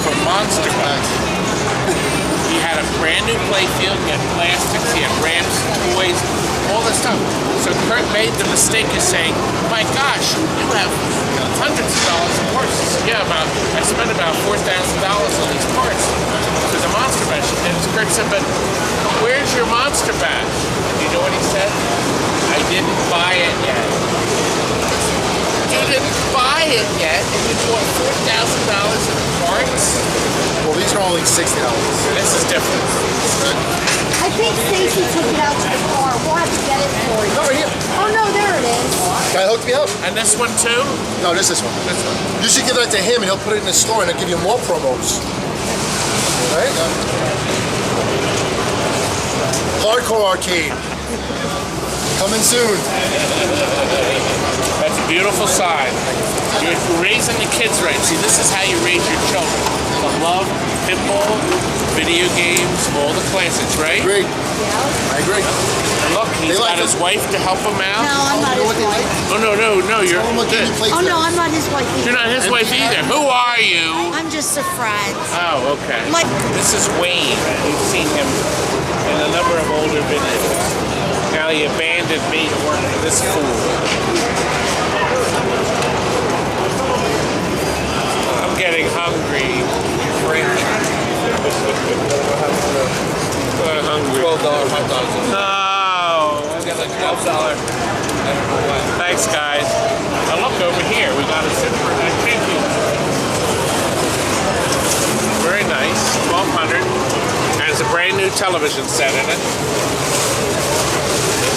from Monster Bucks. He had a brand new playfield, he had plastics, he had ramps, toys, all this stuff. So Kurt made the mistake of saying, my gosh, you have hundreds of dollars of parts. Yeah, I spent about $4,000 on these parts for the Monster Bash. And Kurt said, but where's your Monster Bash? You know what he said? I didn't buy it yet. You didn't buy it yet, and you bought $4,000 in parts? Well, these are only $60. This is different. I think Stacy took it out to the car. We'll have to get it for you. Over here. Oh no, there it is. Guy hooked me up. And this one too? No, this one. This one. You should give that to him, and he'll put it in the store, and he'll give you more promos. Right? Hardcore arcade. Coming soon. That's a beautiful sign. You're raising the kids right. See, this is how you raise your children. To love pinball, video games, all the classics, right? I agree. I agree. And look, he's got his wife to help him out. No, I'm not his wife. Oh, no, you're good. Oh no, I'm not his wife either. You're not his wife either. Who are you? I'm just a friend. Oh, okay. This is Wayne. You've seen him in a number of older videos. Now he abandoned me to work for this fool. I'm getting hungry. I'm hungry. $12 hot dogs. No. I got like $12. Thanks, guys. Now look over here. We got a super thank you. Very nice. 1200. And it's a brand new television set in it.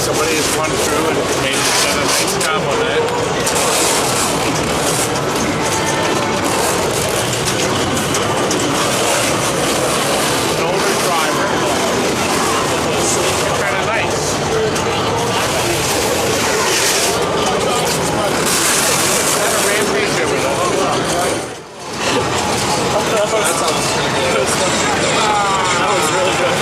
Somebody has gone through and made done a nice job on that. An older driver. They're kind of nice. Not a rampage over there. That sounds good. That was really good.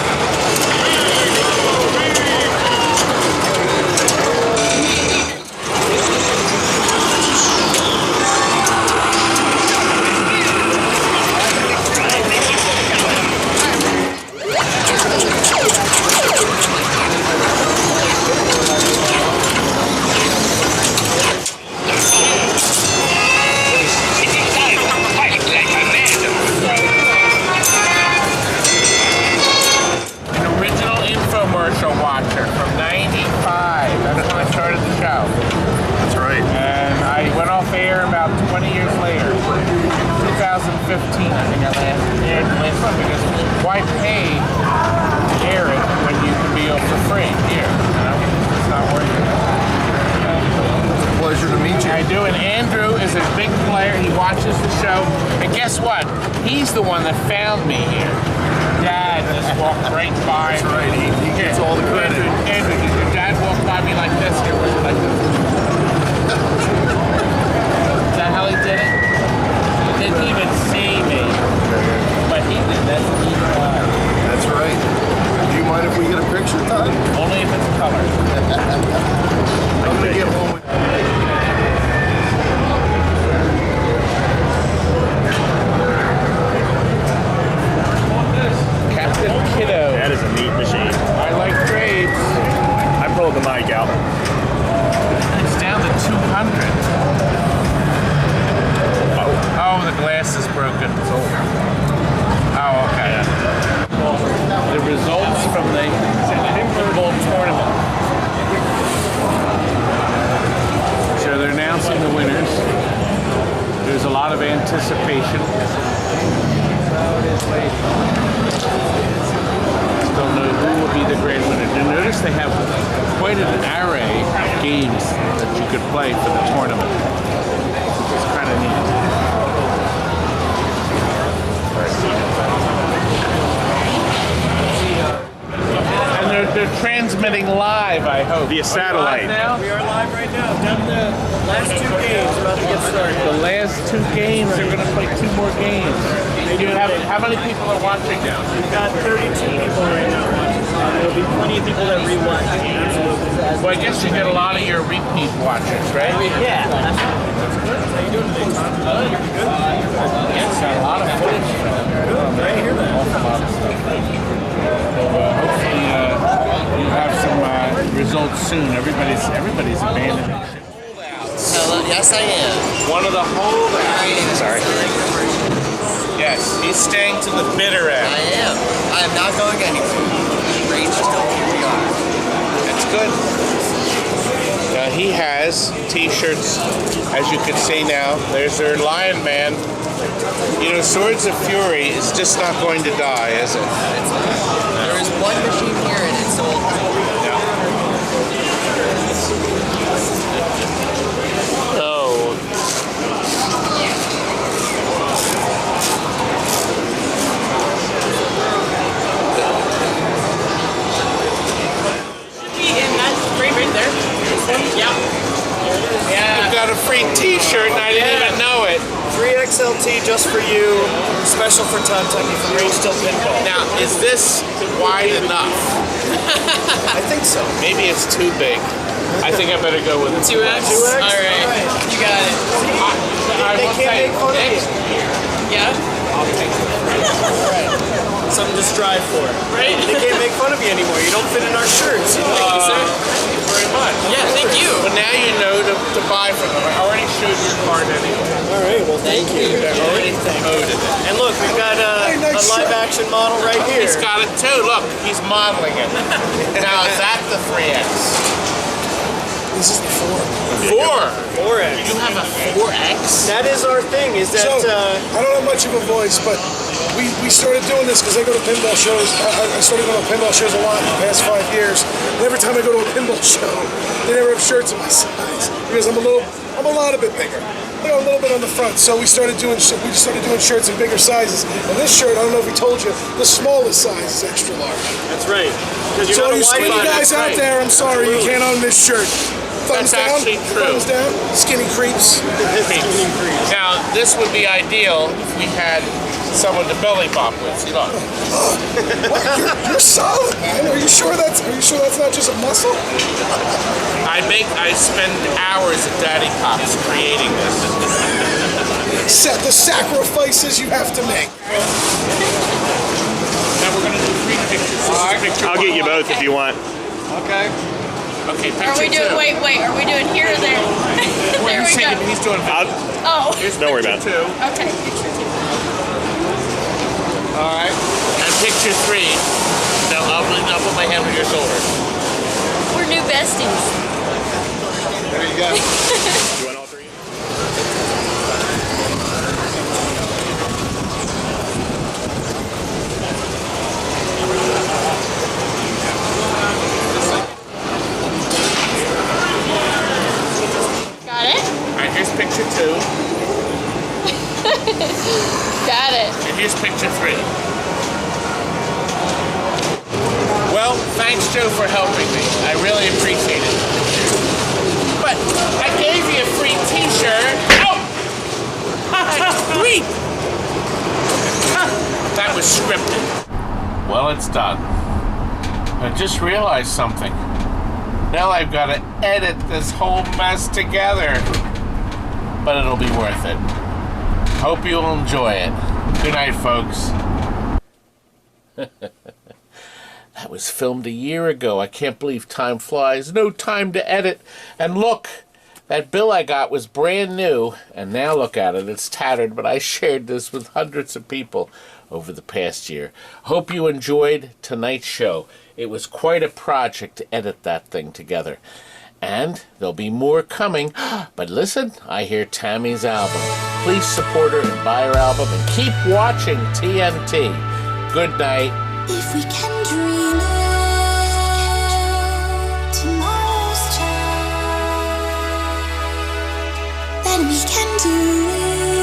Watcher from 95. That's when I started the show. That's right. And I went off air about 20 years later. 2015, I think I aired the last one because why pay to air it when you can be off for free here? You know? It's not worth it. Pleasure to meet you. I do, and Andrew is a big player. He watches the show. And guess what? He's the one that found me here. Dad just walked right by. That's right. He gets all the credit. Andrew, did your dad walk by might be like this here. Where's it like this? Is that how he did it? He didn't even see me. But he did. That's the reason why. That's right. Do you mind if we get a picture, Todd? Only if it's color. I'm gonna get one with Captain Kiddo. That is a neat machine. I like trades. I pulled the mic out. It's down to 200. Oh, the glass is broken. Oh, okay. The results from the pinball tournament. So they're announcing the winners. There's a lot of anticipation. Don't know who will be the grand winner. You notice they have quite an array of games that you could play for the tournament. It's kind of neat. And they're transmitting live, I hope. Via satellite. We are live right now. Down to the last two games. About to get started. The last two games, they're going to play two more games. How many people are watching now? We've got 32 people right now watching. There'll be plenty of people that rewatch. Absolutely. Well, I guess you get a lot of your repeat watchers, right? Yeah. That's good. How you doing today, Tom? Good. Yes, got a lot of footage from them. Right here, man. Awful lot of stuff. So hopefully you have some results soon. Everybody's abandoning shit. Hello, yes I am. One of the holdouts. Sorry. Yes, he's staying to the bitter end. I am. I am not going anywhere. Range till here we are. That's good. He has t-shirts, as you can see now. There's their Lion Man. You know, Swords of Fury is just not going to die, is it? There is one machine here and it's sold. Oh. In that frame right there. Yeah. You've got a free t-shirt and I didn't even know it. 3XLT just for you. Special for Todd Tucky from Range Till Pinball. Now, is this wide enough? I think so. Maybe it's too big. I think I better go with 2X? 2X? Alright. You got it. They can't make fun of you. Yeah? I'll take it. Something to strive for. Right? They can't make fun of you anymore. You don't fit in our shirts. Thank you, sir. Thank you very much. Yeah, thank you. But now you know to buy from them. I already showed your card anyway. All right, well, thank you. I already promoted it. And look, we've got a live action model right here. He's got it too. Look, he's modeling it. Now, is that the 3X? This is the 4. 4X. You have a 4X? That is our thing, is that... So, I don't have much of a voice, but we started doing this because I go to pinball shows. I started going to pinball shows a lot in the past 5 years. And every time I go to a pinball show, they never have shirts of my size because I'm a lot bit bigger. You know, a little bit on the front. So we just started doing shirts in bigger sizes. And this shirt, I don't know if we told you, the smallest size is extra large. That's right. So you skinny guys out there, I'm sorry, you can't own this shirt. Thumbs That's down, actually true. thumbs down, skinny creeps. Now, this would be ideal if we had someone to belly bop with. See, look. You're solid, man. Are you sure that's not just a muscle? I spend hours at Daddy Pops creating this. The sacrifices you have to make. Now we're gonna do 3 pictures. This is picture I'll get you both if you want. Okay. Okay, picture Are we doing, 2. wait, are we doing here or there? There we go. He's doing Oh. Don't worry about it. 2. Okay, picture 2. Alright. And picture 3. Now I'll put my hand on your shoulder. We're new besties. There you go. You want all 3? Got it? Alright, here's picture 2. Got it. And here's picture 3. Well, thanks, Joe, for helping me. I really appreciate it. I gave you a free t-shirt. Oh! Sweet! That was scripted. Well, it's done. I just realized something. Now I've got to edit this whole mess together. But it'll be worth it. Hope you'll enjoy it. Good night, folks. That was filmed a year ago. I can't believe time flies. No time to edit. And look, that bill I got was brand new. And now look at it. It's tattered, but I shared this with hundreds of people over the past year. Hope you enjoyed tonight's show. It was quite a project to edit that thing together. And there'll be more coming. But listen, I hear Tammy's album. Please support her and buy her album. And keep watching TNT. Good night. If we can dream it, tomorrow's child, then we can do it.